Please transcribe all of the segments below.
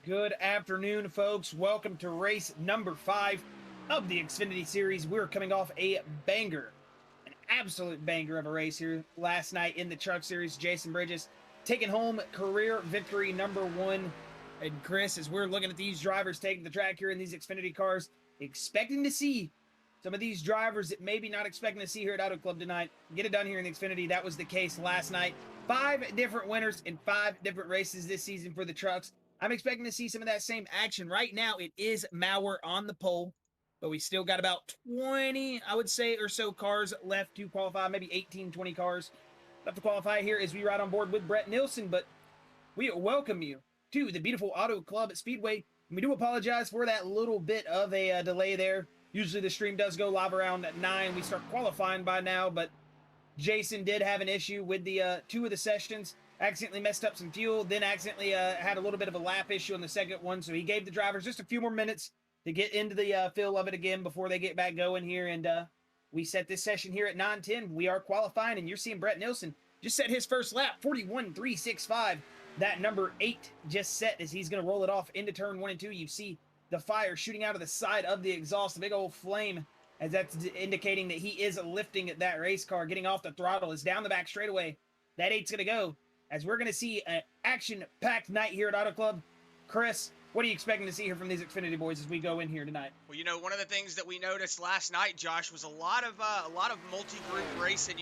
Good afternoon, folks. Welcome to race number 5 of the Xfinity Series. We're coming off a banger, an absolute banger of a race here last night in the Truck Series. Jason Bridges taking home career victory number 1. And Chris, as we're looking at these drivers taking the track here in these Xfinity cars, expecting to see some of these drivers that maybe not expecting to see here at Auto Club tonight get it done here in the Xfinity. That was the case last night. 5 different winners in 5 different races this season for the trucks. I'm expecting to see some of that same action. Right now, it is Maurer on the pole, but we still got about 20, I would say, or so cars left to qualify, maybe 18, 20 cars left to qualify here as we ride on board with Brett Nilsson. But we welcome you to the beautiful Auto Club at Speedway. We do apologize for that little bit of a delay there. Usually the stream does go live around at 9. We start qualifying by now, but Jason did have an issue with the 2 of the sessions. Accidentally messed up some fuel, then accidentally had a little bit of a lap issue on the second one, so he gave the drivers just a few more minutes to get into the feel of it again before they get back going here, and we set this session here at 9:10. We are qualifying, and you're seeing Brett Nilsson just set his first lap, 41.365. That number 8 just set as he's going to roll it off into turn 1 and 2. You see the fire shooting out of the side of the exhaust, a big old flame, as that's indicating that he is lifting that race car, getting off the throttle, is down the back straightaway. That 8's going to go, as we're going to see an action-packed night here at Auto Club. Chris, what are you expecting to see here from these Xfinity boys as we go in here tonight? Well, one of the things that we noticed last night, Josh, was a lot of multi-group racing.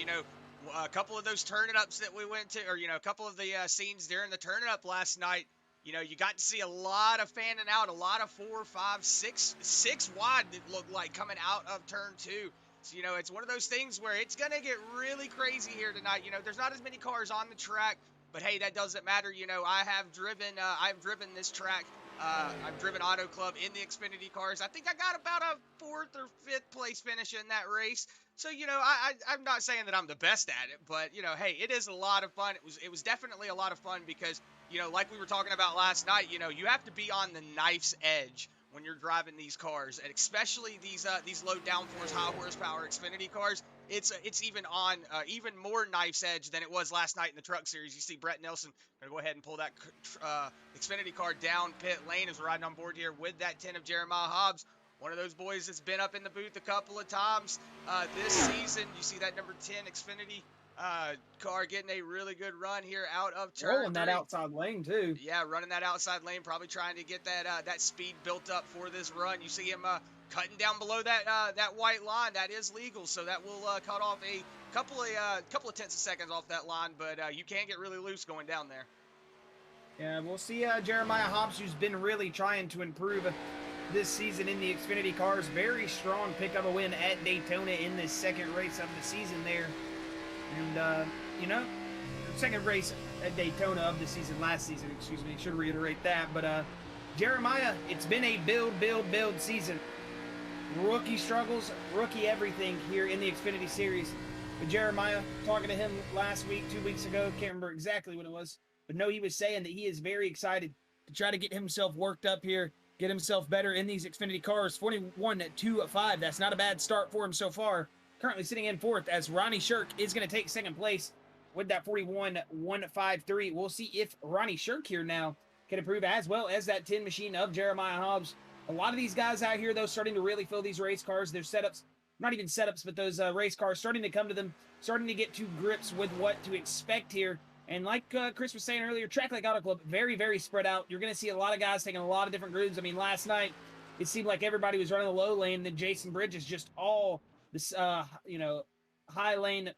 A couple of those turn-ups that we went to, or a couple of the scenes during the turn-up last night. You got to see a lot of fanning out, a lot of 4, 5, 6 wide. It looked like coming out of turn 2. So, it's one of those things where it's gonna get really crazy here tonight. There's not as many cars on the track. But hey, that doesn't matter. I've driven this track. I've driven Auto Club in the Xfinity cars. I think I got about a 4th or 5th place finish in that race. So, I'm not saying that I'm the best at it, but, hey, it is a lot of fun. It was definitely a lot of fun because, like we were talking about last night, you have to be on the knife's edge when you're driving these cars, and especially these low downforce, high horsepower Xfinity cars. It's even on even more knife's edge than it was last night in the Truck Series. You see Brett Nilsson gonna go ahead and pull that Xfinity car down pit lane as we're riding on board here with that 10 of Jeremiah Hobbs, one of those boys that's been up in the booth a couple of times this season. You see that number 10 Xfinity car getting a really good run here out of turn 3. Rolling that outside lane too. Yeah, running that outside lane, probably trying to get that speed built up for this run. You see him cutting down below that white line. That is legal, so that will cut off a couple of tenths of seconds off that line, but you can get really loose going down there. Yeah, we'll see Jeremiah Hobbs, who's been really trying to improve this season in the Xfinity cars. Very strong pick up a win at Daytona in the second race of the season there. And, second race at Daytona of the season, last season, excuse me, should reiterate that. But Jeremiah, it's been a build season. Rookie struggles, rookie everything here in the Xfinity Series. But Jeremiah, talking to him last week, 2 weeks ago, can't remember exactly what it was, but no, he was saying that he is very excited to try to get himself worked up here, get himself better in these Xfinity cars. 41.25, that's not a bad start for him so far. Currently sitting in 4th as Ronnie Shirk is going to take 2nd place with that 41.153. We'll see if Ronnie Shirk here now can improve, as well as that 10 machine of Jeremiah Hobbs. A lot of these guys out here, though, starting to really fill these race cars. Their setups, not even setups, but those race cars starting to come to them, starting to get to grips with what to expect here. And like Chris was saying earlier, track like Auto Club, very, very spread out. You're going to see a lot of guys taking a lot of different grooves. I mean, last night, it seemed like everybody was running the low lane, and then Jason Bridges just all this, high lane,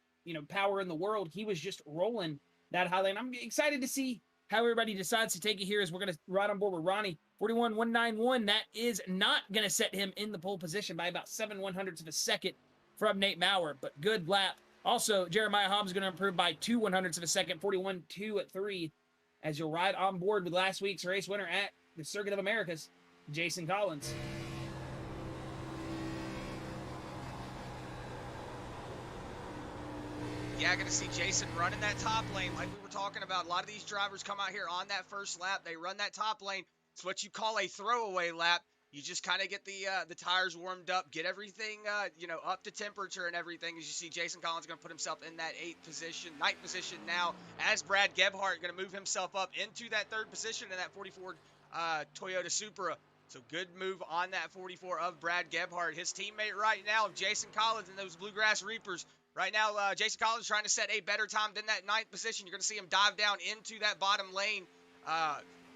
power in the world. He was just rolling that high lane. I'm excited to see how everybody decides to take it here as we're going to ride on board with Ronnie. 41.191. That is not going to set him in the pole position by about 7/100ths of a second from Nate Maurer, but good lap. Also, Jeremiah Hobbs is going to improve by 2/100ths of a second, 41.2 as you'll ride on board with last week's race winner at the Circuit of Americas, Jason Collins. Yeah, going to see Jason running that top lane like we were talking about. A lot of these drivers come out here on that first lap. They run that top lane. It's what you call a throwaway lap. You just kind of get the tires warmed up, get everything, up to temperature and everything. As you see, Jason Collins going to put himself in that 9th position now, as Brad Gebhardt going to move himself up into that 3rd position in that Toyota Supra. So good move on that 44 of Brad Gebhardt. His teammate right now, Jason Collins, and those Bluegrass Reapers. Right now, Jason Collins trying to set a better time than that 9th position. You're going to see him dive down into that bottom lane,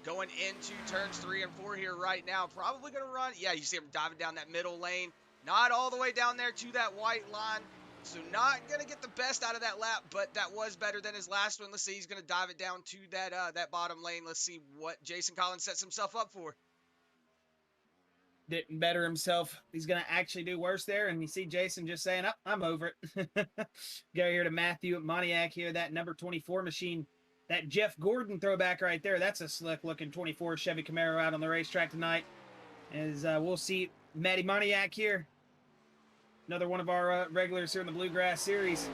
going into turns 3 and 4 here right now. Probably going to run. Yeah, you see him diving down that middle lane. Not all the way down there to that white line. So not going to get the best out of that lap, but that was better than his last one. Let's see. He's going to dive it down to that bottom lane. Let's see what Jason Collins sets himself up for. Didn't better himself. He's going to actually do worse there. And you see Jason just saying, oh, I'm over it. Go here to Matthew Moniak here, that number 24 machine. That Jeff Gordon throwback right there. That's a slick-looking 24 Chevy Camaro out on the racetrack tonight. As we'll see Matty Moniak here. Another one of our regulars here in the Bluegrass Series.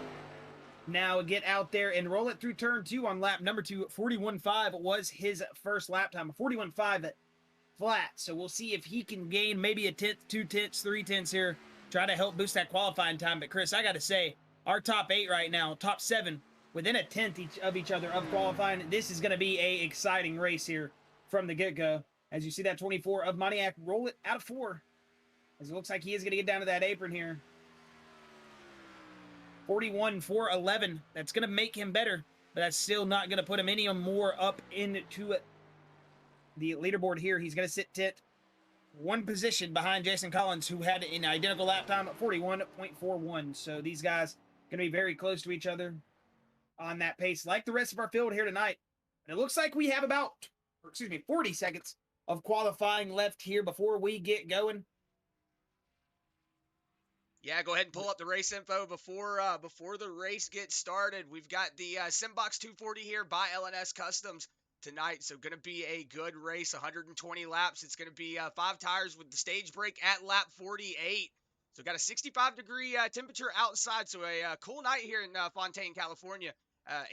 Now get out there and roll it through turn 2 on lap number 2. 41.5 was his first lap time. 41.5 flat. So we'll see if he can gain maybe a 10th, 2 tenths, 3 tenths here. Try to help boost that qualifying time. But Chris, I got to say, our top 8 right now, top 7, within a tenth of each other of qualifying. This is going to be a exciting race here from the get-go. As you see that 24 of Moniak roll it out of 4. As it looks like he is going to get down to that apron here. 41.411. That's going to make him better, but that's still not going to put him any more up into the leaderboard here. He's going to sit 10th, 1 position behind Jason Collins, who had an identical lap time at 41.41. So these guys going to be very close to each other on that pace, like the rest of our field here tonight. And it looks like we have 40 seconds of qualifying left here before we get going. Yeah, go ahead and pull up the race info before the race gets started. We've got the Simbox 240 here by LNS Customs tonight, so going to be a good race, 120 laps. It's going to be 5 tires with the stage break at lap 48. So got a 65-degree temperature outside, so a cool night here in Fontaine, California.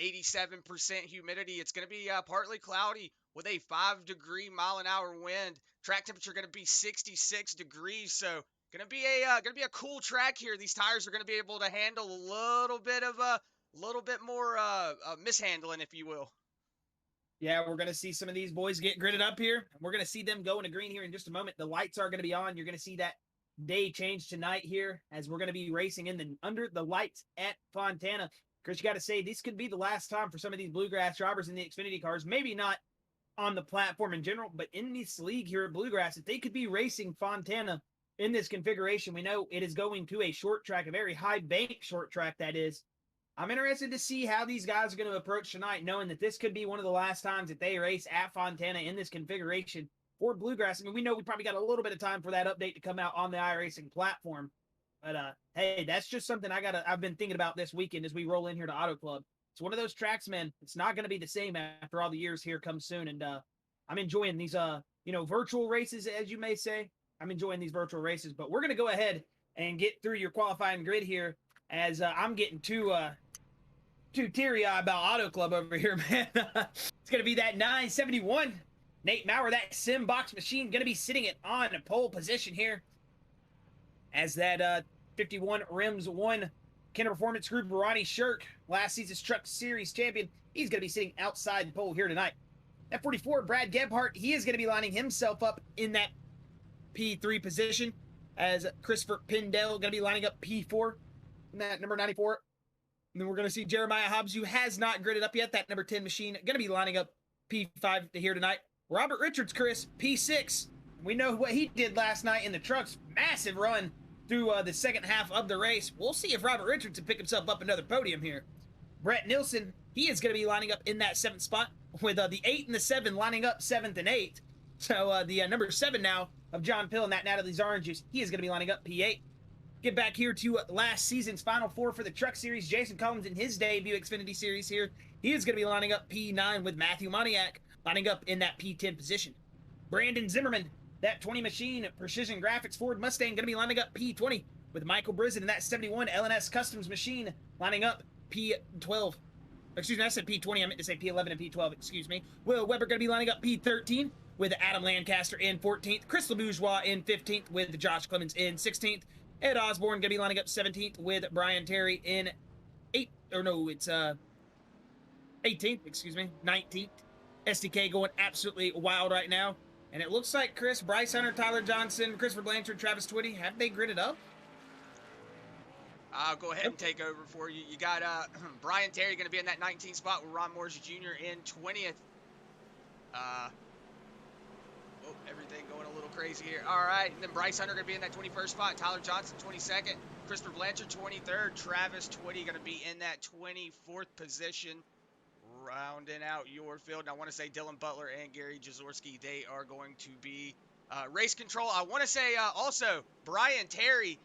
87% humidity. It's going to be partly cloudy with a 5-degree mile-an-hour wind. Track temperature going to be 66 degrees, so gonna be a cool track here. These tires are gonna be able to handle a little bit more mishandling, if you will. Yeah, we're gonna see some of these boys get gridded up here. We're gonna see them go into green here in just a moment. The lights are gonna be on. You're gonna see that day change tonight here as we're gonna be racing under the lights at Fontana. Chris, you got to say this could be the last time for some of these Bluegrass drivers in the Xfinity cars. Maybe not on the platform in general, but in this league here at Bluegrass, if they could be racing Fontana in this configuration. We know it is going to a short track, a very high bank short track that is. I'm interested to see how these guys are going to approach tonight, knowing that this could be one of the last times that they race at Fontana in this configuration for Bluegrass. I mean, we know we probably got a little bit of time for that update to come out on the iRacing platform. But, hey, that's just something I've been thinking about this weekend as we roll in here to Auto Club. It's one of those tracks, man. It's not going to be the same after all the years here come soon. And I'm enjoying these, virtual races, as you may say. I'm enjoying these virtual races, but we're going to go ahead and get through your qualifying grid here as I'm getting too teary-eyed about Auto Club over here, man. It's going to be that 971. Nate Maurer, that sim box machine, going to be sitting it on pole position here as that 51 Rims 1 Kenner Performance Group, Ronnie Shirk, last season's Truck Series champion. He's going to be sitting outside pole here tonight. At 44, Brad Gebhardt, he is going to be lining himself up in that P3 position as Christopher Pindell going to be lining up P4 in that number 94. And then we're going to see Jeremiah Hobbs, who has not gridded up yet, that number 10 machine, going to be lining up P5 to here tonight. Robert Richards, Chris, P6. We know what he did last night in the trucks. Massive run through the second half of the race. We'll see if Robert Richards can pick himself up another podium here. Brett Nilsson, he is going to be lining up in that 7th spot with the 8 and the 7 lining up 7th and 8th. So the number 7 now of John Pill and that Natalie's Orange Juice, he is going to be lining up P8. Get back here to last season's Final Four for the Truck Series. Jason Collins in his debut Xfinity Series here. He is going to be lining up P9 with Matthew Moniak lining up in that P10 position. Brandon Zimmerman, that 20 machine Precision Graphics Ford Mustang, going to be lining up P20 with Michael Brisen in that 71 LNS Customs machine lining up P12. Excuse me, I said P20. I meant to say P11 and P12. Excuse me. Will Weber going to be lining up P13 with Adam Lancaster in 14th. Chris LeBourgeois in 15th with Josh Clemens in 16th. Ed Osborne going to be lining up 17th with Brian Terry in 18th, 19th. SDK going absolutely wild right now And it looks like Chris, Bryce Hunter, Tyler Johnson, Christopher Blanchard, Travis Twitty, have they gridded up? I'll go ahead and take over for you. You got Brian Terry going to be in that 19th spot with Ron Morris Jr. in 20th. Everything going a little crazy here. All right, and then Bryce Hunter going to be in that 21st spot. Tyler Johnson, 22nd. Christopher Blanchard, 23rd. Travis Twitty going to be in that 24th position. Rounding out your field. And I want to say Dylan Butler and Gary Jaworski, they are going to be race control. I want to say also Brian Terry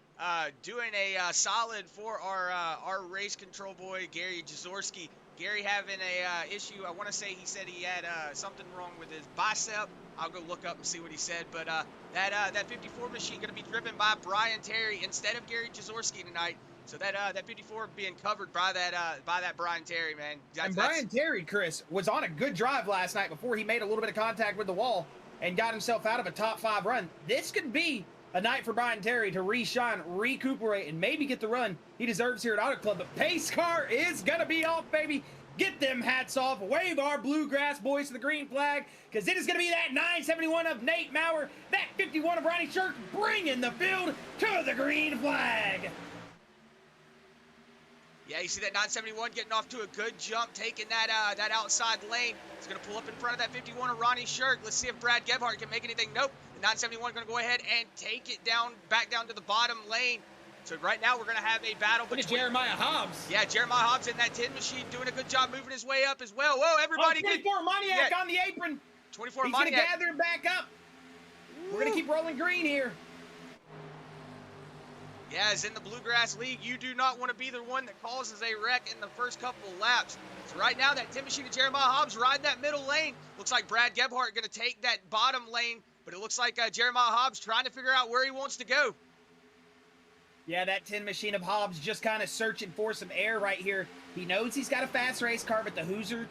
doing a solid for our race control boy, Gary Jaworski. Gary having a issue. I want to say he said he had something wrong with his bicep. I'll go look up and see what he said. But that 54 machine going to be driven by Brian Terry instead of Gary Jaworski tonight. So that 54 being covered by that Brian Terry, man. And Brian Terry, Chris, was on a good drive last night before he made a little bit of contact with the wall and got himself out of a top 5 run. This could be a night for Brian Terry to re-shine, recuperate, and maybe get the run he deserves here at Auto Club. But pace car is going to be off, baby. Get them hats off. Wave our Bluegrass boys to the green flag, because it is going to be that 971 of Nate Maurer, that 51 of Ronnie Shirk, bringing the field to the green flag. Yeah, you see that 971 getting off to a good jump, taking that outside lane. It's going to pull up in front of that 51 of Ronnie Shirk. Let's see if Brad Gebhardt can make anything. Nope. The 971 going to go ahead and take it down, back down to the bottom lane. So right now we're going to have a battle between Jeremiah Hobbs. Yeah, Jeremiah Hobbs in that 10 machine doing a good job moving his way up as well. Whoa, everybody. 24 Moniac on the apron. 24 He's Moniac. He's going to gather him back up. Ooh. We're going to keep rolling green here. Yeah, as in the Bluegrass League, you do not want to be the one that causes a wreck in the first couple of laps. So right now, that 10 machine of Jeremiah Hobbs riding that middle lane. Looks like Brad Gebhardt going to take that bottom lane, but it looks like Jeremiah Hobbs trying to figure out where he wants to go. Yeah, that 10 machine of Hobbs just kind of searching for some air right here. He knows he's got a fast race car, but the Hoosier,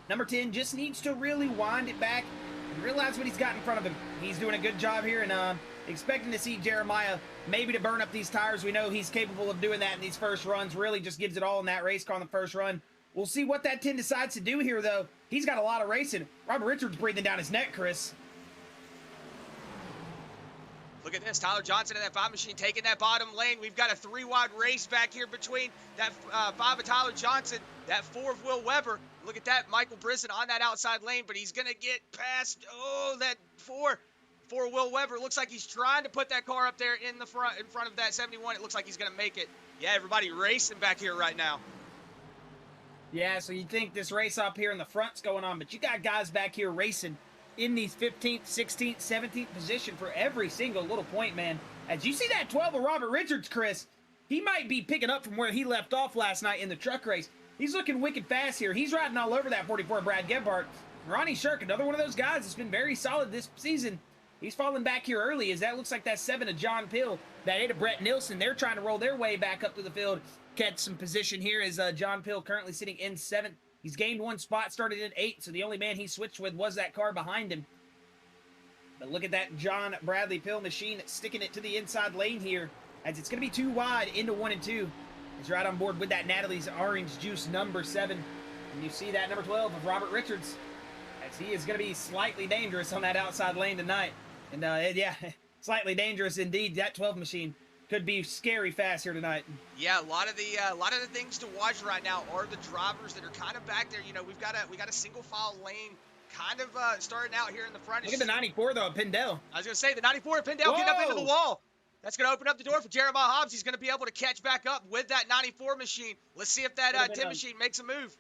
number 10, just needs to really wind it back and realize what he's got in front of him. He's doing a good job here, and expecting to see Jeremiah maybe to burn up these tires. We know he's capable of doing that in these first runs. Really just gives it all in that race car on the first run. We'll see what that 10 decides to do here, though. He's got a lot of racing. Robert Richards breathing down his neck, Chris. Look at this, Tyler Johnson in that 5 machine taking that bottom lane. We've got a 3-wide race back here between that 5 of Tyler Johnson, that 4 of Will Weber. Look at that, Michael Brisson on that outside lane, but he's going to get past, that 4 for Will Weber. Looks like he's trying to put that car up there in front of that 71. It looks like he's going to make it. Yeah, everybody racing back here right now. Yeah, so you think this race up here in the front's going on, but you got guys back here racing in these 15th, 16th, 17th position for every single little point, man. As you see that 12 of Robert Richards, Chris, he might be picking up from where he left off last night in the truck race. He's looking wicked fast here. He's riding all over that 44 Brad Gebhardt. Ronnie Shirk, another one of those guys that's been very solid this season. He's falling back here early, as that looks like that 7 of John Pill, that 8 of Brett Nilsson. They're trying to roll their way back up to the field, catch some position here, as John Pill currently sitting in 7th. He's gained 1 spot, started in 8th, so the only man he switched with was that car behind him. But look at that John Bradley Pill machine sticking it to the inside lane here, as it's going to be 2 wide into 1 and 2. He's right on board with that Natalie's Orange Juice number 7. And you see that number 12 of Robert Richards, as he is going to be slightly dangerous on that outside lane tonight. And yeah, slightly dangerous indeed. That 12 machine could be scary fast here tonight. Yeah, a lot of the things to watch right now are the drivers that are kind of back there. You know, we got a single file lane kind of starting out here in the front. Look at the 94 though, Pindell. I was gonna say the 94 of Pindell getting up into the wall. That's gonna open up the door for Jeremiah Hobbs. He's gonna be able to catch back up with that 94 machine. Let's see if that 10 machine makes a move.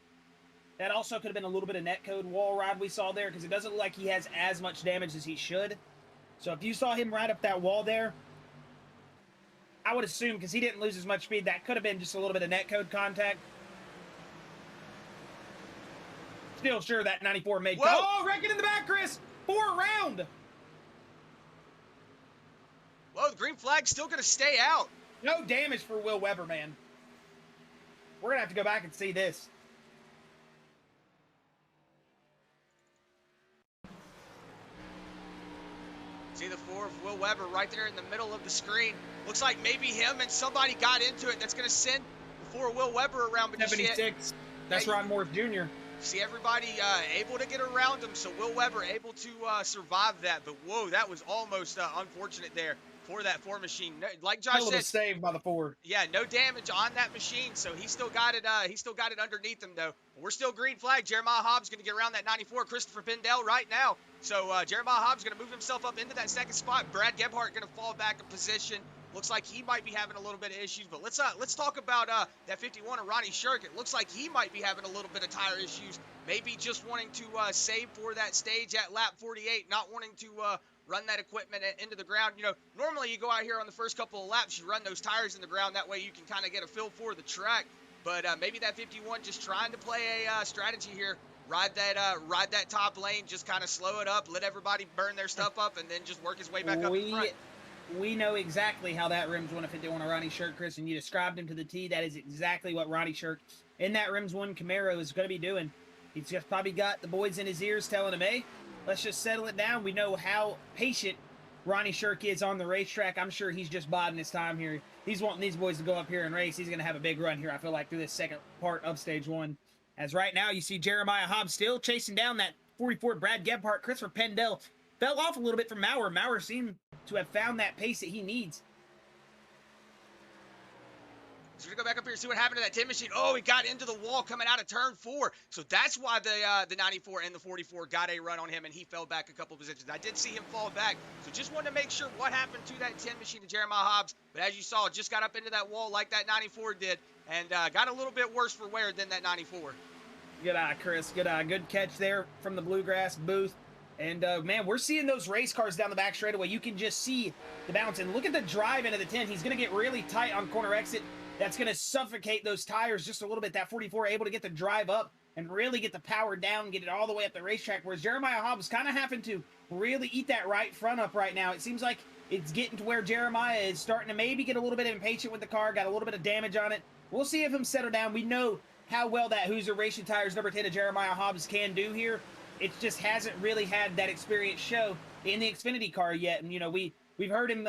That also could have been a little bit of netcode wall ride we saw there, because it doesn't look like he has as much damage as he should. So if you saw him ride up that wall there, I would assume, because he didn't lose as much speed, that could have been just a little bit of netcode contact. Still sure that 94 made. Whoa. Oh, wrecking in the back, Chris. 4 around. Whoa, the green flag's still going to stay out. No damage for Will Weber, man. We're going to have to go back and see this. See the 4 of Will Weber right there in the middle of the screen. Looks like maybe him and somebody got into it. That's going to send the 4 of Will Weber around. But 76. That's Ron Morris Jr. See everybody able to get around him, so Will Weber able to survive that. But whoa, that was almost unfortunate there for that 4 machine. No, like Josh Hell of a said, save by the 4. yeah, no damage on that machine, so he still got it. He still got it underneath him though. We're still green flag. Jeremiah Hobbs going to get around that 94. Christopher Pindell right now. So Jeremiah Hobbs going to move himself up into that second spot. Brad Gebhardt going to fall back in position. Looks like he might be having a little bit of issues, but let's talk about that 51 of Ronnie Shirk. It looks like he might be having a little bit of tire issues. Maybe just wanting to save for that stage at lap 48, not wanting to run that equipment into the ground. You know, normally you go out here on the first couple of laps, you run those tires in the ground. That way you can kind of get a feel for the track. But maybe that 51 just trying to play a strategy here. Ride that top lane, just kind of slow it up, let everybody burn their stuff up, and then just work his way back up in front. We know exactly how that Rims 151 of Ronnie Shirk, Chris, and you described him to the T. That is exactly what Ronnie Shirk in that Rims 1 Camaro is going to be doing. He's just probably got the boys in his ears telling him, hey, let's just settle it down. We know how patient Ronnie Shirk is on the racetrack. I'm sure he's just biding his time here. He's wanting these boys to go up here and race. He's going to have a big run here, I feel like, through this second part of Stage 1. As right now, you see Jeremiah Hobbs still chasing down that 44 Brad Gebhardt. Christopher Pendell fell off a little bit from Maurer. Maurer seemed to have found that pace that he needs. So we're going to go back up here and see what happened to that 10 machine. Oh, he got into the wall coming out of turn 4. So that's why the 94 and the 44 got a run on him, and he fell back a couple positions. I did see him fall back. So just wanted to make sure what happened to that 10 machine to Jeremiah Hobbs. But as you saw, just got up into that wall like that 94 did, and got a little bit worse for wear than that 94. Good eye, Chris. Good eye. Good catch there from the Bluegrass booth. And, man, we're seeing those race cars down the back straightaway. You can just see the bounce. And look at the drive into the 10. He's going to get really tight on corner exit. That's going to suffocate those tires just a little bit. That 44 able to get the drive up and really get the power down, get it all the way up the racetrack, whereas Jeremiah Hobbs kind of having to really eat that right front up right now. It seems like it's getting to where Jeremiah is starting to maybe get a little bit impatient with the car, got a little bit of damage on it. We'll see if him settle down. We know how well that Hoosier Racing Tires number 10 of Jeremiah Hobbs can do here. It just hasn't really had that experience show in the Xfinity car yet. And, you know, we've heard him,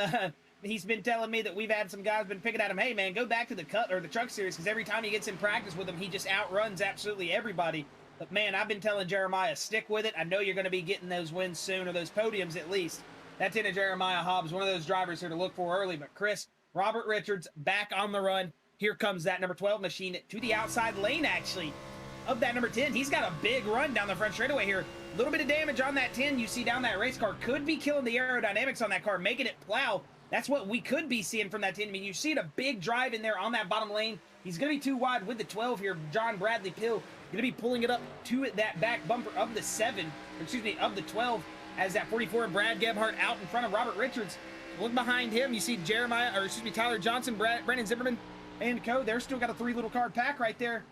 he's been telling me that we've had some guys been picking at him, hey, man, go back to the Cut or the Truck Series, because every time he gets in practice with them, he just outruns absolutely everybody. But, man, I've been telling Jeremiah, stick with it. I know you're going to be getting those wins soon, or those podiums at least. That's in a Jeremiah Hobbs, one of those drivers here to look for early. But, Chris, Robert Richards back on the run. Here comes that number 12 machine to the outside lane, actually, of that number 10. He's got a big run down the front straightaway here. A little bit of damage on that 10 you see down that race car. Could be killing the aerodynamics on that car, making it plow. That's what we could be seeing from that 10. I mean, you see a big drive in there on that bottom lane. He's going to be too wide with the 12 here. John Bradley Pill going to be pulling it up to that back bumper of the 7, excuse me, of the 12, as that 44 Brad Gebhardt out in front of Robert Richards. Look behind him. You see Tyler Johnson, Brennan Zimmerman, and co. They're still got a 3 little car pack right there.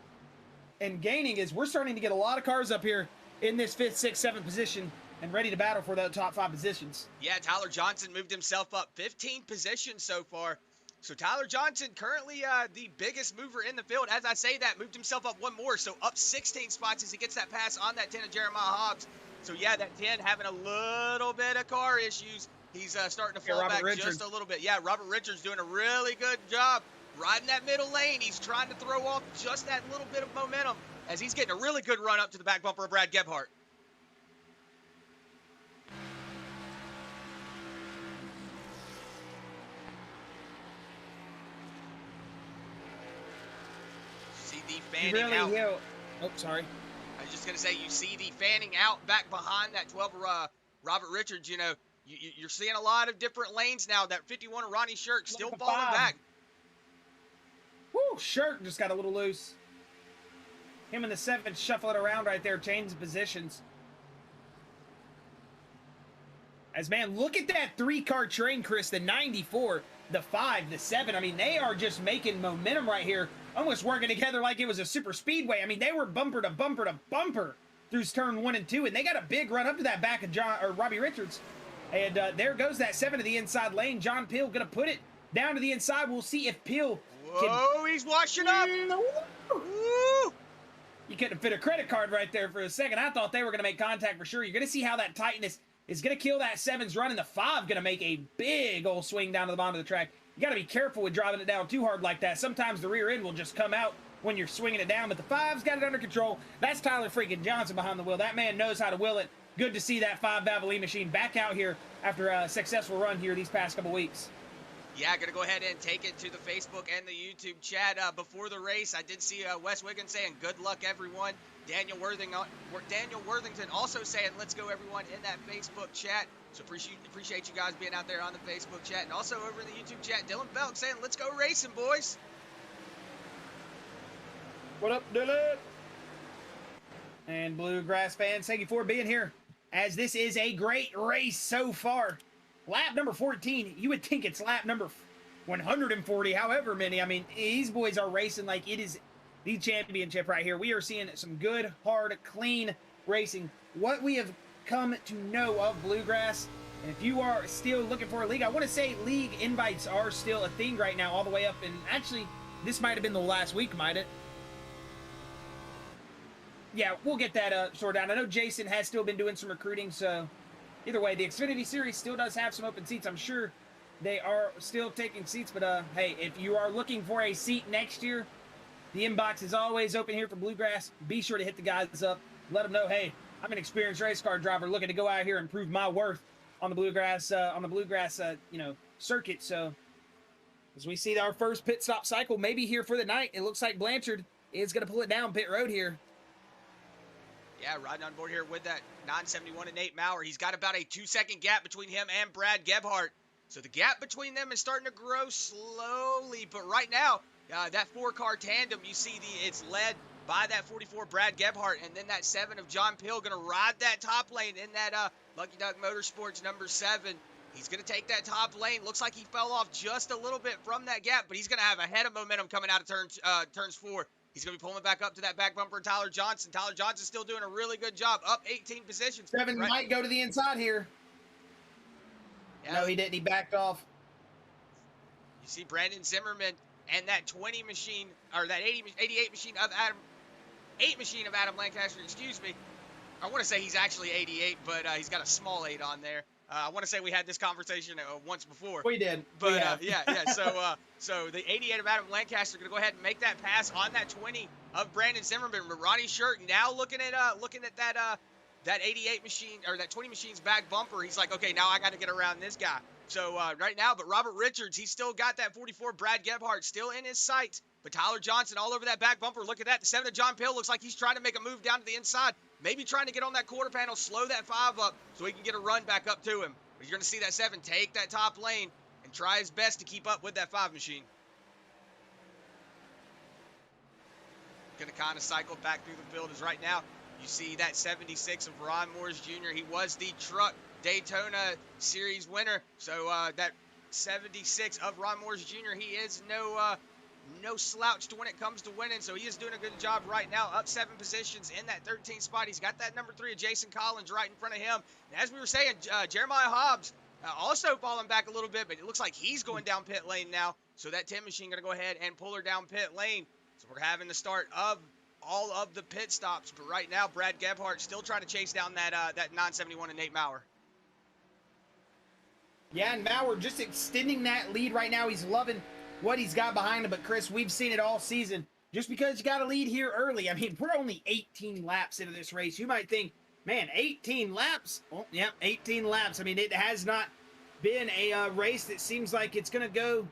And gaining is we're starting to get a lot of cars up here in this 5th, 6th, 7th position and ready to battle for the top 5 positions. Yeah, Tyler Johnson moved himself up 15 positions so far. So Tyler Johnson currently the biggest mover in the field. As I say that, moved himself up 1 more, so up 16 spots as he gets that pass on that 10 of Jeremiah Hobbs. So yeah, that 10 having a little bit of car issues. He's starting to fall back just a little bit. Yeah, Robert Richards doing a really good job riding that middle lane. He's trying to throw off just that little bit of momentum as he's getting a really good run up to the back bumper of Brad Gebhardt. See the fanning out. Oh, sorry. I was just going to say, you see the fanning out back behind that 12 Robert Richards. You know, you're seeing a lot of different lanes now. That 51 of Ronnie Shirk still falling back. Woo, Shirk just got a little loose. Him and the 7 shuffle it around right there, change positions. As, man, look at that 3-car train, Chris. The 94, the 5, the 7. I mean, they are just making momentum right here. Almost working together like it was a super speedway. I mean, they were bumper to bumper to bumper through turn 1 and 2. And they got a big run up to that back of Robbie Richards. And there goes that 7 to the inside lane. John Peel going to put it down to the inside. We'll see if Peel Whoa, he's washing up. Woo! You couldn't have fit a credit card right there for a second. I thought they were going to make contact for sure. You're going to see how that tightness is going to kill that 7's run, and the 5 going to make a big old swing down to the bottom of the track. You got to be careful with driving it down too hard like that. Sometimes the rear end will just come out when you're swinging it down, but the 5's got it under control. That's Tyler freaking Johnson behind the wheel. That man knows how to wheel it. Good to see that 5 Valvoline machine back out here after a successful run here these past couple weeks. Yeah, going to go ahead and take it to the Facebook and the YouTube chat. Before the race, I did see Wes Wiggins saying, good luck, everyone. Daniel Worthington also saying, let's go, everyone, in that Facebook chat. So appreciate you guys being out there on the Facebook chat. And also over in the YouTube chat, Dylan Belk saying, let's go racing, boys. What up, Dylan? And Bluegrass fans, thank you for being here, as this is a great race so far. Lap number 14, you would think it's lap number 140, however many. I mean, these boys are racing like it is the championship right here. We are seeing some good, hard, clean racing. What we have come to know of Bluegrass, and if you are still looking for a league, I want to say league invites are still a thing right now, all the way up. And actually, this might have been the last week, might it? Yeah, we'll get that sorted out. I know Jason has still been doing some recruiting, so either way, the Xfinity Series still does have some open seats. I'm sure they are still taking seats, but hey, if you are looking for a seat next year, the inbox is always open here for Bluegrass. Be sure to hit the guys up. Let them know, hey, I'm an experienced race car driver looking to go out here and prove my worth on the Bluegrass, circuit. So as we see our first pit stop cycle, maybe here for the night, it looks like Blanchard is going to pull it down pit road here. Yeah, riding on board here with that 971 and Nate Maurer. He's got about a 2-second gap between him and Brad Gebhardt. So the gap between them is starting to grow slowly. But right now, that 4-car tandem, you see it's led by that 44 Brad Gebhardt, and then that 7 of John Pill going to ride that top lane in that Lucky Duck Motorsports number 7. He's going to take that top lane. Looks like he fell off just a little bit from that gap, but he's going to have a head of momentum coming out of turns 4. He's going to be pulling back up to that back bumper of Tyler Johnson. Tyler Johnson's still doing a really good job, up 18 positions. 7 might go to the inside here. Yeah. No, he didn't. He backed off. You see Brandon Zimmerman and that 20 machine, or that 88 machine of Adam, 8 machine of Adam Lancaster, excuse me. I want to say he's actually 88, but he's got a small 8 on there. I want to say we had this conversation once before. We did. But yeah. So the 88 of Adam Lancaster going to go ahead and make that pass on that 20 of Brandon Zimmerman. But Ronnie Shirk now looking at that 88 machine, or that 20 machine's back bumper. He's like, okay, now I got to get around this guy. So right now, but Robert Richards, he's still got that 44 Brad Gebhardt still in his sights. But Tyler Johnson all over that back bumper. Look at that. The 7 of John Pill looks like he's trying to make a move down to the inside. Maybe trying to get on that quarter panel, slow that 5 up so he can get a run back up to him. But you're going to see that 7 take that top lane and try his best to keep up with that 5 machine. Going to kind of cycle back through the field as right now you see that 76 of Ron Morris Jr. He was the Truck Daytona Series winner. So that 76 of Ron Morris Jr., he is no slouch when it comes to winning, so he is doing a good job right now, up 7 positions in that 13th spot. He's got that number 3 of Jason Collins right in front of him. And as we were saying, Jeremiah Hobbs also falling back a little bit, but it looks like he's going down pit lane now. So that 10 machine going to go ahead and pull her down pit lane. So we're having the start of all of the pit stops. But right now, Brad Gebhardt still trying to chase down that 971 and Nate Maurer. Yeah, and Maurer just extending that lead right now. He's loving what he's got behind him. But Chris, we've seen it all season. Just because you got a lead here early, I mean, we're only 18 laps into this race. You might think, man, 18 laps? Well, yeah, 18 laps. I mean, it has not been a race that seems like it's going to go,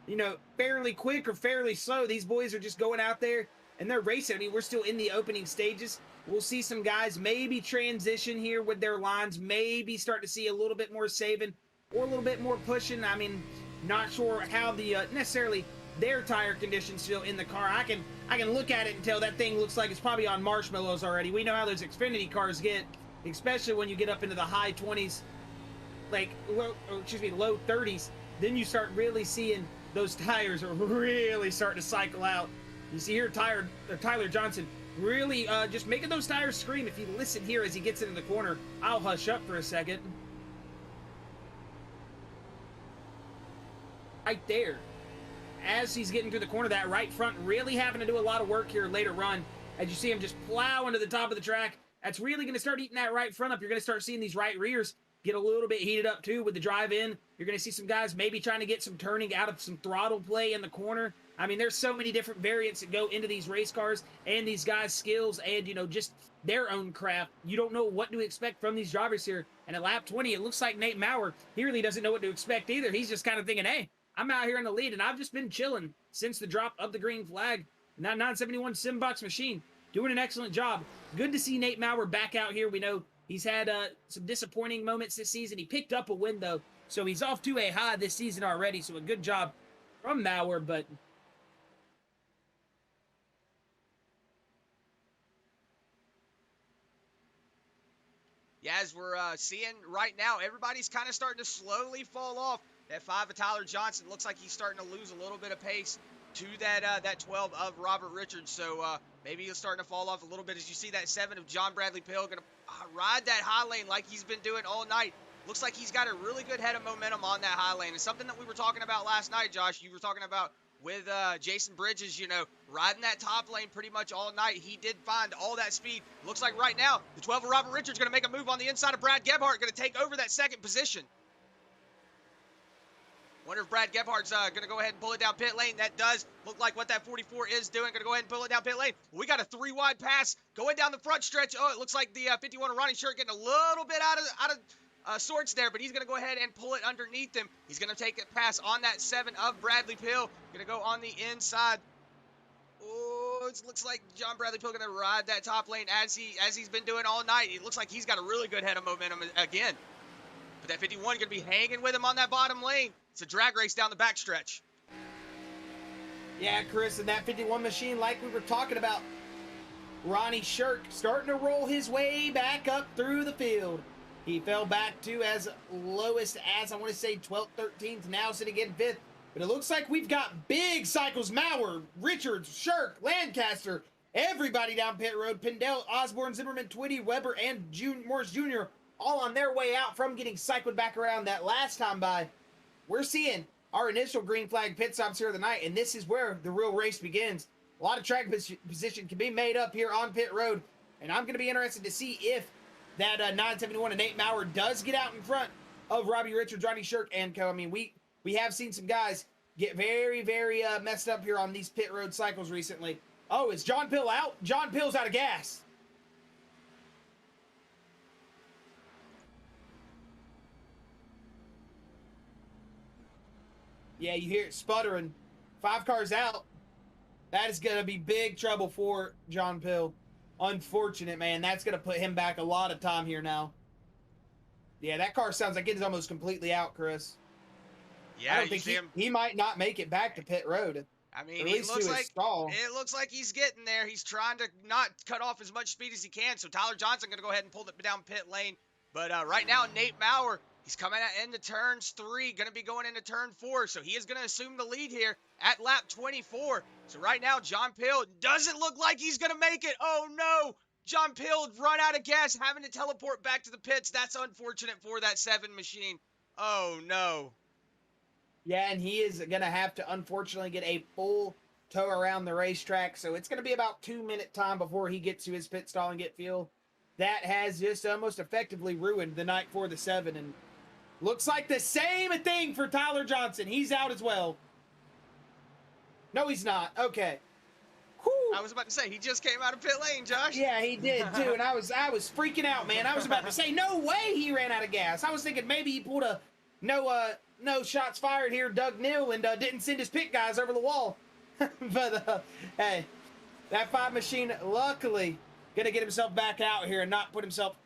you know, fairly quick or fairly slow. These boys are just going out there and they're racing. I mean, we're still in the opening stages. We'll see some guys maybe transition here with their lines, maybe start to see a little bit more saving or a little bit more pushing. I mean, not sure how the necessarily their tire conditions feel in the car. I can look at it and tell that thing looks like it's probably on marshmallows already. We know how those Xfinity cars get, especially when you get up into the high 20s, like low 30s. Then you start really seeing those tires are really starting to cycle out. You see here Tyler Johnson really just making those tires scream. If you listen here as he gets into the corner, I'll hush up for a second. Right there, as he's getting through the corner, that right front really having to do a lot of work here later on. As you see him just plow into the top of the track, that's really going to start eating that right front up. You're going to start seeing these right rears get a little bit heated up too with the drive in. You're going to see some guys maybe trying to get some turning out of some throttle play in the corner. I mean, there's so many different variants that go into these race cars and these guys' skills and, just their own craft. You don't know what to expect from these drivers here. And at lap 20, it looks like Nate Maurer, he really doesn't know what to expect either. He's just kind of thinking, hey, I'm out here in the lead and I've just been chilling since the drop of the green flag. And that 971 Simbox machine doing an excellent job. Good to see Nate Maurer back out here. We know he's had some disappointing moments this season. He picked up a win, though, so he's off to a high this season already. So a good job from Maurer, but yeah, as we're seeing right now, everybody's kind of starting to slowly fall off. That 5 of Tyler Johnson looks like he's starting to lose a little bit of pace to that 12 of Robert Richards. So maybe he's starting to fall off a little bit as you see that 7 of John Bradley Pill going to ride that high lane like he's been doing all night. Looks like he's got a really good head of momentum on that high lane. And something that we were talking about last night, Josh, you were talking about with Jason Bridges, riding that top lane pretty much all night. He did find all that speed. Looks like right now, the 12 of Robert Richards going to make a move on the inside of Brad Gebhardt, going to take over that second position. Wonder if Brad Gebhardt's going to go ahead and pull it down pit lane. That does look like what that 44 is doing. Going to go ahead and pull it down pit lane. We got a 3-wide pass going down the front stretch. Oh, it looks like the 51 of Ronnie Shirt getting a little bit out of sorts there, but he's going to go ahead and pull it underneath him. He's going to take a pass on that 7 of Bradley Pill. Going to go on the inside. Oh, it looks like John Bradley Pill going to ride that top lane as he's been doing all night. It looks like he's got a really good head of momentum again. But that 51 going to be hanging with him on that bottom lane. It's a drag race down the backstretch. yeah, Chris, and that 51 machine, like we were talking about, Ronnie Shirk starting to roll his way back up through the field. He fell back to as lowest as, I want to say, 12th, 13th, now sitting in 5th. But it looks like we've got big cycles. Maurer, Richards, Shirk, Lancaster, everybody down pit road. Pindell, Osborne, Zimmerman, Twitty, Weber, and Morris Jr. all on their way out from getting cycled back around that last time by. We're seeing our initial green flag pit stops here of the night, and this is where the real race begins. A lot of track position can be made up here on pit road, and I'm going to be interested to see if that 971 and Nate Maurer does get out in front of Robbie Richards, Ronnie Shirk, and co. I mean, we have seen some guys get very, very messed up here on these pit road cycles recently. Oh, is John Pill out? John Pill's out of gas. Yeah, you hear it sputtering. 5 cars out. That is going to be big trouble for John Pill. Unfortunate, man. That's going to put him back a lot of time here now. Yeah, that car sounds like it is almost completely out, Chris. Yeah, I don't think he might not make it back to pit road. I mean, it looks like he's getting there. He's trying to not cut off as much speed as he can. So Tyler Johnson going to go ahead and pull it down pit lane. But right now, Nate Maurer, he's coming into turns 3, going to be going into turn 4. So he is going to assume the lead here at lap 24. So right now, John Pill doesn't look like he's going to make it. Oh, no. John Pill run out of gas, having to teleport back to the pits. That's unfortunate for that 7 machine. Oh, no. Yeah, and he is going to have to, unfortunately, get a full tow around the racetrack. So it's going to be about 2-minute time before he gets to his pit stall and get fuel. That has just almost effectively ruined the night for the 7. And looks like the same thing for Tyler Johnson. He's out as well. No, he's not. Okay. Whew. I was about to say, he just came out of pit lane, Josh. Yeah, he did, too. And I was freaking out, man. I was about to say, no way he ran out of gas. I was thinking maybe he pulled a no shots fired here, Doug Neal, and didn't send his pit guys over the wall. But, hey, that 5 machine, luckily, going to get himself back out here and not put himself,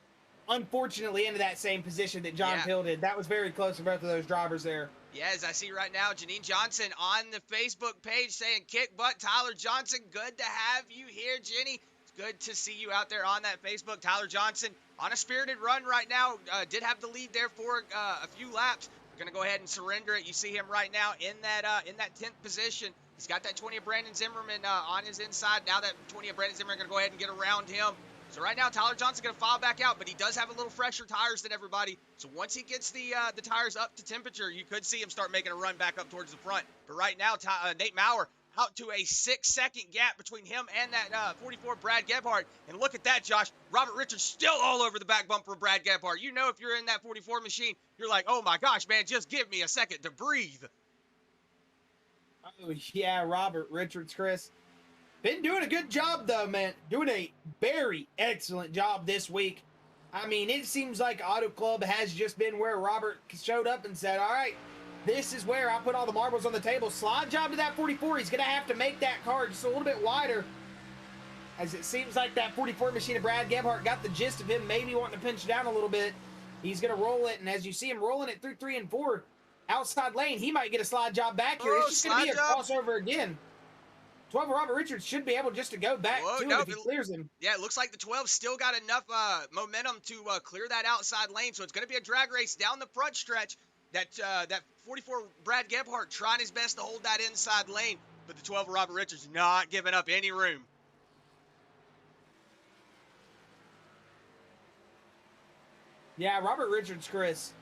unfortunately, into that same position that John Pill did. That was very close for both of those drivers there. Yeah, as I see right now, Janine Johnson on the Facebook page saying, kick butt, Tyler Johnson. Good to have you here, Jenny. It's good to see you out there on that Facebook. Tyler Johnson on a spirited run right now. Did have the lead there for a few laps. Going to go ahead and surrender it. You see him right now in that 10th position. He's got that 20 of Brandon Zimmerman on his inside. Now that 20 of Brandon Zimmerman going to go ahead and get around him. So right now, Tyler Johnson's going to file back out, but he does have a little fresher tires than everybody. So once he gets the tires up to temperature, you could see him start making a run back up towards the front. But right now, Nate Maurer out to a 6-second gap between him and that 44 Brad Gebhardt. And look at that, Josh. Robert Richards still all over the back bumper of Brad Gebhardt. You know if you're in that 44 machine, you're like, oh my gosh, man, just give me a second to breathe. Oh, yeah, Robert Richards, Chris. Been doing a good job, though, man. Doing a very excellent job this week. I mean, it seems like Auto Club has just been where Robert showed up and said, all right, this is where I put all the marbles on the table. Slide job to that 44. He's going to have to make that car just a little bit wider, as it seems like that 44 machine of Brad Gebhardt got the gist of him maybe wanting to pinch down a little bit. He's going to roll it, and as you see him rolling it through 3 and 4, outside lane, he might get a slide job back here. Oh, It's just going to be a crossover again. 12 Robert Richards should be able just to go back to it if he clears him. Yeah, it looks like the 12 still got enough momentum to clear that outside lane, so it's going to be a drag race down the front stretch. That 44 Brad Gebhardt trying his best to hold that inside lane, but the 12 Robert Richards not giving up any room. Yeah, Robert Richards, Chris,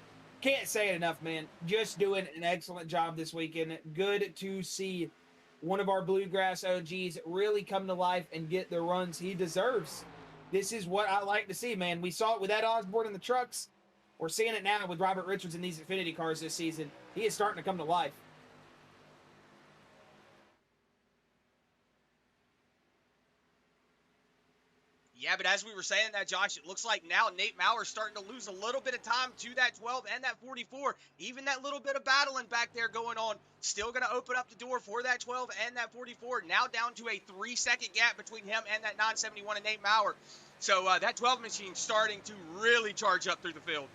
can't say it enough, man. Just doing an excellent job this weekend. Good to see one of our Bluegrass OGs really come to life and get the runs he deserves. This is what I like to see, man. We saw it with Ed Osborne in the trucks. We're seeing it now with Robert Richards in these Xfinity cars this season. He is starting to come to life. Yeah, but as we were saying that, Josh, it looks like now Nate Mauer's starting to lose a little bit of time to that 12 and that 44. Even that little bit of battling back there going on, still going to open up the door for that 12 and that 44. Now down to a 3-second gap between him and that 971 and Nate Mauer. So that 12 machine starting to really charge up through the field.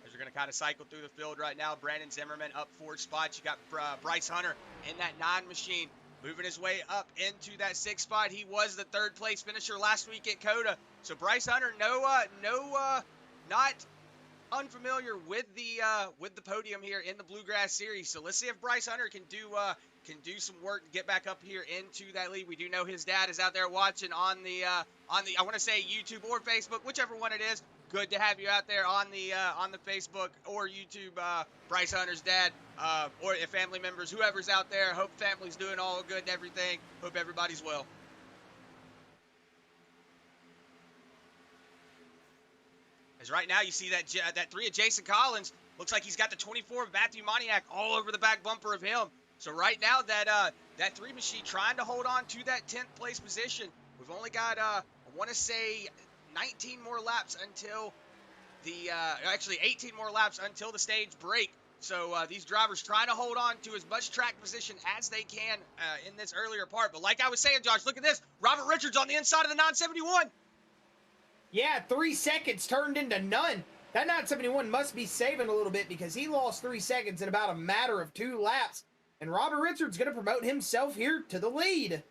We're going to kind of cycle through the field right now. Brandon Zimmerman up 4 spots. You got Bryce Hunter in that 9 machine moving his way up into that 6th spot. He was the 3rd place finisher last week at COTA. So Bryce Hunter, not unfamiliar with the podium here in the Bluegrass Series. So let's see if Bryce Hunter can do some work to get back up here into that lead. We do know his dad is out there watching on the I want to say YouTube or Facebook, whichever one it is. Good to have you out there on the Facebook or YouTube, Bryce Hunter's dad, or if family members, whoever's out there. Hope family's doing all good and everything. Hope everybody's well. As right now you see that 3 of Jason Collins. Looks like he's got the 24 of Matthew Moniak all over the back bumper of him. So right now that 3 machine trying to hold on to that 10th place position. We've only got I want to say 19 more laps until actually 18 more laps until the stage break. So these drivers trying to hold on to as much track position as they can in this earlier part. But like I was saying, Josh, look at this. Robert Richards on the inside of the 971. Yeah, 3 seconds turned into none. That 971 must be saving a little bit because he lost 3 seconds in about a matter of 2 laps. And Robert Richards going to promote himself here to the lead.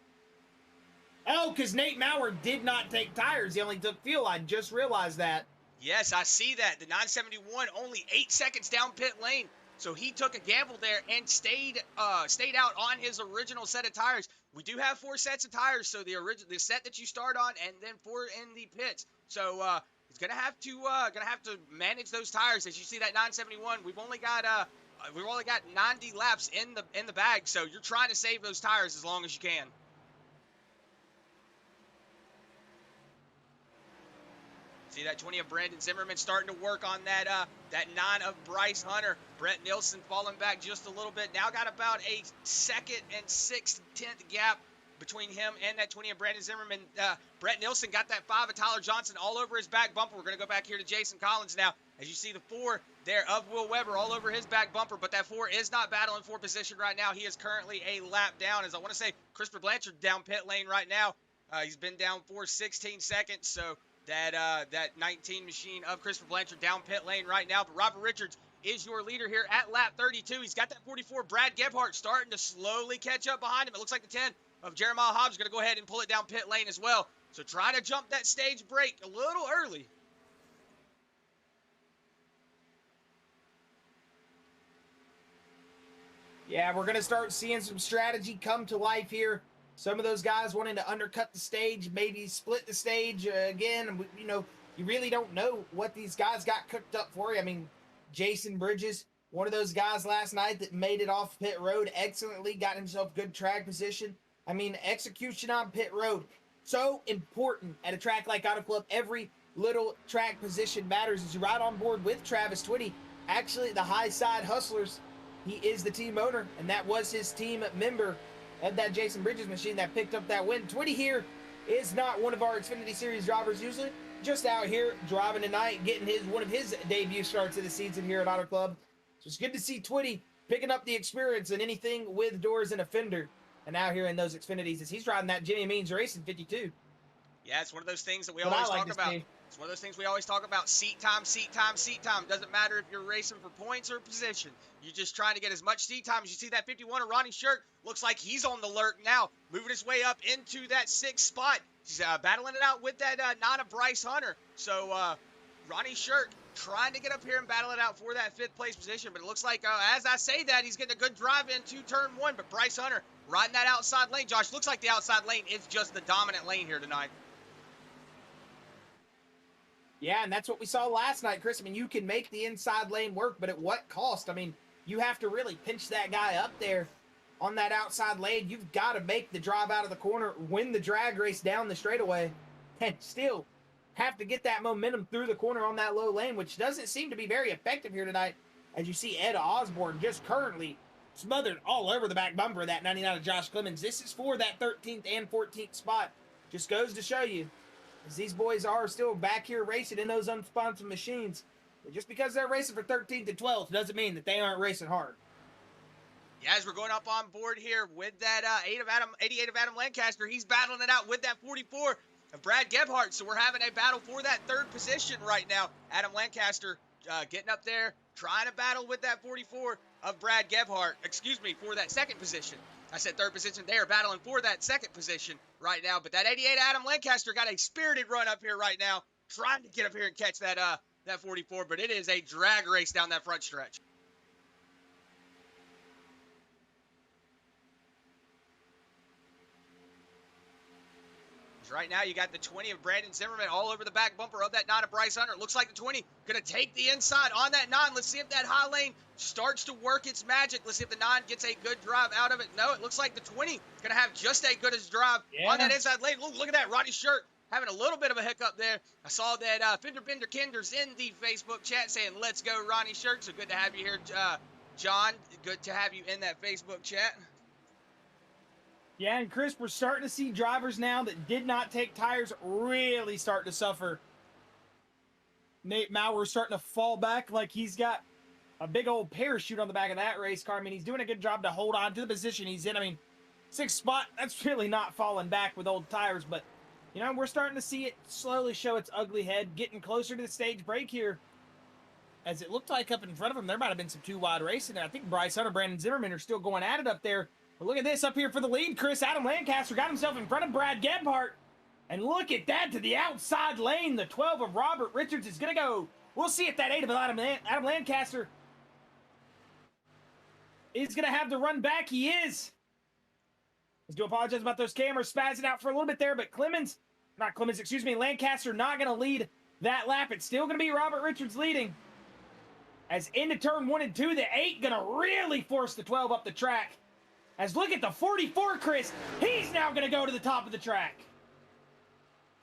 Oh, because Nate Mauer did not take tires. He only took fuel. I just realized that. Yes, I see that. The 971 only 8 seconds down pit lane. So he took a gamble there and stayed out on his original set of tires. We do have 4 sets of tires, so the set that you start on and then 4 in the pits. So he's gonna have to manage those tires. As you see that 971, we've only got 90 laps in the bag. So you're trying to save those tires as long as you can. See that 20 of Brandon Zimmerman starting to work on that 9 of Bryce Hunter. Brett Nilsson falling back just a little bit. Now got about a 2nd and 6th, 10th gap between him and that 20 of Brandon Zimmerman. Brett Nilsson got that 5 of Tyler Johnson all over his back bumper. We're going to go back here to Jason Collins now. As you see the 4 there of Will Weber all over his back bumper, but that 4 is not battling for position right now. He is currently a lap down. As I want to say, Christopher Blanchard down pit lane right now. He's been down for 16 seconds, so that 19 machine of Christopher Blanchard down pit lane right now. But Robert Richards is your leader here at lap 32. He's got that 44 Brad Gebhardt starting to slowly catch up behind him. It looks like the 10 of Jeremiah Hobbs is going to go ahead and pull it down pit lane as well. So try to jump that stage break a little early. Yeah, we're going to start seeing some strategy come to life here. Some of those guys wanting to undercut the stage, maybe split the stage again. You know, you really don't know what these guys got cooked up for. I mean, Jason Bridges, one of those guys last night that made it off pit road excellently, got himself good track position. I mean, execution on pit road, so important at a track like Auto Club. Every little track position matters as you ride on board with Travis Twitty. Actually, the High Side Hustlers, he is the team owner, and that was his team member of that Jason Bridges machine that picked up that win. Twitty here is not one of our Xfinity Series drivers usually, just out here driving tonight, getting one of his debut starts of the season here at Auto Club. So it's good to see Twitty picking up the experience in anything with doors and a fender, and out here in those Xfinities as he's driving that Jimmy Means Racing 52. Yeah, it's one of those things that we always talk about. It's one of those things we always talk about. Seat time, seat time, seat time. Doesn't matter if you're racing for points or position. You're just trying to get as much seat time as you see that 51 of Ronnie Shirk. Looks like he's on the lurk now, moving his way up into that 6th spot. He's battling it out with that 9 of Bryce Hunter. So Ronnie Shirk trying to get up here and battle it out for that 5th place position. But it looks like as I say that, he's getting a good drive into turn 1. But Bryce Hunter riding that outside lane. Josh, looks like the outside lane is just the dominant lane here tonight. Yeah, and that's what we saw last night, Chris. I mean, you can make the inside lane work, but at what cost? I mean, you have to really pinch that guy up there on that outside lane. You've got to make the drive out of the corner, win the drag race down the straightaway, and still have to get that momentum through the corner on that low lane, which doesn't seem to be very effective here tonight, as you see Ed Osborne just currently smothered all over the back bumper of that 99 of Josh Clemens. This is for that 13th and 14th spot. Just goes to show you, as these boys are still back here racing in those unresponsive machines, just because they're racing for 13th and 12th doesn't mean that they aren't racing hard. Yeah, as we're going up on board here with that 88 of Adam Lancaster, he's battling it out with that 44 of Brad Gebhardt. So we're having a battle for that 3rd position right now. Adam Lancaster getting up there, trying to battle with that 44 of Brad Gebhardt. Excuse me, for that 2nd position. I said 3rd position. They are battling for that 2nd position right now. But that 88 Adam Lancaster got a spirited run up here right now, trying to get up here and catch that 44. But it is a drag race down that front stretch. Right now, you got the 20 of Brandon Zimmerman all over the back bumper of that 9 of Bryce Hunter. Looks like the 20 going to take the inside on that 9. Let's see if that high lane starts to work its magic. Let's see if the 9 gets a good drive out of it. No, it looks like the 20 going to have just a good as drive on that inside lane. Look at that. Ronnie Shirk having a little bit of a hiccup there. I saw that Fender Bender Kinders in the Facebook chat saying, let's go, Ronnie Shirk. So good to have you here, John. Good to have you in that Facebook chat. Yeah, and Chris, we're starting to see drivers now that did not take tires really start to suffer. Nate Maurer starting to fall back like he's got a big old parachute on the back of that race car. I mean, he's doing a good job to hold on to the position he's in. I mean, 6th spot, that's really not falling back with old tires. But, you know, we're starting to see it slowly show its ugly head, getting closer to the stage break here. As it looked like up in front of him, there might have been some 2-wide racing. I think Bryce Hunter, Brandon Zimmerman are still going at it up there. But look at this up here for the lead, Chris. Adam Lancaster got himself in front of Brad Gebhardt. And look at that to the outside lane. The 12 of Robert Richards is going to go. We'll see if that 8 of Adam Lancaster is going to have to run back. He is. I do apologize about those cameras spazzing out for a little bit there. But Lancaster not going to lead that lap. It's still going to be Robert Richards leading. As into turn 1 and 2, the 8 going to really force the 12 up the track. As look at the 44, Chris. He's now going to go to the top of the track.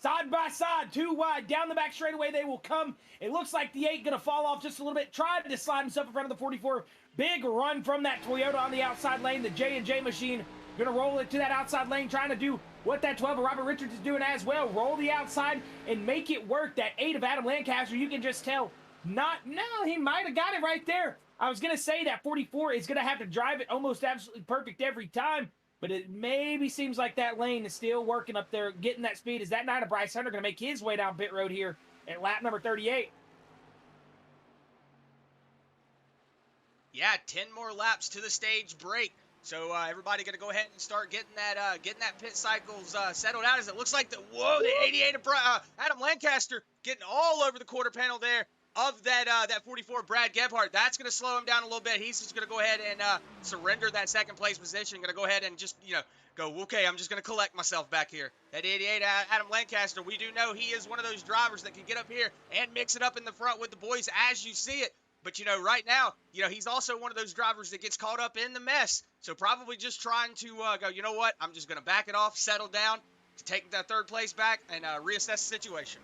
Side by side, 2 wide, down the back straightaway they will come. It looks like the 8 going to fall off just a little bit. Tried to slide himself in front of the 44. Big run from that Toyota on the outside lane. The J&J machine going to roll it to that outside lane, trying to do what that 12 of Robert Richards is doing as well. Roll the outside and make it work. That 8 of Adam Lancaster, you can just tell. He might have got it right there. I was going to say that 44 is going to have to drive it almost absolutely perfect every time, but it maybe seems like that lane is still working up there, getting that speed. Is that 9 of Bryce Hunter going to make his way down pit road here at lap number 38? Yeah, 10 more laps to the stage break. So everybody going to go ahead and start getting that pit cycles settled out. As it looks like the 88 of Adam Lancaster getting all over the quarter panel there of that 44 Brad Gebhardt. That's going to slow him down a little bit. He's just going to go ahead and surrender that 2nd place position. Going to go ahead and just, go, okay, I'm just going to collect myself back here. That 88 Adam Lancaster, we do know he is one of those drivers that can get up here and mix it up in the front with the boys as you see it. But, right now, he's also one of those drivers that gets caught up in the mess. So probably just trying to go, you know what, I'm just going to back it off, settle down, to take that 3rd place back, and reassess the situation.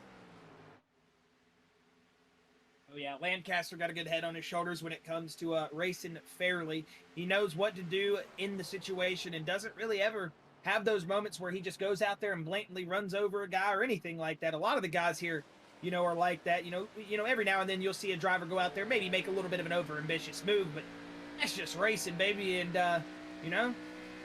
Oh yeah, Lancaster got a good head on his shoulders when it comes to racing fairly. He knows what to do in the situation and doesn't really ever have those moments where he just goes out there and blatantly runs over a guy or anything like that. A lot of the guys here, are like that. Every now and then you'll see a driver go out there, maybe make a little bit of an over-ambitious move, but that's just racing, baby. And,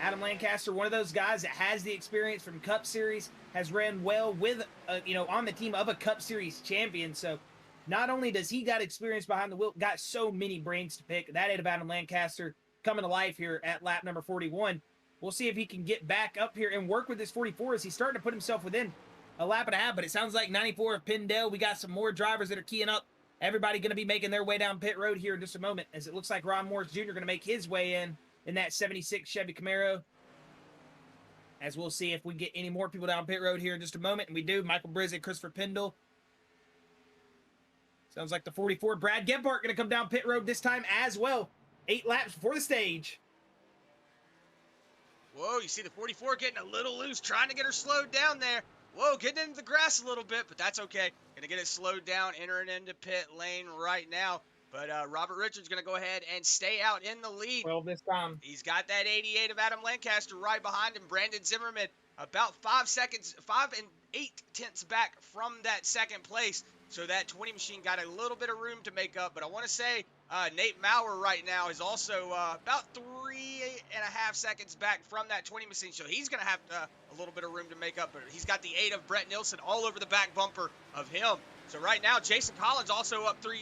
Adam Lancaster, one of those guys that has the experience from Cup Series, has ran well with, on the team of a Cup Series champion. So not only does he got experience behind the wheel, got so many brains to pick. That out of Adam Lancaster coming to life here at lap number 41. We'll see if he can get back up here and work with this 44 as he's starting to put himself within a lap and a half. But it sounds like 94 of Pendle. We got some more drivers that are keying up. Everybody going to be making their way down pit road here in just a moment, as it looks like Ron Morris Jr. going to make his way in that 76 Chevy Camaro. As we'll see if we get any more people down pit road here in just a moment. And we do. Michael Brizzi, Christopher Pendle. Sounds like the 44. Brad Gebhardt going to come down pit road this time as well. 8 laps before the stage. Whoa, you see the 44 getting a little loose, trying to get her slowed down there. Whoa, getting into the grass a little bit, but that's okay. Going to get it slowed down, entering into pit lane right now. But Robert Richards going to go ahead and stay out in the lead. 12 this time. He's got that 88 of Adam Lancaster right behind him. Brandon Zimmerman about 5 and 8 tenths back from that second place. So that 20 machine got a little bit of room to make up. But I want to say Nate Maurer right now is also about 3.5 seconds back from that 20 machine. So he's going to have a little bit of room to make up. But he's got the 8 of Brett Nilsson all over the back bumper of him. So right now, Jason Collins also up 4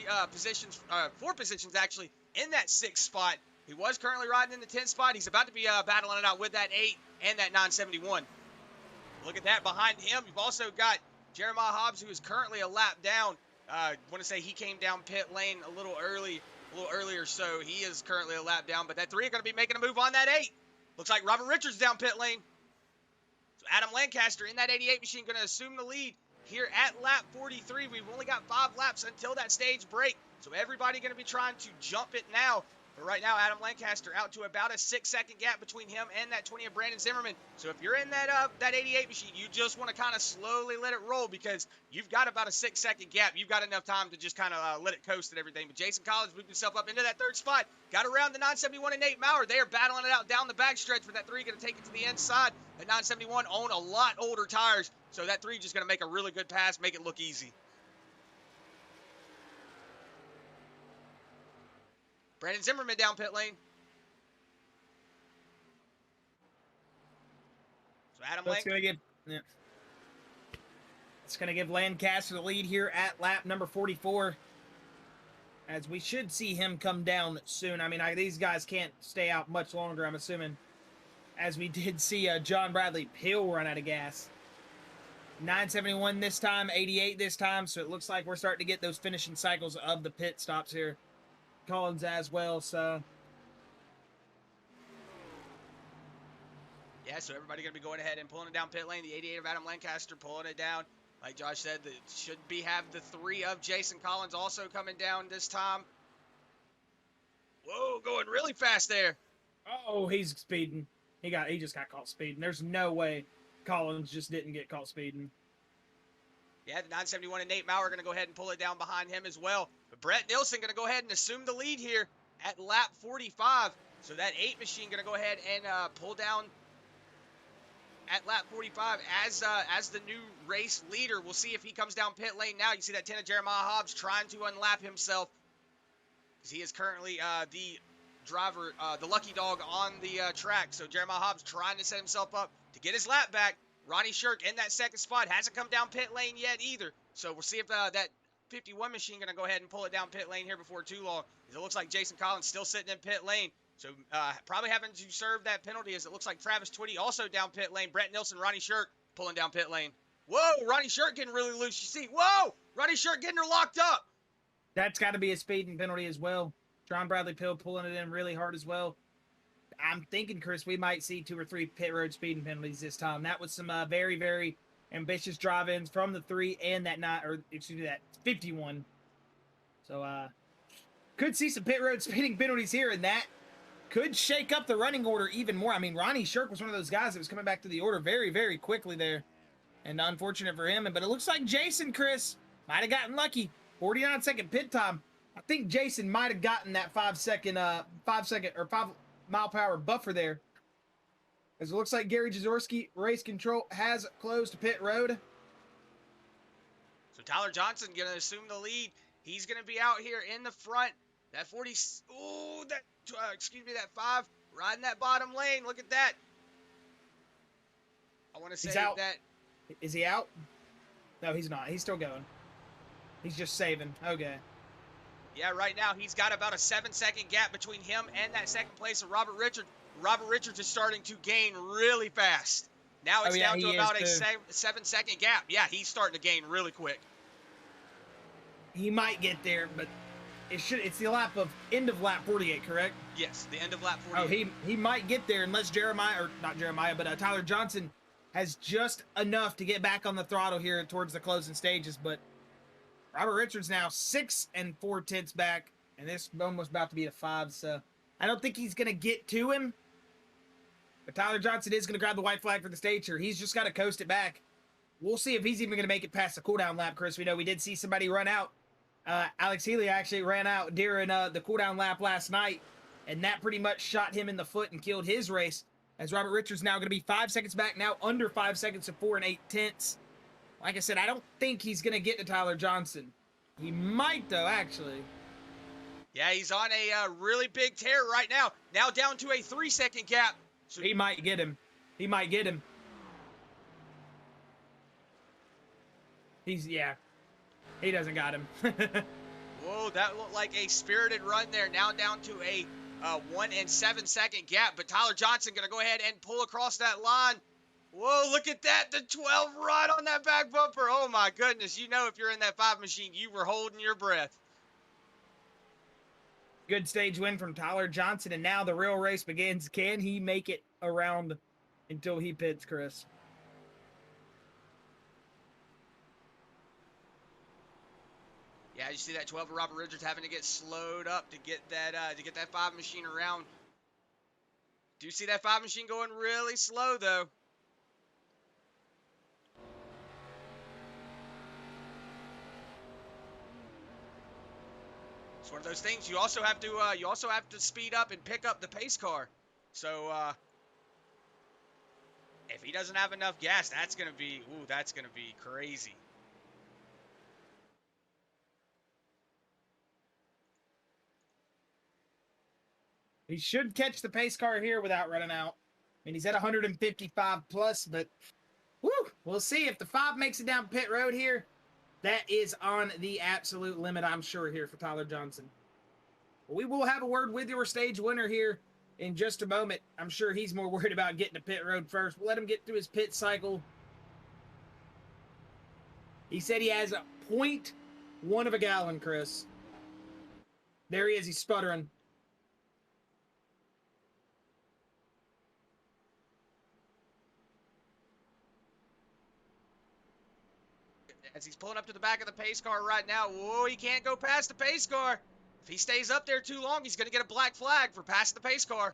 positions actually in that 6th spot. He was currently riding in the 10th spot. He's about to be battling it out with that 8 and that 971. Look at that behind him. You've also got Jeremiah Hobbs, who is currently a lap down. I want to say he came down pit lane a little earlier, so he is currently a lap down. But that 3 are going to be making a move on that 8. Looks like Robert Richards down pit lane. So Adam Lancaster in that 88 machine going to assume the lead here at lap 43. We've only got 5 laps until that stage break, so everybody going to be trying to jump it now. But right now, Adam Lancaster out to about a 6-second gap between him and that 20 of Brandon Zimmerman. So if you're in that 88 machine, you just want to kind of slowly let it roll, because you've got about a 6-second gap. You've got enough time to just kind of let it coast and everything. But Jason Collins moved himself up into that 3rd spot. Got around the 971 and Nate Maurer. They are battling it out down the backstretch, with that 3 going to take it to the inside. That 971 own a lot older tires, so that 3 just going to make a really good pass, make it look easy. Brandon Zimmerman down pit lane. So Adam Lancaster. It's going to give Lancaster the lead here at lap number 44. As we should see him come down soon. I mean, these guys can't stay out much longer, I'm assuming. As we did see John Bradley Pill run out of gas. 971 this time, 88 this time. So it looks like we're starting to get those finishing cycles of the pit stops here. Collins as well, so yeah, so everybody gonna be going ahead and pulling it down pit lane. The 88 of Adam Lancaster pulling it down, like Josh said. That should have the 3 of Jason Collins also coming down this time. Whoa, going really fast there. Oh, he's speeding. He just got caught speeding. There's no way Collins just didn't get caught speeding. Yeah, the 971 and Nate Maurer are going to go ahead and pull it down behind him as well. But Brett Nilsson going to go ahead and assume the lead here at lap 45. So that 8 machine going to go ahead and pull down at lap 45 as the new race leader. We'll see if he comes down pit lane now. You see that 10 of Jeremiah Hobbs trying to unlap himself, because he is currently the driver, the lucky dog on the track. So Jeremiah Hobbs trying to set himself up to get his lap back. Ronnie Shirk in that 2nd spot hasn't come down pit lane yet either. So we'll see if that 51 machine going to go ahead and pull it down pit lane here before too long. It looks like Jason Collins still sitting in pit lane. So probably having to serve that penalty, as it looks like Travis Twitty also down pit lane. Brett Nilsson, Ronnie Shirk pulling down pit lane. Whoa, Ronnie Shirk getting really loose. You see, whoa, Ronnie Shirk getting her locked up. That's got to be a speeding penalty as well. John Bradley Pill pulling it in really hard as well. I'm thinking, Chris, we might see 2 or 3 pit road speeding penalties this time. That was some very, very ambitious drive-ins from the 3 and that that 51. So, could see some pit road speeding penalties here, and that could shake up the running order even more. I mean, Ronnie Shirk was one of those guys that was coming back to the order very, very quickly there, and unfortunate for him. But it looks like Jason, Chris, might have gotten lucky. 49-second pit time. I think Jason might have gotten that 5 mile per hour buffer there. As it looks like Gary Jaworski, race control, has closed pit road. So Tyler Johnson going to assume the lead. He's going to be out here in the front. That 40, that 5, riding that bottom lane. Look at that. I want to say that. Is he out? No, he's not. He's still going. He's just saving. Okay. Yeah, right now he's got about a 7-second gap between him and that second place of Robert Richards. Robert Richards is starting to gain really fast. Now it's down to about a 7-second gap. Yeah, he's starting to gain really quick. He might get there, but it's the end of lap 48, correct? Yes, the end of lap 48. Oh, he might get there unless Tyler Johnson has just enough to get back on the throttle here towards the closing stages. But Robert Richards now 6 4/10 back, and this almost about to be a 5. So I don't think he's gonna get to him. But Tyler Johnson is gonna grab the white flag for the stage here. He's just got to coast it back. We'll see if he's even gonna make it past the cooldown lap, Chris. We know we did see somebody run out. Alex Healy actually ran out during the cooldown lap last night, and that pretty much shot him in the foot and killed his race. As Robert Richards now going to be 5 seconds back, now under 5 seconds to 4 8/10. Like I said, I don't think he's going to get to Tyler Johnson. He might, though, actually. Yeah, he's on a really big tear right now. Now down to a 3-second gap. So he might get him. He might get him. He doesn't got him. Whoa, that looked like a spirited run there. Now down to a 1 7-second gap. But Tyler Johnson going to go ahead and pull across that line. Whoa, look at that. The 12 right on that back bumper. Oh, my goodness. You know if you're in that 5 machine, you were holding your breath. Good stage win from Tyler Johnson. And now the real race begins. Can he make it around until he pits, Chris? Yeah, you see that 12 of Robert Richards having to get slowed up to get that 5 machine around. Do you see that 5 machine going really slow though? It's one of those things. You also have to speed up and pick up the pace car. So if he doesn't have enough gas, that's gonna be crazy. He should catch the pace car here without running out. I mean, he's at 155 plus, but we'll see if the 5 makes it down pit road here. That is on the absolute limit, I'm sure, here for Tyler Johnson. We will have a word with your stage winner here in just a moment. I'm sure he's more worried about getting to pit road first. We'll let him get through his pit cycle. He said he has a 0.1 of a gallon, Chris. There he is. He's sputtering. As he's pulling up to the back of the pace car right now. Whoa, he can't go past the pace car. If he stays up there too long, he's going to get a black flag for passing the pace car.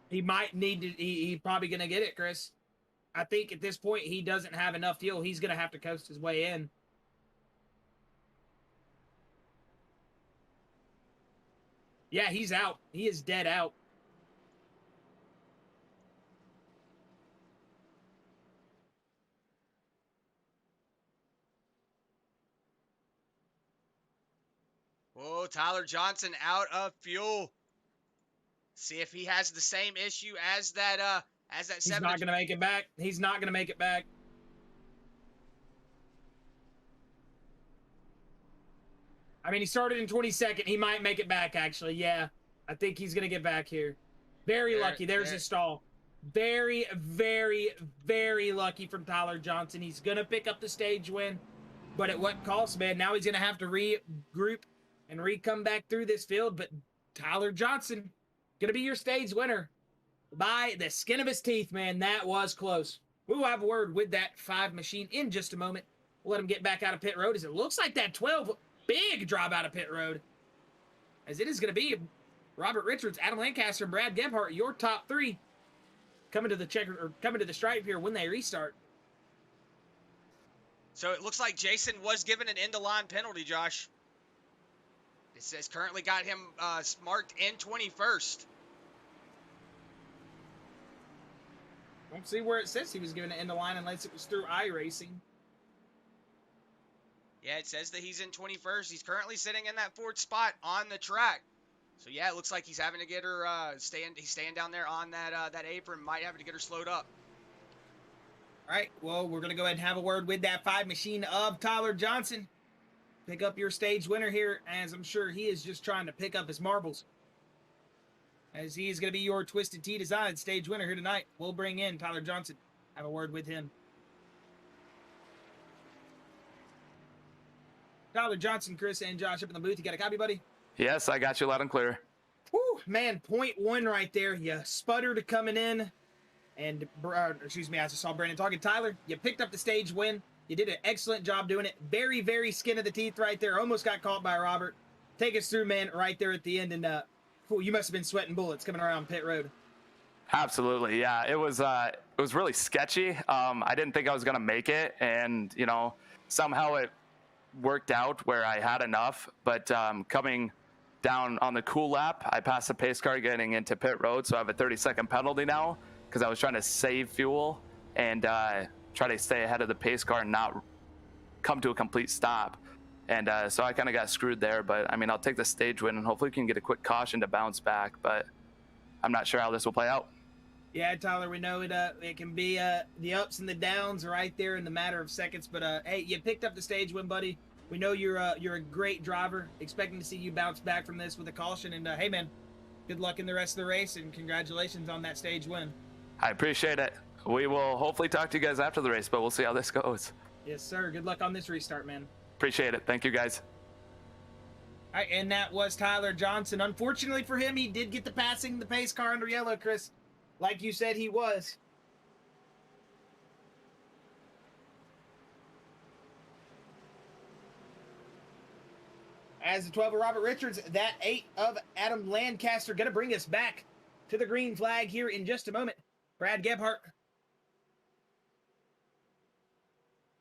He might need to, he's probably going to get it, Chris. I think at this point, he doesn't have enough fuel. He's going to have to coast his way in. Yeah, he's out. He is dead out. Whoa, Tyler Johnson out of fuel. See if he has the same issue as that He's not going to make it back. He's not going to make it back. I mean, he started in 22nd. He might make it back, actually. Yeah, I think he's going to get back here. Very lucky. There's his stall. Very, very, very lucky from Tyler Johnson. He's going to pick up the stage win. But at what cost, man? Now he's going to have to regroup and come back through this field. But Tyler Johnson, going to be your stage winner by the skin of his teeth, man. That was close. We'll have a word with that 5 machine in just a moment. We'll let him get back out of pit road as it looks like that 12 big drop out of pit road. As it is going to be Robert Richards, Adam Lancaster, and Brad Gebhardt, your top 3 coming to the stripe here when they restart. So it looks like Jason was given an end-of-line penalty, Josh. It says currently got him marked in 21st. Don't see where it says he was given an end of line unless it was through iRacing. Yeah, it says that he's in 21st. He's currently sitting in that 4th spot on the track. So yeah, it looks like he's having to get her he's staying down there on that apron. Might have to get her slowed up. All right, well, we're gonna go ahead and have a word with that 5 machine of Tyler Johnson. Pick up your stage winner here, as I'm sure he is just trying to pick up his marbles. As he is going to be your Twisted Tea Design stage winner here tonight. We'll bring in Tyler Johnson. Have a word with him. Tyler Johnson, Chris, and Josh up in the booth. You got a copy, buddy? Yes, I got you loud and clear. Whew, man, 0.1 right there. You sputtered coming in. And, excuse me, as I saw Brandon talking. Tyler, you picked up the stage win. You did an excellent job doing it. Very, very skin of the teeth right there. Almost got caught by Robert. Take us through, man, right there at the end. And, you must have been sweating bullets coming around pit road. Absolutely, yeah. It was really sketchy. I didn't think I was gonna make it, and somehow it worked out where I had enough. But coming down on the cool lap, I passed the pace car getting into pit road, so I have a 30-second penalty now because I was trying to save fuel and try to stay ahead of the pace car and not come to a complete stop. And so I kind of got screwed there, but I mean, I'll take the stage win and hopefully we can get a quick caution to bounce back, but I'm not sure how this will play out. Yeah, Tyler, we know it it can be the ups and the downs right there in the matter of seconds, but hey, you picked up the stage win, buddy. We know you're a great driver, expecting to see you bounce back from this with a caution, and hey, man, good luck in the rest of the race, and congratulations on that stage win. I appreciate it. We will hopefully talk to you guys after the race, but we'll see how this goes. Yes, sir. Good luck on this restart, man. Appreciate it. Thank you, guys. All right, and that was Tyler Johnson. Unfortunately for him, he did get the passing the pace car under yellow, Chris. Like you said, he was. As the 12 of Robert Richards, that 8 of Adam Lancaster going to bring us back to the green flag here in just a moment. Brad Gebhardt.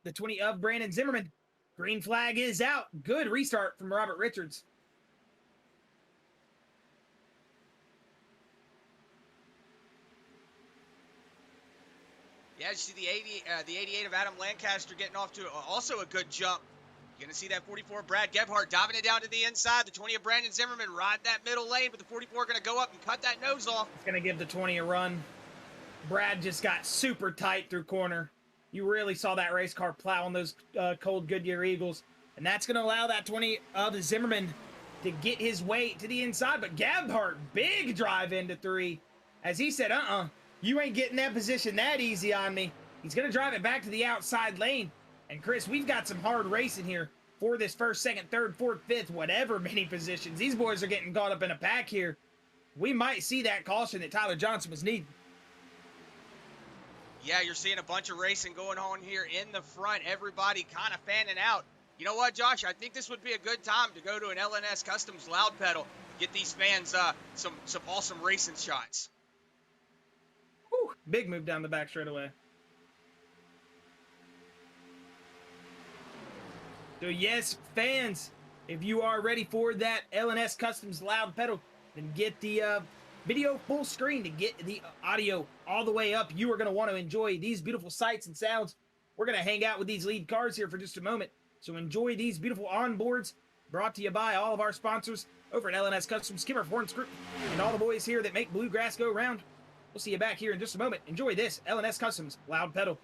The 20 of Brandon Zimmerman. Green flag is out. Good restart from Robert Richards. Yeah, you see the 88 of Adam Lancaster getting off to also a good jump. You're going to see that 44 Brad Gebhardt diving it down to the inside. The 20 of Brandon Zimmerman riding that middle lane, but the 44 going to go up and cut that nose off. It's going to give the 20 a run. Brad just got super tight through corner. You really saw that race car plow on those cold Goodyear Eagles. And that's going to allow that 20 of Zimmerman to get his weight to the inside. But Gebhardt, big drive into 3. As he said, you ain't getting that position that easy on me. He's going to drive it back to the outside lane. And Chris, we've got some hard racing here for this first, second, third, fourth, fifth, whatever many positions. These boys are getting caught up in a pack here. We might see that caution that Tyler Johnson was needing. Yeah, you're seeing a bunch of racing going on here in the front. Everybody kind of fanning out. You know what, Josh? I think this would be a good time to go to an LNS Customs loud pedal. Get these fans some awesome racing shots. Whew, big move down the back straight away. So yes, fans, if you are ready for that LNS Customs loud pedal, then get the video full screen to get the audio all the way up. You are going to want to enjoy these beautiful sights and sounds. We're going to hang out with these lead cars here for just a moment. So enjoy these beautiful onboards brought to you by all of our sponsors over at LNS Customs, Kimmer Florence Group, and all the boys here that make Bluegrass go round. We'll see you back here in just a moment. Enjoy this LNS Customs loud pedal.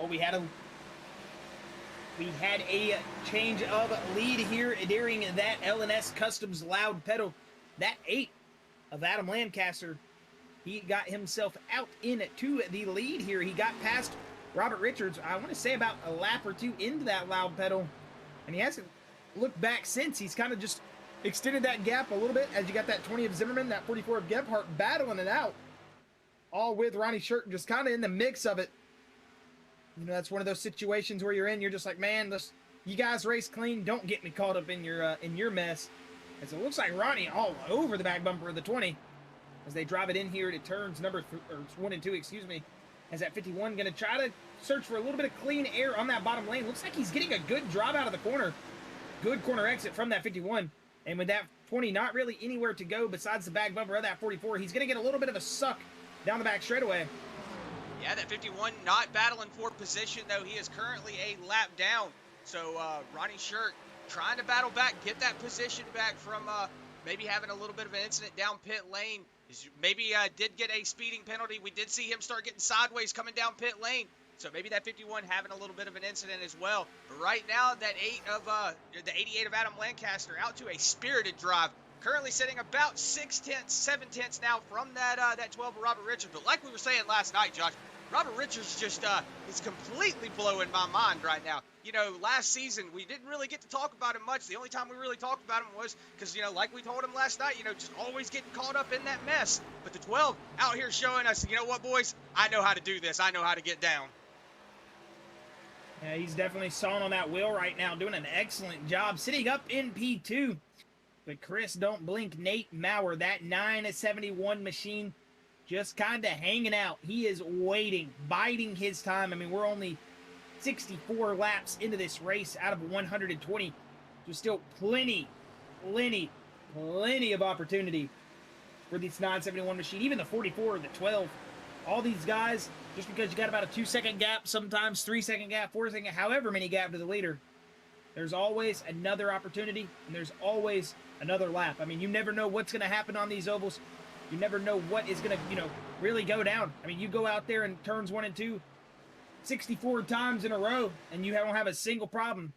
we had a change of lead here during that L&S Customs loud pedal. That 8 of Adam Lancaster, he got himself out into the lead here. He got past Robert Richards, I want to say about a lap or two into that loud pedal, and he hasn't looked back since. He's kind of just extended that gap a little bit as you got that 20 of Zimmerman, that 44 of Gebhardt battling it out, all with Ronnie Shirk just kind of in the mix of it. You know, that's one of those situations where you're just like, man, you guys race clean. Don't get me caught up in your mess. As it looks like Ronnie all over the back bumper of the 20 as they drive it in here to turns 1 and 2, excuse me. As that 51 going to try to search for a little bit of clean air on that bottom lane. Looks like he's getting a good drive out of the corner. Good corner exit from that 51. And with that 20 not really anywhere to go besides the back bumper of that 44, he's going to get a little bit of a suck down the back straightaway. Yeah, that 51 not battling for position, though. He is currently a lap down. So Ronnie Shirk trying to battle back, get that position back from maybe having a little bit of an incident down pit lane. Maybe did get a speeding penalty. We did see him start getting sideways coming down pit lane. So maybe that 51 having a little bit of an incident as well. But right now, that 88 of Adam Lancaster out to a spirited drive. Currently sitting about 7 tenths now from that 12 of Robert Richards. But like we were saying last night, Josh, Robert Richards just is completely blowing my mind right now. You know, last season, we didn't really get to talk about him much. The only time we really talked about him was because, you know, like we told him last night, you know, just always getting caught up in that mess. But the 12 out here showing us, you know what, boys? I know how to do this. I know how to get down. Yeah, he's definitely sawing on that wheel right now, doing an excellent job sitting up in P2. But Chris, don't blink. Nate Maurer, that 971 machine, just kind of hanging out. He is waiting, biding his time. I mean, we're only 64 laps into this race out of 120. There's still plenty of opportunity for this 971 machine. Even the 44, the 12, all these guys, just because you got about a 2-second gap, sometimes 3-second gap, 4-second gap, however many gap to the leader, there's always another opportunity, and there's always another lap. I mean, you never know what's going to happen on these ovals. You never know what is going to, you know, really go down. I mean, you go out there in turns 1 and 2 64 times in a row, and you don't have a single problem.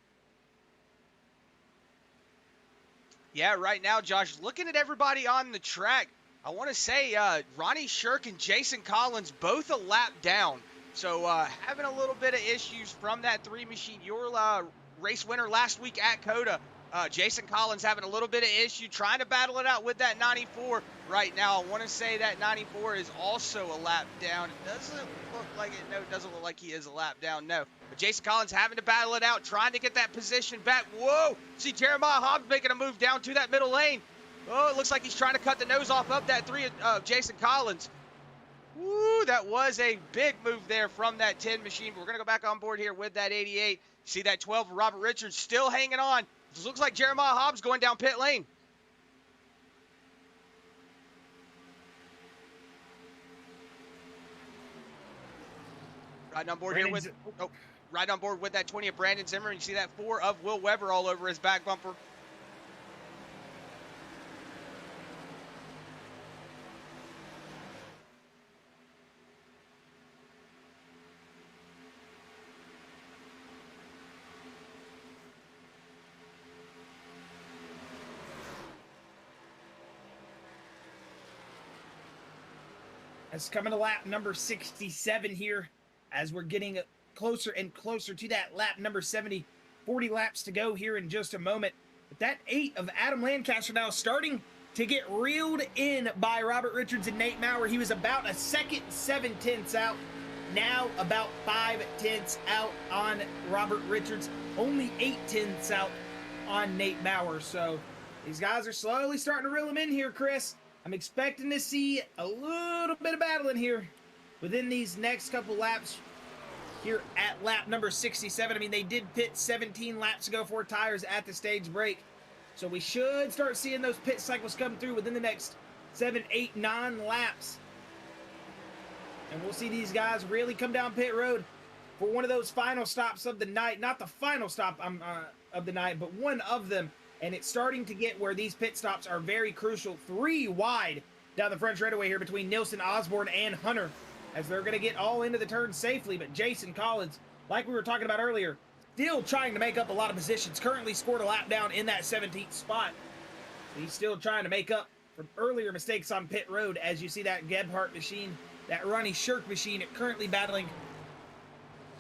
Yeah, right now, Josh, looking at everybody on the track, I want to say Ronnie Shirk and Jason Collins both a lap down. So having a little bit of issues from that 3 machine. Your race winner last week at COTA, Jason Collins having a little bit of issue trying to battle it out with that 94 right now. I want to say that 94 is also a lap down. It doesn't look like it. No, it doesn't look like he is a lap down. No. But Jason Collins having to battle it out, trying to get that position back. Whoa! See Jeremiah Hobbs making a move down to that middle lane. Oh, it looks like he's trying to cut the nose off of that 3 of Jason Collins. Woo, that was a big move there from that 10 machine. But we're going to go back on board here with that 88. See that 12 of Robert Richards still hanging on. This looks like Jeremiah Hobbs going down pit lane. Riding on board here with right on board with that 20 of Brandon Zimmer. You see that 4 of Will Weber all over his back bumper. It's coming to lap number 67 here as we're getting closer and closer to that lap number 70. 40 laps to go here in just a moment. But that 8 of Adam Lancaster now starting to get reeled in by Robert Richards and Nate Maurer. He was about a second 7 tenths out. Now about 5 tenths out on Robert Richards. Only 8 tenths out on Nate Maurer. So these guys are slowly starting to reel him in here, Chris. I'm expecting to see a little bit of battling here within these next couple laps here at lap number 67. I mean, they did pit 17 laps ago for tires at the stage break. So we should start seeing those pit cycles come through within the next 7, 8, 9 laps. And we'll see these guys really come down pit road for one of those final stops of the night. Not the final stop of the night, but one of them. And it's starting to get where these pit stops are very crucial. 3 wide down the front straightaway here between Nilsson, Osborne, and Hunter, as they're going to get all into the turn safely. But Jason Collins like we were talking about earlier, still trying to make up a lot of positions. Currently scored a lap down in that 17th spot. He's still trying to make up for earlier mistakes on pit road. As you see that Gebhardt machine, that Ronnie Shirk machine currently battling.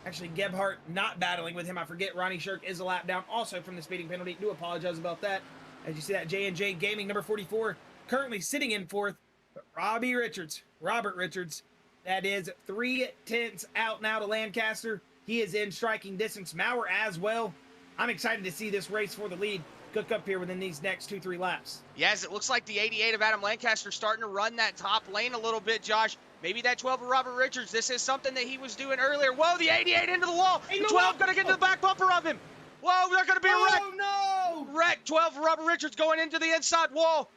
Actually, Gebhardt not battling with him. I forget Ronnie Shirk is a lap down also from the speeding penalty. Do apologize about that. As you see that J&J Gaming number 44 currently sitting in fourth. But Robert Richards, that is 3/10 out now to Lancaster. He is in striking distance. Maurer as well. I'm excited to see this race for the lead cook up here within these next 2-3 laps. Yes, it looks like the 88 of Adam Lancaster starting to run that top lane a little bit, Josh. Maybe that 12 of Robert Richards. This is something that he was doing earlier. Whoa, the 88 into the wall. The 12 going to get into the back bumper of him. Whoa, they're going to be a wreck. Oh, no! Wreck. 12 of Robert Richards going into the inside wall.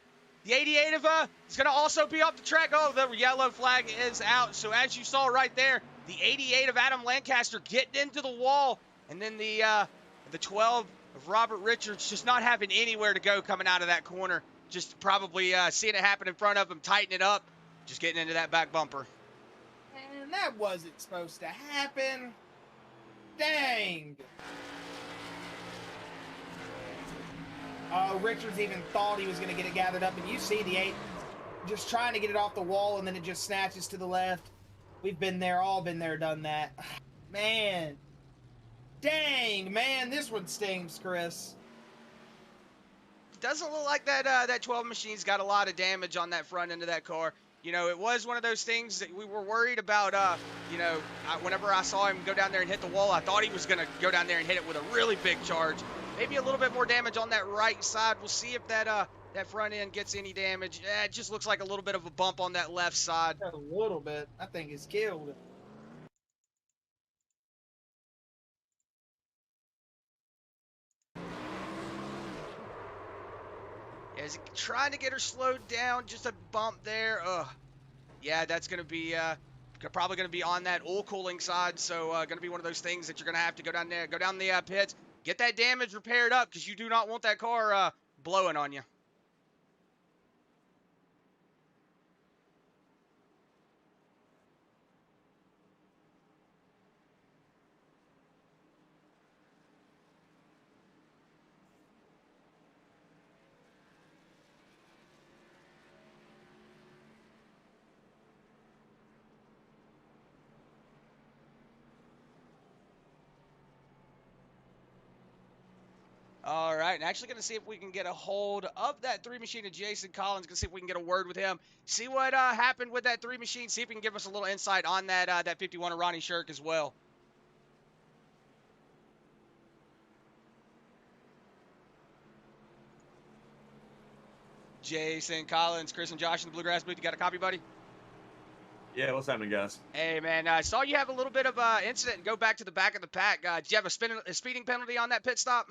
The 88 of is going to also be off the track. Oh, the yellow flag is out. So as you saw right there, the 88 of Adam Lancaster getting into the wall. And then the 12 of Robert Richards just not having anywhere to go coming out of that corner. Just probably seeing it happen in front of him, tightening it up, just getting into that back bumper. And that wasn't supposed to happen. Dang. Oh, Richards even thought he was going to get it gathered up. And you see the 8 just trying to get it off the wall, and then it just snatches to the left. We've been there, all been there, done that. Man. Dang, man, this one stings, Chris. Doesn't look like that 12 machine's got a lot of damage on that front end of that car. You know, it was one of those things that we were worried about. You know, whenever I saw him go down there and hit the wall, I thought he was going to go down there and hit it with a really big charge. Maybe a little bit more damage on that right side. We'll see if that front end gets any damage. It just looks like a little bit of a bump on that left side. A little bit. I think it's killed. Is trying to get her slowed down, just a bump there. Ugh. Yeah, that's going to be probably going to be on that oil cooling side, so going to be one of those things that you're going to have to go down there, go down the pits, get that damage repaired up, because you do not want that car blowing on you. All right, and actually going to see if we can get a hold of that 3 machine of Jason Collins. Going to see if we can get a word with him. See what happened with that 3 machine. See if he can give us a little insight on that 51 of Ronnie Shirk as well. Jason Collins, Chris and Josh in the Bluegrass booth. You got a copy, buddy? Yeah, what's happening, guys? Hey, man, I saw you have a little bit of incident and go back to the back of the pack. Did you have a speeding penalty on that pit stop?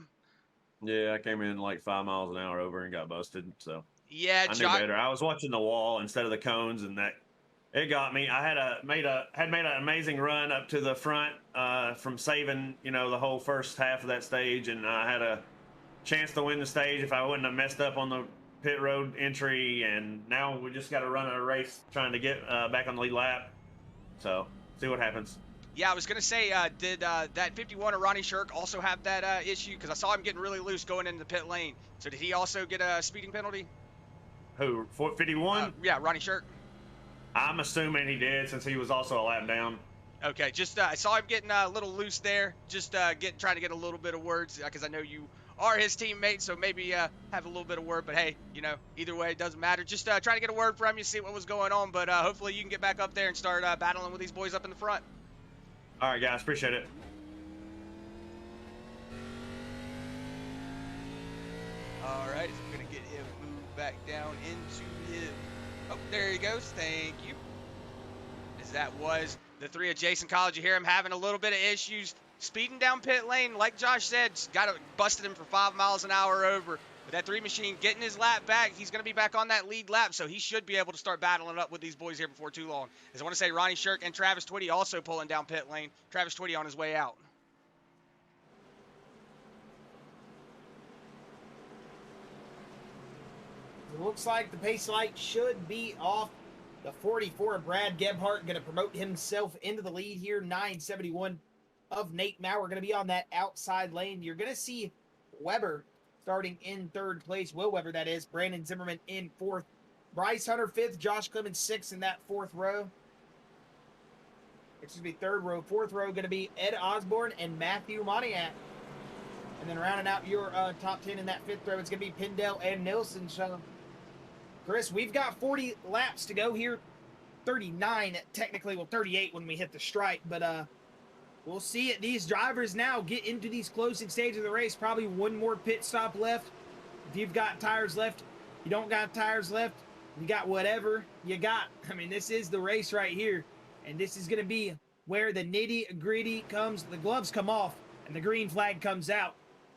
Yeah, I came in like 5 miles an hour over and got busted. So yeah, I knew better. I was watching the wall instead of the cones, and that it got me. I had made an amazing run up to the front from saving the whole first half of that stage, and I had a chance to win the stage if I wouldn't have messed up on the pit road entry. And now we just got to run a race trying to get back on the lead lap. So see what happens. Yeah, I was going to say, did that 51 of Ronnie Shirk also have that issue? Because I saw him getting really loose going into the pit lane. So did he also get a speeding penalty? Who, 51? Yeah, Ronnie Shirk. I'm assuming he did, since he was also a lap down. Okay, just I saw him getting a little loose there. Just trying to get a little bit of words, because I know you are his teammate, so maybe have a little bit of word. But hey, either way, it doesn't matter. Just trying to get a word from you, see what was going on. But hopefully you can get back up there and start battling with these boys up in the front. All right, guys, appreciate it. All right, so I'm going to get him moved back down into his... Oh, there he goes. Thank you. As that was the 3 of Jason Collins. You hear him having a little bit of issues speeding down pit lane. Like Josh said, busted him for 5 miles an hour over. With that 3 machine getting his lap back, he's going to be back on that lead lap, so he should be able to start battling up with these boys here before too long. As I want to say, Ronnie Shirk and Travis Twitty also pulling down pit lane. Travis Twitty on his way out. It looks like the pace light should be off. The 44 of Brad Gebhardt going to promote himself into the lead here. 971 of Nate Maurer going to be on that outside lane. You're going to see Weber starting in 3rd place. Will Weber, that is. Brandon Zimmerman in 4th. Bryce Hunter 5th. Josh Clemens 6th in that 4th row. Excuse me, 3rd row. 4th row going to be Ed Osborne and Matthew Moniak. And then rounding out your top 10 in that 5th row, it's going to be Pindell and Nilsson. So, Chris, we've got 40 laps to go here. 39 technically, well 38 when we hit the stripe, but we'll see it. These drivers now get into these closing stages of the race. Probably one more pit stop left. If you've got tires left, you don't got tires left, you got whatever you got. I mean, this is the race right here, and this is going to be where the nitty gritty comes. The gloves come off and the green flag comes out,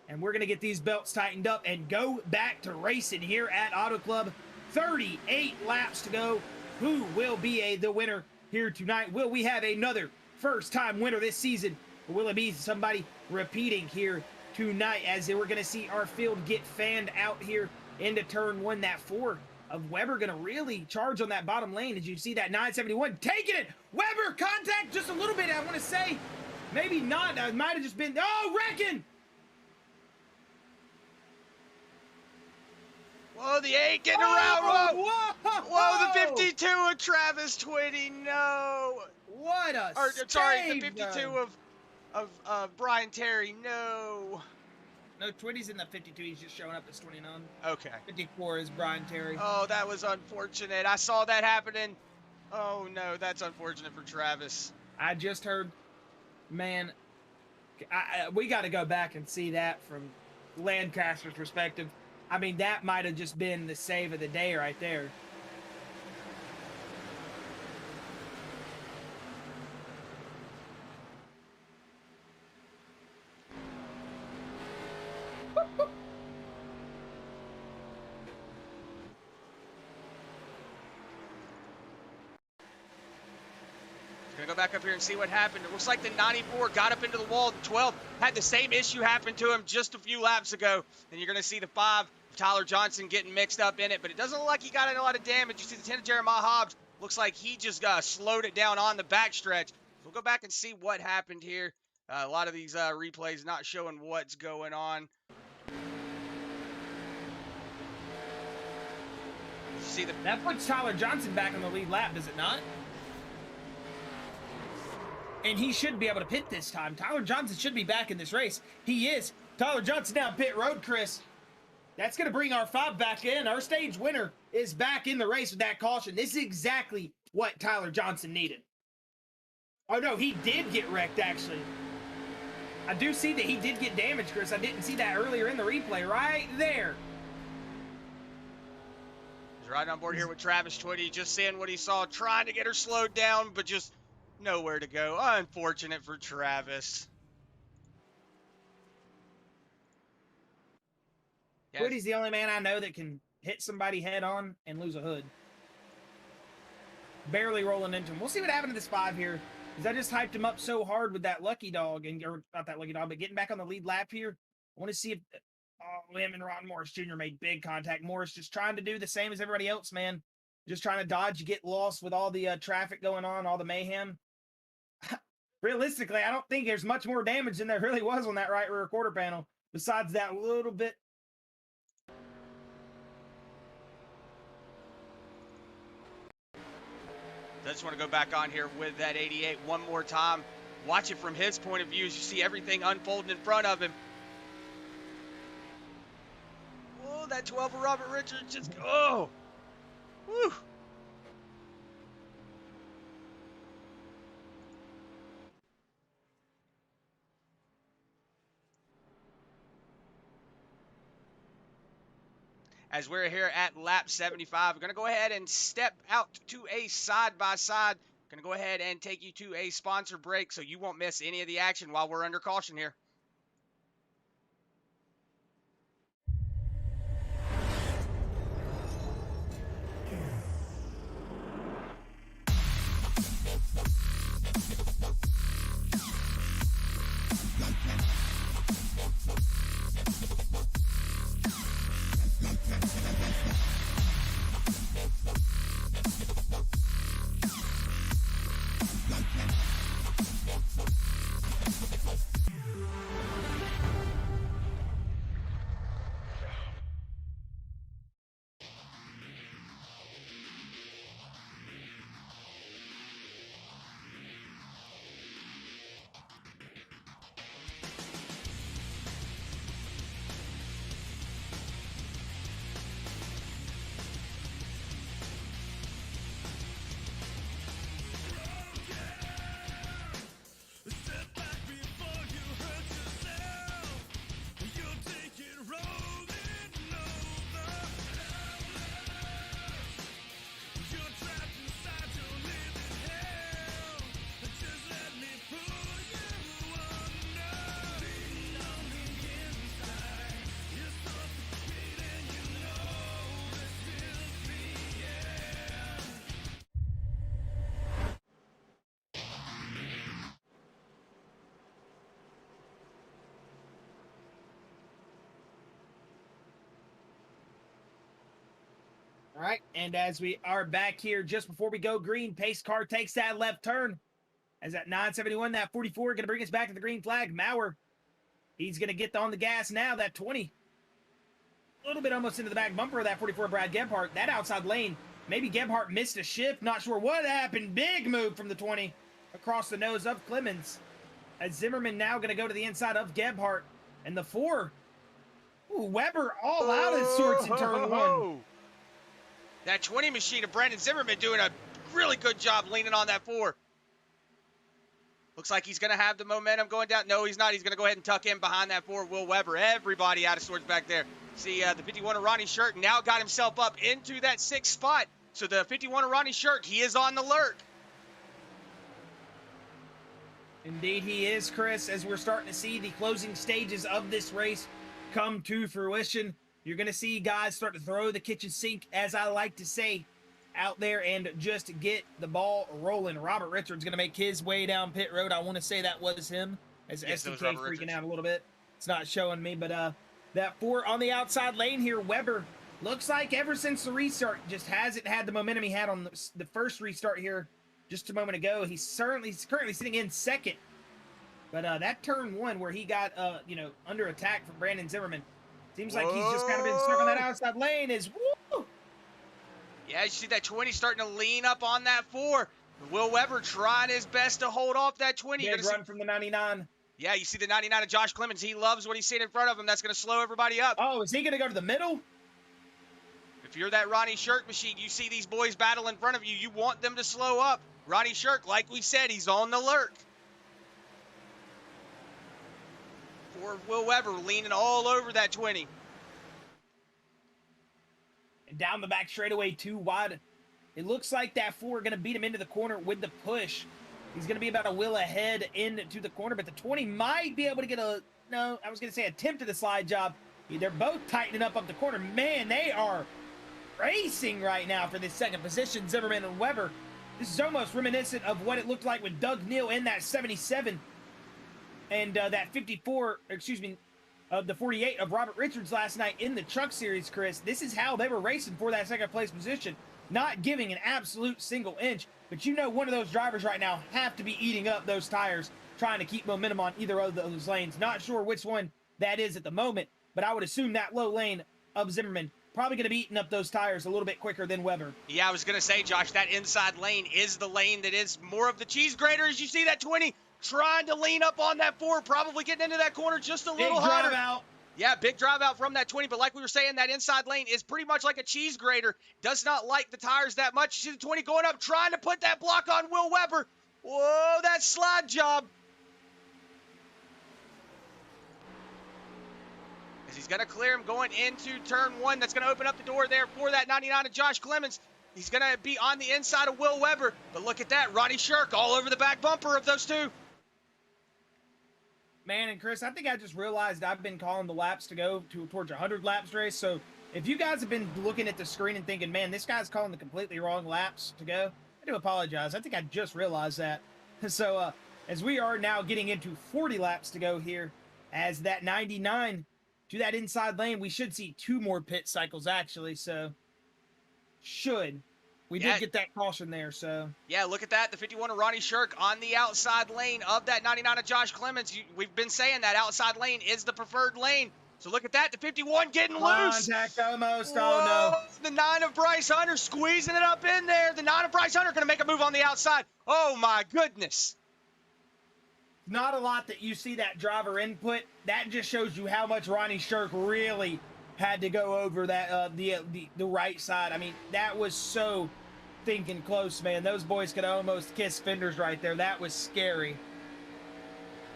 and we're going to get these belts tightened up and go back to racing here at Auto Club. 38 laps to go. Who will be the winner here tonight? Will we have another first-time winner this season? Or will it be somebody repeating here tonight, as we're going to see our field get fanned out here into turn 1? That 4 of Weber going to really charge on that bottom lane. As you see that 971 taking it. Weber contact just a little bit, I want to say. Maybe not. It might have just been, oh, wrecking. Whoa, the 8 getting around. Whoa. Whoa. The 52 of Travis Twitty. No. What a sorry, the 52 of Brian Terry. No. No, Twitty's in the 52. He's just showing up as 29. Okay. 54 is Brian Terry. Oh, that was unfortunate. I saw that happening. Oh, no, that's unfortunate for Travis. I just heard, man, we got to go back and see that from Lancaster's perspective. I mean, that might have just been the save of the day right there. Gonna go back up here and see what happened. It looks like the 94 got up into the wall. The 12 had the same issue happen to him just a few laps ago. And you're gonna see the 5, Tyler Johnson, getting mixed up in it, but it doesn't look like he got a lot of damage. You see the 10 of Jeremiah Hobbs. Looks like he just slowed it down on the backstretch. We'll go back and see what happened here. A lot of these replays not showing what's going on. You see that puts Tyler Johnson back on the lead lap, does it not? And he should be able to pit this time. Tyler Johnson should be back in this race. He is. Tyler Johnson down pit road, Chris. That's going to bring our 5 back in. Our stage winner is back in the race with that caution. This is exactly what Tyler Johnson needed. Oh, no, he did get wrecked, actually. I do see that he did get damaged, Chris. I didn't see that earlier in the replay. Right there. He's right on board here with Travis Twitty, just seeing what he saw, trying to get her slowed down, but just nowhere to go. Unfortunate for Travis. Yes. Twitty's the only man I know that can hit somebody head on and lose a hood. Barely rolling into him. We'll see what happened to this 5 here, because I just hyped him up so hard with that lucky dog, or not that lucky dog, but getting back on the lead lap here. I want to see if him and Ron Morris Jr. made big contact. Morris just trying to do the same as everybody else, man. Just trying to dodge, get lost with all the traffic going on, all the mayhem. Realistically, I don't think there's much more damage than there really was on that right rear quarter panel, besides that little bit. I just want to go back on here with that 88 one more time. Watch it from his point of view as you see everything unfolding in front of him. Oh, that 12 of Robert Richards just, oh. Woo. As we're here at lap 75, we're going to go ahead and step out to a side-by-side. Going to go ahead and take you to a sponsor break so you won't miss any of the action while we're under caution here. All right, and as we are back here, just before we go green, pace car takes that left turn. As that 971, that 44, going to bring us back to the green flag. Maurer, he's going to get on the gas now. That 20, a little bit almost into the back bumper of that 44, Brad Gebhardt. That outside lane, maybe Gebhardt missed a shift. Not sure what happened. Big move from the 20 across the nose of Clemens. As Zimmerman now going to go to the inside of Gebhardt. And the 4, ooh, Weber all out of sorts in turn 1. That 20 machine of Brandon Zimmerman doing a really good job leaning on that 4. Looks like he's going to have the momentum going down. No, he's not. He's going to go ahead and tuck in behind that 4, Will Weber. Everybody out of sorts back there. See, the 51 of Ronnie Shirk now got himself up into that 6th spot. So the 51 of Ronnie Shirk, he is on the lurk. Indeed he is, Chris, as we're starting to see the closing stages of this race come to fruition. You're going to see guys start to throw the kitchen sink, as I like to say, out there and just get the ball rolling. Robert Richards going to make his way down pit road. I want to say that was him, as SDK freaking out a little bit. It's not showing me, but that 4 on the outside lane here, Weber, looks like ever since the restart, just hasn't had the momentum he had on the first restart here just a moment ago. He's currently sitting in 2nd. But that turn 1 where he got, under attack from Brandon Zimmerman, seems like he's just kind of been stuck on that outside lane. Woo! Yeah, you see that 20 starting to lean up on that 4. Will Weber trying his best to hold off that 20. Big run from the 99. Yeah, you see the 99 of Josh Clemens. He loves what he's seeing in front of him. That's going to slow everybody up. Oh, is he going to go to the middle? If you're that Ronnie Shirk machine, you see these boys battle in front of you. You want them to slow up. Ronnie Shirk, like we said, he's on the lurk. For Will Weber, leaning all over that 20. And down the back straightaway, 2 wide. It looks like that 4 going to beat him into the corner with the push. He's going to be about a wheel ahead into the corner, but the 20 might be able to get attempt at a slide job. They're both tightening up the corner. Man, they are racing right now for this 2nd position, Zimmerman and Weber. This is almost reminiscent of what it looked like with Doug Neal in that 77 and that 54, of the 48 of Robert Richards last night in the Truck Series, Chris. This is how they were racing for that 2nd place position, not giving an absolute single inch. But one of those drivers right now have to be eating up those tires, trying to keep momentum on either of those lanes. Not sure which one that is at the moment, but I would assume that low lane of Zimmerman probably going to be eating up those tires a little bit quicker than Weber. Yeah, I was going to say, Josh, that inside lane is the lane that is more of the cheese grater. As you see that 20 trying to lean up on that 4, probably getting into that corner just a little harder. Big drive out. Yeah, big drive out from that 20, but like we were saying, that inside lane is pretty much like a cheese grater. Does not like the tires that much. You see the 20 going up, trying to put that block on Will Weber. Whoa, that slide job. As he's going to clear him going into turn 1. That's going to open up the door there for that 99 of Josh Clemens. He's going to be on the inside of Will Weber. But look at that, Ronnie Shirk all over the back bumper of those 2. Man, and Chris, I think I just realized I've been calling the laps to go towards 100 laps race. So if you guys have been looking at the screen and thinking, man, this guy's calling the completely wrong laps to go, I do apologize. I think I just realized that. So as we are now getting into 40 laps to go here, as that 99 to that inside lane, we should see 2 more pit cycles actually. So we did get that caution there, so. Yeah, look at that. The 51 of Ronnie Shirk on the outside lane of that 99 of Josh Clemens. We've been saying that outside lane is the preferred lane. So look at that. The 51 getting loose. Contact almost. Whoa, oh, no. The 9 of Bryce Hunter squeezing it up in there. The 9 of Bryce Hunter going to make a move on the outside. Oh, my goodness. Not a lot that you see that driver input. That just shows you how much Ronnie Shirk really had to go over that the right side. I mean, that was so thinking close, man. Those boys could almost kiss fenders right there. That was scary.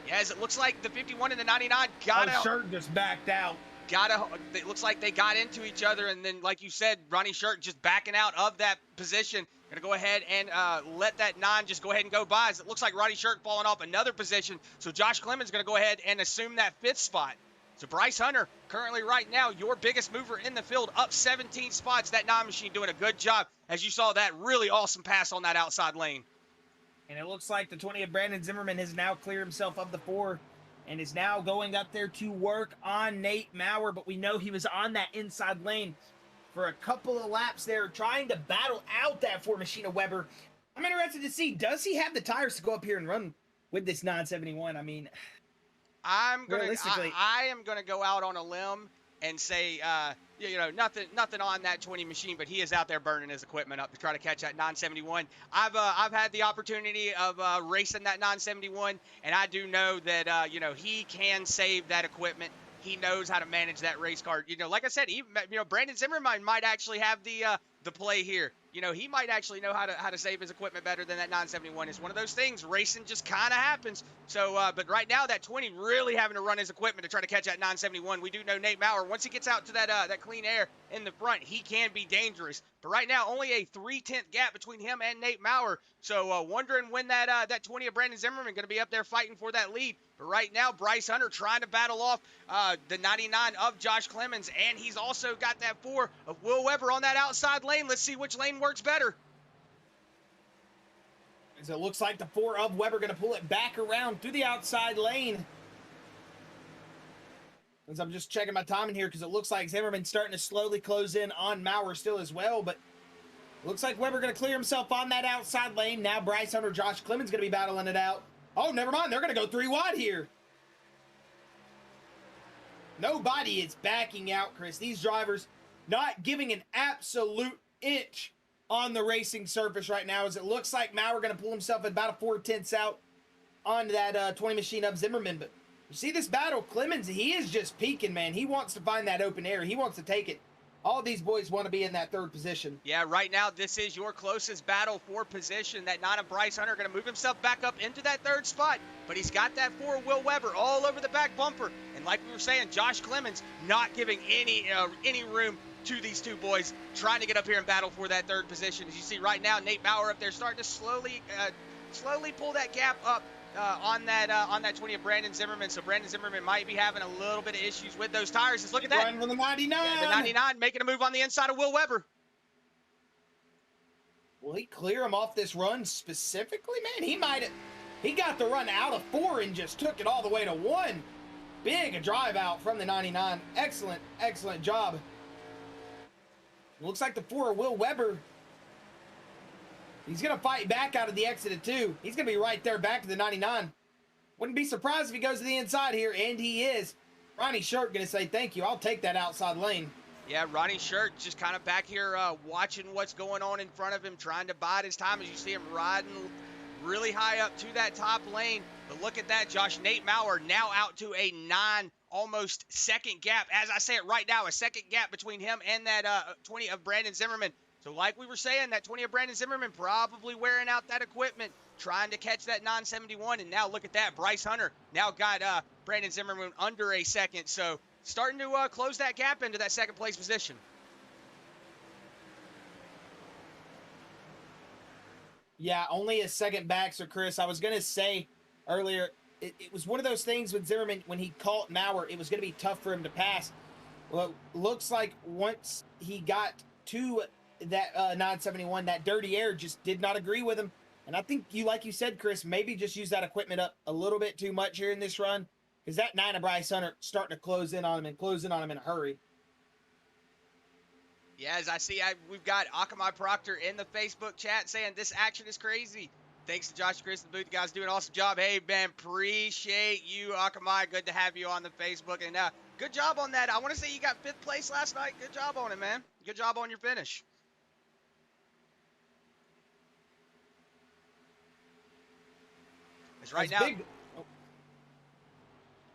Yeah, as it looks like the 51 and the 99 got out. Shirk just backed out. It looks like they got into each other, and then, like you said, Ronnie Shirk just backing out of that position. Going to go ahead and let that 9 just go ahead and go by. As it looks like Ronnie Shirk falling off another position. So Josh Clemens going to go ahead and assume that 5th spot. So Bryce Hunter, currently right now, your biggest mover in the field, up 17 spots. That 9 machine doing a good job, as you saw that really awesome pass on that outside lane. And it looks like the 20 of Brandon Zimmerman has now cleared himself of the 4 and is now going up there to work on Nate Maurer. But we know he was on that inside lane for a couple of laps there, trying to battle out that Ford Machina Weber. I'm interested to see, does he have the tires to go up here and run with this 971? I mean, I am gonna go out on a limb and say, nothing on that 20 machine, but he is out there burning his equipment up to try to catch that 971. I've had the opportunity of racing that 971, and I do know that he can save that equipment. He knows how to manage that race car. Like I said, even Brandon Zimmerman might actually have the play here. He might actually know how to save his equipment better than that 971. It's one of those things. Racing just kind of happens. So, but right now that 20 really having to run his equipment to try to catch that 971. We do know Nate Maurer, once he gets out to that clean air in the front, he can be dangerous. But right now, only a 3/10 gap between him and Nate Maurer. So, wondering when that 20 of Brandon Zimmerman going to be up there fighting for that lead. But right now, Bryce Hunter trying to battle off the 99 of Josh Clemens, and he's also got that 4 of Will Weber on that outside lane. Let's see which lane works better. As it looks like the 4 of Weber going to pull it back around through the outside lane. As I'm just checking my timing here, because it looks like Zimmerman's starting to slowly close in on Maurer still as well, but looks like Weber going to clear himself on that outside lane. Now Bryce Hunter, Josh Clemens going to be battling it out. Oh, never mind. They're going to go 3 wide here. Nobody is backing out, Chris. These drivers not giving an absolute inch on the racing surface right now, as it looks like Maurer going to pull himself at about a 4/10 out on that 20 machine of Zimmerman. But you see this battle, Clemens, he is just peaking, man. He wants to find that open air. He wants to take it. All these boys want to be in that 3rd position. Yeah, right now, this is your closest battle for position. That 9 of Bryce Hunter going to move himself back up into that 3rd spot. But he's got that 4 of Will Weber all over the back bumper. And like we were saying, Josh Clemens not giving any room to these two boys, trying to get up here and battle for that 3rd position. As you see right now, Nate Maurer up there starting to slowly pull that gap up on that 20 of Brandon Zimmerman. So Brandon Zimmerman might be having a little bit of issues with those tires. Just look at that. Running for the 99. Yeah, the 99 making a move on the inside of Will Weber. Will he clear him off this run specifically, man? He got the run out of 4 and just took it all the way to 1. Big drive out from the 99. Excellent job. Looks like the 4 of Will Weber. He's going to fight back out of the exit of 2. He's going to be right there back to the 99. Wouldn't be surprised if he goes to the inside here, and he is. Ronnie Shirt going to say, thank you. I'll take that outside lane. Yeah, Ronnie Shirt just kind of back here watching what's going on in front of him, trying to bide his time as you see him riding really high up to that top lane. But look at that, Josh. Nate Maurer now out to a 9 almost second gap. As I say it right now, a second gap between him and that 20 of Brandon Zimmerman. So like we were saying, that 20 of Brandon Zimmerman probably wearing out that equipment, trying to catch that 971. And now look at that. Bryce Hunter now got Brandon Zimmerman under a second. So starting to close that gap into that 2nd place position. Yeah, only a second back. So, Chris, I was going to say earlier, it was one of those things with Zimmerman, when he caught Maurer, it was going to be tough for him to pass. Well, it looks like once he got to that 971, that dirty air just did not agree with him. And I think like you said, Chris, maybe just use that equipment up a little bit too much here in this run, because that 9 of Bryce Hunter starting to close in on him in a hurry. Yeah, as I see, we've got Akamai Proctor in the Facebook chat saying this action is crazy. Thanks to Josh and Chris and the booth. You guys do an awesome job. Hey, man, appreciate you, Akamai. Good to have you on the Facebook. And good job on that. I want to say you got 5th place last night. Good job on it, man. Good job on your finish. It's right now. I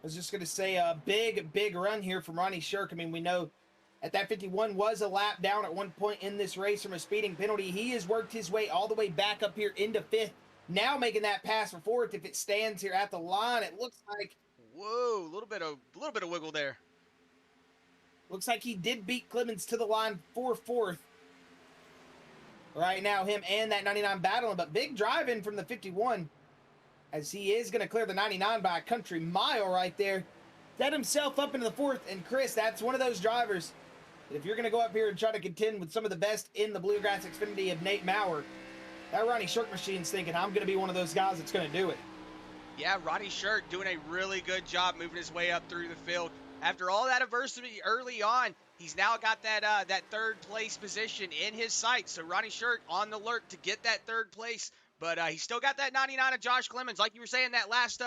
was just going to say a big run here from Ronnie Shirk. I mean, we know at that 51 was a lap down at one point in this race from a speeding penalty. He has worked his way all the way back up here into 5th. Now making that pass for 4th. If it stands here at the line, it looks like, whoa, a little bit of wiggle there. Looks like he did beat Clemens to the line for 4th. Right now, him and that 99 battling, but big drive in from the 51, as he is going to clear the 99 by a country mile right there. Set himself up into the 4th, and Chris, that's one of those drivers. If you're going to go up here and try to contend with some of the best in the Bluegrass Xfinity of Nate Maurer, that Ronnie Shirk machine's thinking, I'm going to be one of those guys that's going to do it. Yeah, Ronnie Shirt doing a really good job moving his way up through the field. after all that adversity early on, he's now got that third place position in his sights. So Ronnie Shirk on the alert to get that third place. But he's still got that 99 of Josh Clemens. Like you were saying, that last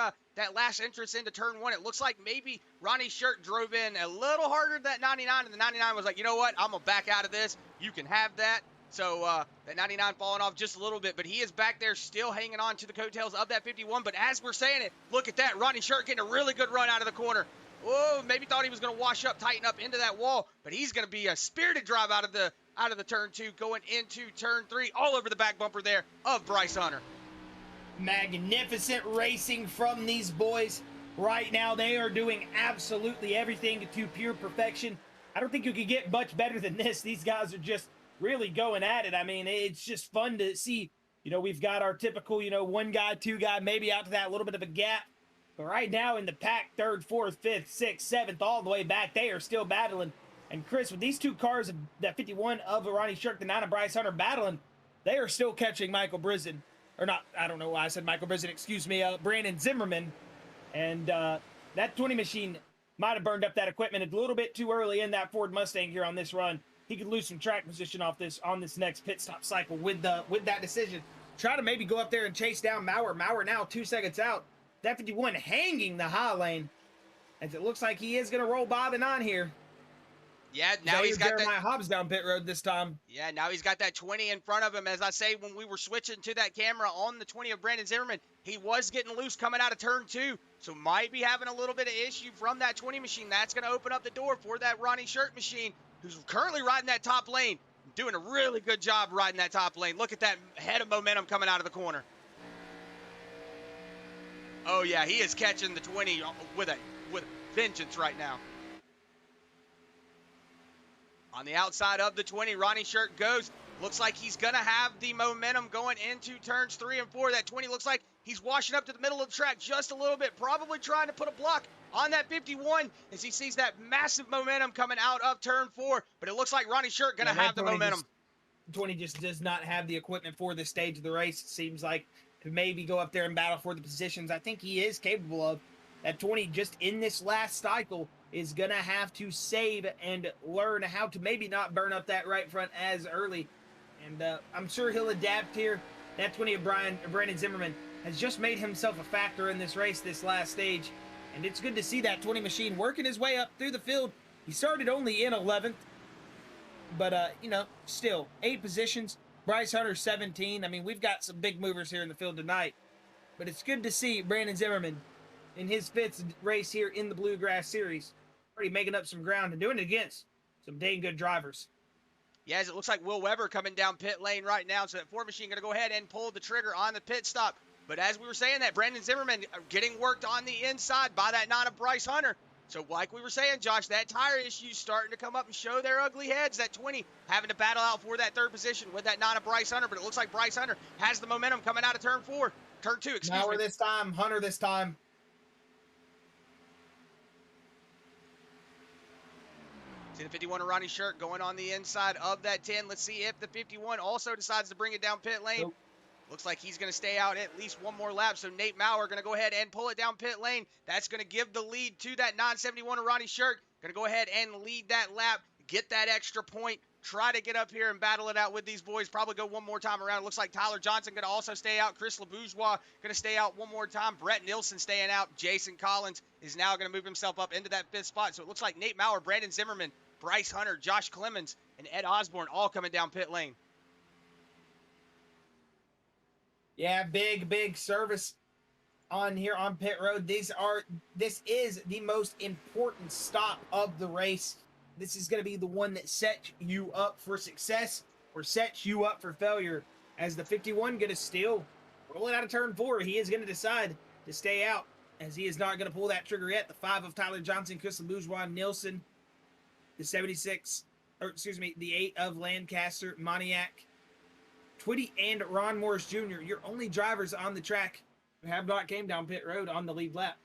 entrance into turn 1, it looks like maybe Ronnie Shirk drove in a little harder than that 99, and the 99 was like, you know what, I'm going to back out of this. You can have that. So that 99 falling off just a little bit, but he is back there still hanging on to the coattails of that 51. But as we're saying it, look at that. Ronnie Shirk getting a really good run out of the corner. Whoa, maybe thought he was going to wash up, tighten up into that wall, but he's going to be a spirited drive out of the turn 2, going into turn 3, all over the back bumper there of Bryce Hunter. Magnificent racing from these boys. Right now, they are doing absolutely everything to pure perfection. I don't think you could get much better than this. These guys are just really going at it. I mean, it's just fun to see. You know, we've got our typical, you know, one guy, two guy, maybe out to that little bit of a gap. But right now in the pack, 3rd, 4th, 5th, 6th, 7th, all the way back, they are still battling. And Chris, with these two cars, that 51 of Ronnie Shirk, the 9 of Bryce Hunter battling, they are still catching Michael Brisen. Or not, I don't know why I said Michael Brisen, excuse me, Brandon Zimmerman. And that 20 machine might have burned up that equipment a little bit too early in that Ford Mustang here on this run. He could lose some track position off this on this next pit stop cycle with that decision. Try to maybe go up there and chase down Maurer. Maurer now 2 seconds out. That 51 hanging the high lane, as it looks like he is going to roll by the 9 here. Yeah, now he's got Jeremiah Hobbs down pit road this time. Yeah, now he's got that 20 in front of him. As I say, when we were switching to that camera on the 20 of Brandon Zimmerman, he was getting loose coming out of turn 2. So might be having a little bit of issue from that 20 machine. That's going to open up the door for that Ronnie Shirk machine, who's currently riding that top lane. Doing a really good job riding that top lane. Look at that head of momentum coming out of the corner. Oh, yeah, he is catching the 20 with a vengeance right now. On the outside of the 20, Ronnie Shirk goes. Looks like he's going to have the momentum going into turns 3 and 4. That 20 looks like he's washing up to the middle of the track just a little bit, probably trying to put a block on that 51 as he sees that massive momentum coming out of turn 4. But it looks like Ronnie Shirk going to have the momentum. 20 just does not have the equipment for this stage of the race. It seems like to maybe go up there and battle for the positions I think he is capable of. That 20 just in this last cycle is going to have to save and learn how to maybe not burn up that right front as early. And I'm sure he'll adapt here. That 20 of Brandon Zimmerman has just made himself a factor in this race, this last stage. And it's good to see that 20 machine working his way up through the field. He started only in 11th. But, you know, still, 8 positions. Bryce Hunter, 17. I mean, we've got some big movers here in the field tonight. But it's good to see Brandon Zimmerman in his 5th race here in the Bluegrass Series. Already making up some ground and doing it against some dang good drivers. Yeah, as it looks like Will Weber coming down pit lane right now. So that Ford machine going to go ahead and pull the trigger on the pit stop. But as we were saying, that Brandon Zimmerman getting worked on the inside by that 9 of Bryce Hunter. So like we were saying, Josh, that tire issue starting to come up and show their ugly heads. That 20 having to battle out for that 3rd position with that 9 of Bryce Hunter. But it looks like Bryce Hunter has the momentum coming out of turn 2, excuse me. Maurer this time, Hunter this time. See the 51 of Ronnie Shirk going on the inside of that 10. Let's see if the 51 also decides to bring it down pit lane. Nope. Looks like he's going to stay out at least one more lap. So Nate Maurer going to go ahead and pull it down pit lane. That's going to give the lead to that 971 of Ronnie Shirk. Going to go ahead and lead that lap, get that extra point, try to get up here and battle it out with these boys. Probably go one more time around. It looks like Tyler Johnson going to also stay out. Chris LeBourgeois going to stay out one more time. Brett Nilsson staying out. Jason Collins is now going to move himself up into that 5th spot. So it looks like Nate Maurer, Brandon Zimmerman, Bryce Hunter, Josh Clemens, and Ed Osborne all coming down pit lane. Yeah, big service on here on pit road. This is the most important stop of the race. This is going to be the one that sets you up for success or sets you up for failure. As the 51 going to still roll it out of turn 4, he is going to decide to stay out, as he is not going to pull that trigger yet. The 5 of Tyler Johnson, Chris LeBourgeois, Nilsson, the 76, or excuse me, the 8 of Lancaster, Moniak, Twitty, and Ron Morris Jr., your only drivers on the track who have not came down pit road on the lead lap.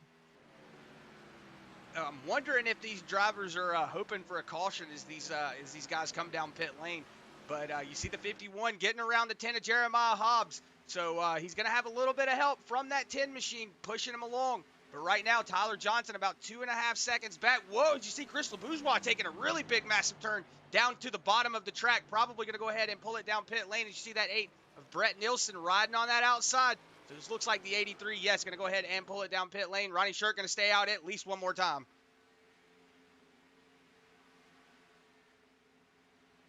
I'm wondering if these drivers are hoping for a caution as these guys come down pit lane. But you see the 51 getting around the 10 of Jeremiah Hobbs. So he's going to have a little bit of help from that 10 machine pushing him along. But right now, Tyler Johnson about 2.5 seconds back. Whoa, did you see Chris LeBourgeois taking a really big, massive turn down to the bottom of the track? Probably going to go ahead and pull it down pit lane. Did you see that 8 of Brett Nielsen riding on that outside? So this looks like the 83, yes, going to go ahead and pull it down pit lane. Ronnie Shirk going to stay out at least one more time.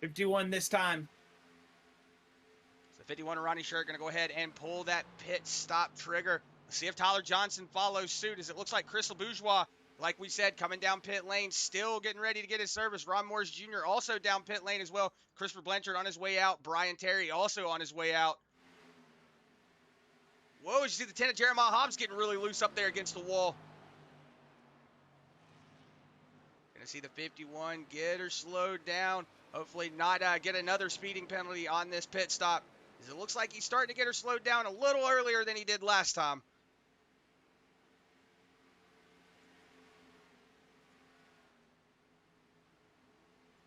51 this time. So 51 of Ronnie Shirk going to go ahead and pull that pit stop trigger. Let's see if Tyler Johnson follows suit, as it looks like Chris LeBourgeois, like we said, coming down pit lane, still getting ready to get his service. Ron Morris Jr. also down pit lane as well. Christopher Blanchard on his way out. Brian Terry also on his way out. Whoa, did you see the 10 of Jeremiah Hobbs getting really loose up there against the wall? Gonna see the 51 get her slowed down. Hopefully not get another speeding penalty on this pit stop, as it looks like he's starting to get her slowed down a little earlier than he did last time.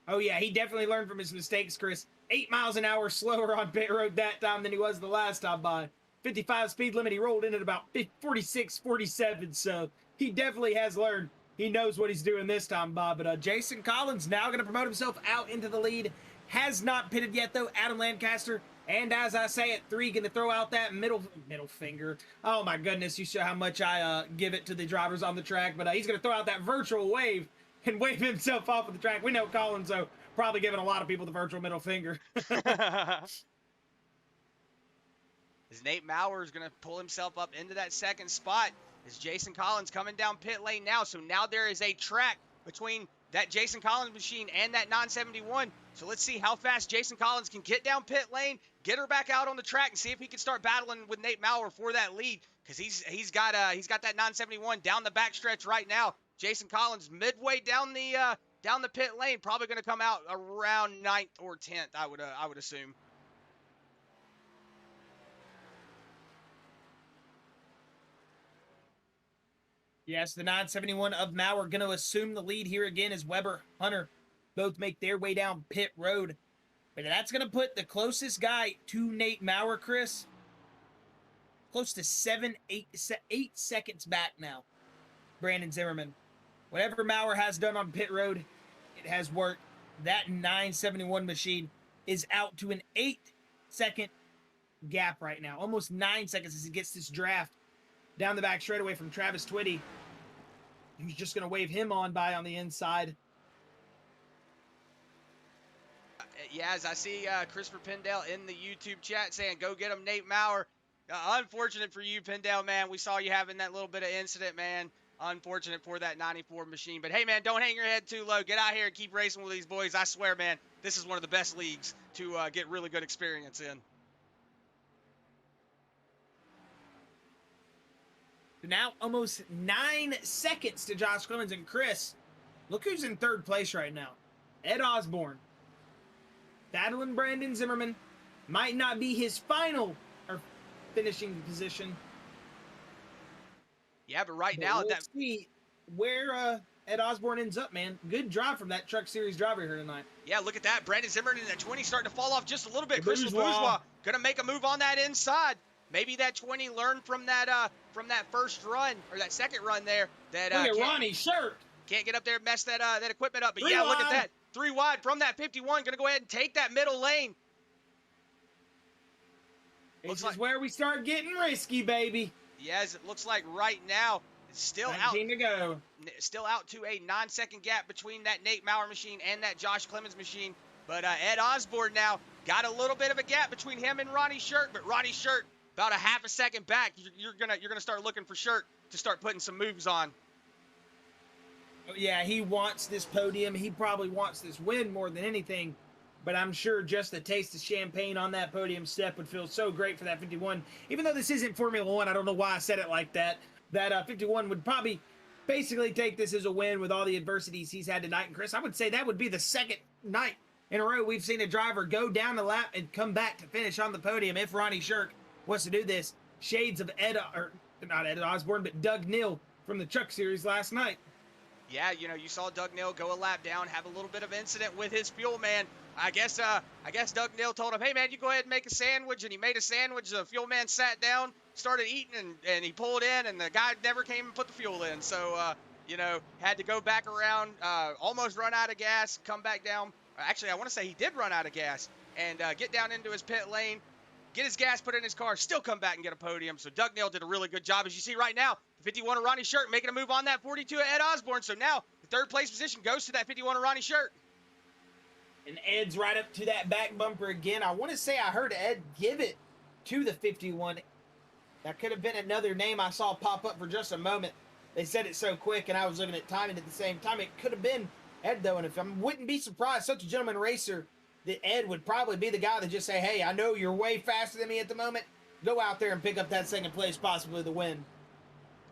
Oh, yeah, he definitely learned from his mistakes, Chris. 8 miles an hour slower on pit road that time than he was the last time by. 55 speed limit, he rolled in at about 46, 47, so he definitely has learned. He knows what he's doing this time, Bob. But Jason Collins now going to promote himself out into the lead. Has not pitted yet, though. Adam Lancaster, and as I say at 3, going to throw out that middle finger. Oh, my goodness, you show how much I give it to the drivers on the track. But he's going to throw out that virtual wave and wave himself off of the track. We know Collins, though, probably giving a lot of people the virtual middle finger. As Nate Maurer is going to pull himself up into that second spot, as Jason Collins coming down pit lane now. So now there is a track between that Jason Collins machine and that 971. So let's see how fast Jason Collins can get down pit lane, get her back out on the track, and see if he can start battling with Nate Maurer for that lead, because he's got that 971 down the backstretch right now. Jason Collins midway down the pit lane, probably going to come out around 9th or 10th, I would assume. Yes, the 971 of Maurer going to assume the lead here again as Weber, Hunter both make their way down pit road. But that's going to put the closest guy to Nate Maurer, Chris, close to 8 seconds back now. Brandon Zimmerman. Whatever Maurer has done on pit road, it has worked. That 971 machine is out to an 8-second gap right now. Almost 9 seconds as he gets this draft down the back straightaway from Travis Twitty. He's just going to wave him on by on the inside. Yeah, as I see Christopher Pendell in the YouTube chat saying, go get him, Nate Maurer. Unfortunate for you, Pendell, man. We saw you having that little bit of incident, man. Unfortunate for that 94 machine. But, hey, man, don't hang your head too low. Get out here and keep racing with these boys. I swear, man, this is one of the best leagues to get really good experience in. Now almost 9 seconds to Josh Clemens. And Chris, look who's in third place right now. Ed Osborne. Battling Brandon Zimmerman. Might not be his final or finishing position. Yeah, but right now, we'll see where Ed Osborne ends up, man. Good drive from that Truck Series driver here tonight. Yeah, look at that. Brandon Zimmerman in that 20 starting to fall off just a little bit. Chris Bourgeois going to make a move on that inside. Maybe that 20 learned from that first run, or that second run there. That look at Ronnie Shirk. Can't get up there and mess that equipment up. But 3 yeah, wide. Look at that. 3 wide from that 51. Going to go ahead and take that middle lane. This is where we start getting risky, baby. Yes, it looks like right now it's still 19 to go. Still out to a 9-second gap between that Nate Maurer machine and that Josh Clemens machine. But Ed Osborne now got a little bit of a gap between him and Ronnie Shirk. But Ronnie Shirk about a half a second back. You're gonna start looking for Shirk to start putting some moves on. Yeah, he wants this podium. He probably wants this win more than anything. But I'm sure just a taste of champagne on that podium step would feel so great for that 51. Even though this isn't Formula One, I don't know why I said it like that. That 51 would probably basically take this as a win with all the adversities he's had tonight. And Chris, I would say that would be the second night in a row we've seen a driver go down the lap and come back to finish on the podium if Ronnie Shirk wants to do this. Shades of not Ed Osborne, but Doug Neal from the Truck Series last night. Yeah, you saw Doug Neal go a lap down, have a little bit of incident with his fuel man. I guess Doug Neal told him, hey man, you go ahead and make a sandwich, and he made a sandwich. The fuel man sat down, started eating, and he pulled in, and the guy never came and put the fuel in. So, you know, had to go back around, almost run out of gas, come back down. Actually, I want to say he did run out of gas and get down into his pit lane, get his gas put in his car, still come back and get a podium. So Doug Nail did a really good job. As you see right now, the 51 of Ronnie Shirt making a move on that 42 of Ed Osborne. So now the third place position goes to that 51 of Ronnie Shirt. And Ed's right up to that back bumper again. I want to say I heard Ed give it to the 51. That could have been another name I saw pop up for just a moment. They said it so quick, and I was looking at timing at the same time. It could have been Ed, though, and if I wouldn't be surprised, such a gentleman racer, that Ed would probably be the guy that just say, hey, I know you're way faster than me at the moment. Go out there and pick up that second place, possibly the win.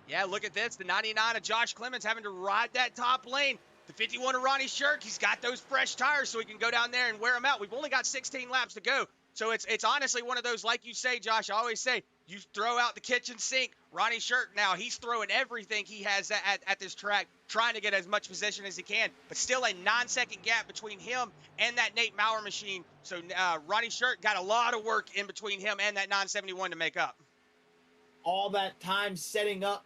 Yeah, look at this. The 99 of Josh Clemens having to ride that top lane. The 51 of Ronnie Shirk, he's got those fresh tires so he can go down there and wear them out. We've only got 16 laps to go. So it's honestly one of those, like you say, Josh, I always say, you throw out the kitchen sink. Ronnie Shirk now, he's throwing everything he has at this track, trying to get as much position as he can, but still a 9-second gap between him and that Nate Maurer machine. So Ronnie Shirk got a lot of work in between him and that 971 to make up. All that time setting up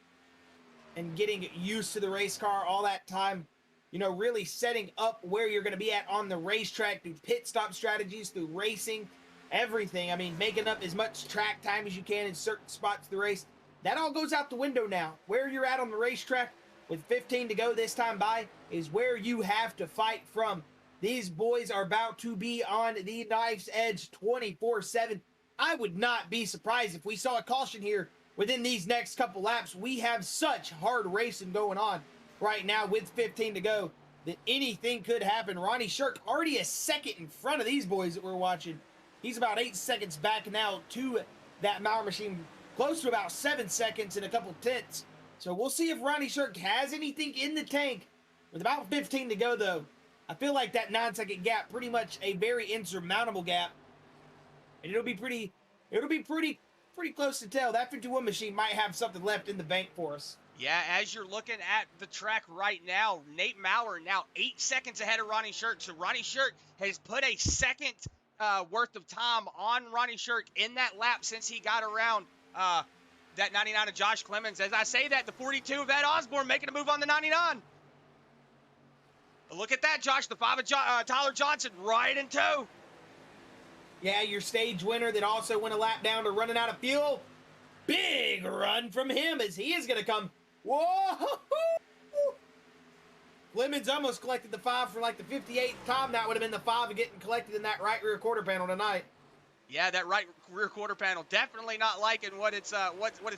and getting used to the race car, all that time, you know, really setting up where you're going to be at on the racetrack through pit stop strategies, through racing, everything. I mean, making up as much track time as you can in certain spots of the race. That all goes out the window now. Where you're at on the racetrack with 15 to go this time by is where you have to fight from. These boys are about to be on the knife's edge 24/7. I would not be surprised if we saw a caution here within these next couple laps. We have such hard racing going on right now with 15 to go that anything could happen. Ronnie Shirk already a second in front of these boys that we're watching. He's about 8 seconds back now to that Maurer machine, close to about 7 seconds and a couple tenths. So we'll see if Ronnie Shirk has anything in the tank. With about 15 to go, though, I feel like that 9-second gap, pretty much a very insurmountable gap. And it'll be pretty close to tell. That 51 machine might have something left in the bank for us. Yeah, as you're looking at the track right now, Nate Maurer now 8 seconds ahead of Ronnie Shirk. So Ronnie Shirk has put a second worth of time on Ronnie Shirk in that lap since he got around that 99 of Josh Clemens. As I say that, the 42 of Ed Osborne making a move on the 99. But look at that, Josh. The 5 of Tyler Johnson right in tow. Yeah, your stage winner that also went a lap down to running out of fuel. Big run from him as he is going to come. Whoa! Clemens almost collected the 5 for like the 58th time. That would have been the 5 of getting collected in that right rear quarter panel tonight. Yeah, that right rear quarter panel. Definitely not liking what it's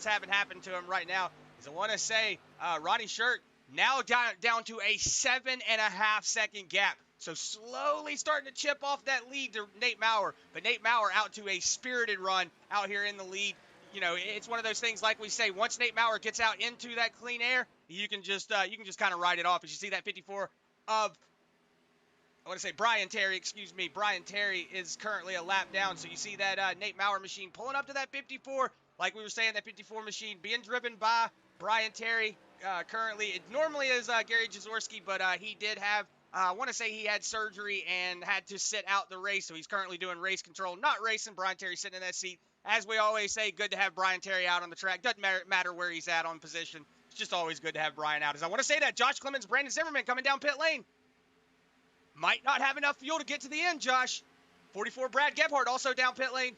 having happen to him right now. As I want to say, Ronnie Shirk now down to a 7.5-second gap. So slowly starting to chip off that lead to Nate Maurer. But Nate Maurer out to a spirited run out here in the lead. You know, it's one of those things, like we say, once Nate Maurer gets out into that clean air, you can just kind of ride it off. As you see that 54 of, I want to say Brian Terry, Brian Terry is currently a lap down. So you see that Nate Maurer machine pulling up to that 54. Like we were saying, that 54 machine being driven by Brian Terry currently. It normally is Gary Jaworski, but he did have, I want to say he had surgery and had to sit out the race. So he's currently doing race control, not racing. Brian Terry sitting in that seat. As we always say, good to have Brian Terry out on the track. Doesn't matter where he's at on position. It's just always good to have Brian out. As I want to say that, Josh Clemens, Brandon Zimmerman coming down pit lane. Might not have enough fuel to get to the end, Josh. 44 Brad Gebhardt also down pit lane.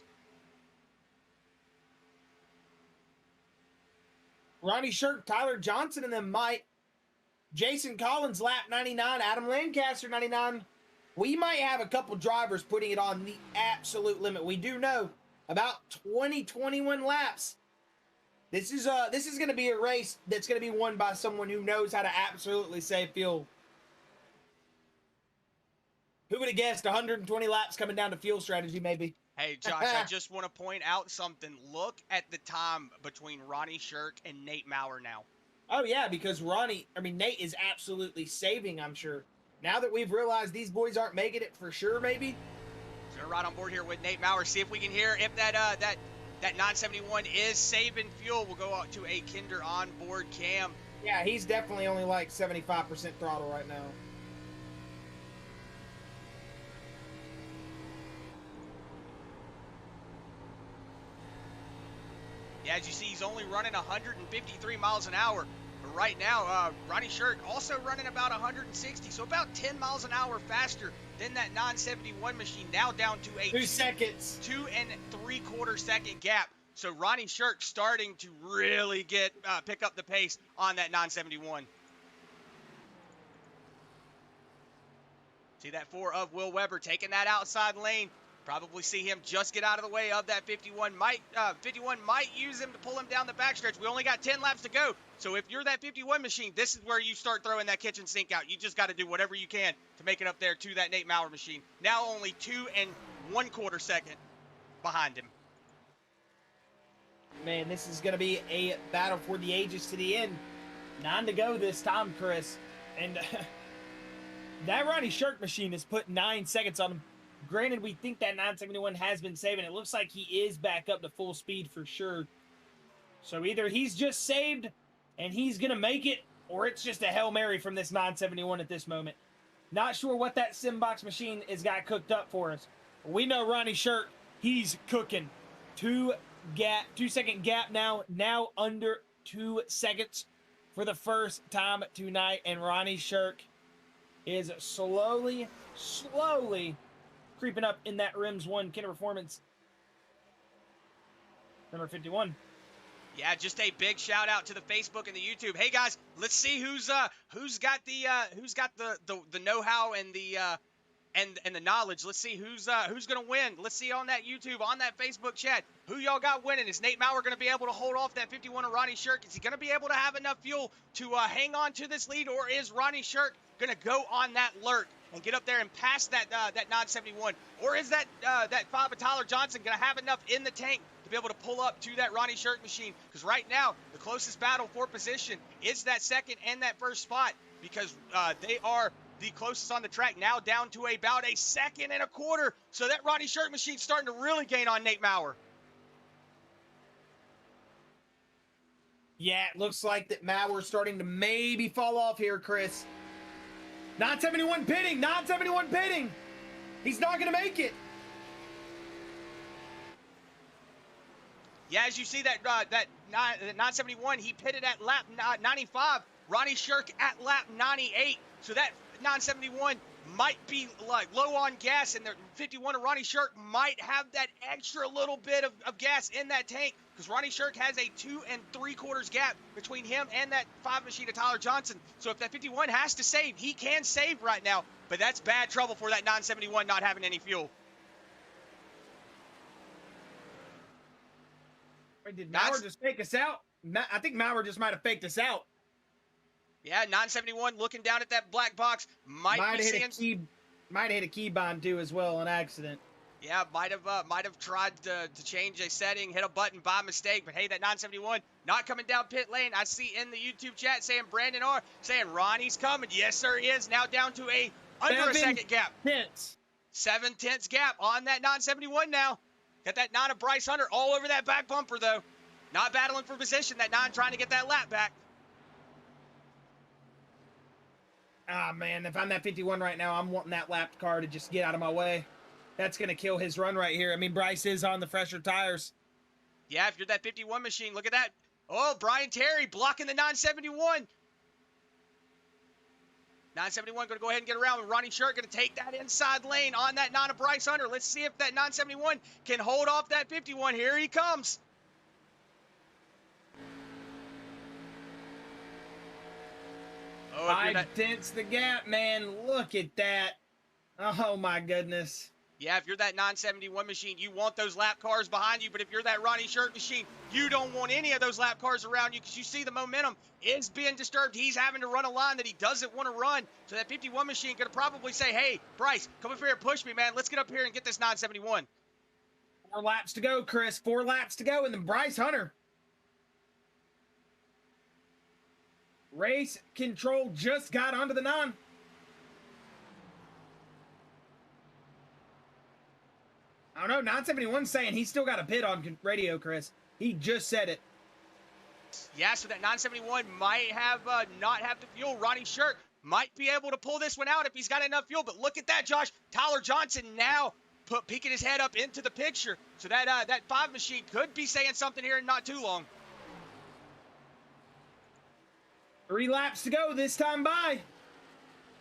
Ronnie Shirk, Tyler Johnson, and them might. Jason Collins, lap 99. Adam Lancaster, 99. We might have a couple drivers putting it on the absolute limit. We do know about 21 laps. This is going to be a race that's going to be won by someone who knows how to absolutely save fuel. Who would have guessed 120 laps coming down to fuel strategy, maybe? Hey, Josh, I just want to point out something. Look at the time between Ronnie Shirk and Nate Maurer now. Oh, yeah, because Nate is absolutely saving, I'm sure. Now that we've realized these boys aren't making it for sure, maybe. So we're right on board here with Nate Maurer. See if we can hear if that 971 is saving fuel. We'll go out to a Kinder onboard cam. Yeah, he's definitely only like 75% throttle right now. Yeah, as you see, he's only running 153 miles an hour. But right now, Ronnie Shirk also running about 160, so about 10 miles an hour faster than that 971 machine, now down to a 2 seconds. 2 3/4 second gap. So Ronnie Shirk starting to really pick up the pace on that 971. See that 4 of Will Weber taking that outside lane. Probably see him just get out of the way of that 51. 51 might use him to pull him down the backstretch. We only got 10 laps to go. So if you're that 51 machine, this is where you start throwing that kitchen sink out. You just got to do whatever you can to make it up there to that Nate Maurer machine. Now only 2 1/4 second behind him. Man, this is going to be a battle for the ages to the end. 9 to go this time, Chris. And that Ronnie Shirk machine has put 9 seconds on him. Granted, we think that 971 has been saving. It looks like he is back up to full speed for sure. So either he's just saved and he's going to make it, or it's just a Hail Mary from this 971 at this moment. Not sure what that Simbox machine has got cooked up for us. We know Ronnie Shirk, he's cooking. 2-second gap now under 2 seconds for the first time tonight. And Ronnie Shirk is slowly creeping up in that Rims 1 Kinder Performance number 51. Yeah, just a big shout out to the Facebook and the YouTube. Hey guys, let's see who's got the know-how and the knowledge. Let's see who's gonna win. Let's see on that YouTube, on that Facebook chat, who y'all got winning. Is Nate Maurer gonna be able to hold off that 51 of Ronnie Shirk? Is he gonna be able to have enough fuel to hang on to this lead, or is Ronnie Shirk gonna go on that lurk and get up there and pass that 971? Or is that 5 of Tyler Johnson gonna have enough in the tank to be able to pull up to that Ronnie Shirk machine? Because right now, the closest battle for position is that second and that first spot, because they are the closest on the track, now down to about 1.25 seconds. So that Ronnie Shirk machine's starting to really gain on Nate Maurer. Yeah, it looks like that Maurer's starting to maybe fall off here, Chris. 971 pitting! 971 pitting! He's not going to make it! Yeah, as you see that 971, he pitted at lap 95. Ronnie Shirk at lap 98. So that 971 might be like low on gas, and the 51 of Ronnie Shirk might have that extra little bit of gas in that tank, because Ronnie Shirk has a 2 3/4 gap between him and that 5 machine of Tyler Johnson. So if that 51 has to save, he can save right now, but that's bad trouble for that 971 not having any fuel. Wait, did Maurer just fake us out? I think Maurer just might have faked us out. Yeah, 971 looking down at that black box. Might have hit a key bind too as well, an accident. Yeah, might have tried to change a setting, hit a button by mistake. But hey, that 971 not coming down pit lane. I see in the YouTube chat saying Brandon R saying Ronnie's coming. Yes, sir, he is. Now down to under a second gap. 7/10 gap on that 971 now. Got that 9 of Bryce Hunter all over that back bumper though. Not battling for position. That 9 trying to get that lap back. Ah, man, if I'm that 51 right now, I'm wanting that lapped car to just get out of my way. That's going to kill his run right here. I mean, Bryce is on the fresher tires. Yeah, if you're that 51 machine, look at that. Oh, Brian Terry blocking the 971. 971 going to go ahead and get around with Ronnie Shirk, going to take that inside lane on that 9 of Bryce Hunter. Let's see if that 971 can hold off that 51. Here he comes. Oh, 5/10 the gap, man. Look at that. Oh, my goodness. Yeah, if you're that 971 machine, you want those lap cars behind you. But if you're that Ronnie Shirk machine, you don't want any of those lap cars around you, because you see the momentum is being disturbed. He's having to run a line that he doesn't want to run. So that 51 machine going to probably say, hey, Bryce, come up here and push me, man. Let's get up here and get this 971. 4 laps to go, Chris. 4 laps to go. And then Bryce Hunter. Race control just got onto the 9. I don't know. 971 saying he's still got a pit on radio, Chris. He just said it. Yeah, so that 971 might have not have the fuel. Ronnie Shirk might be able to pull this one out if he's got enough fuel. But look at that, Josh. Tyler Johnson now peeking his head up into the picture. So that 5 machine could be saying something here in not too long. 3 laps to go this time by.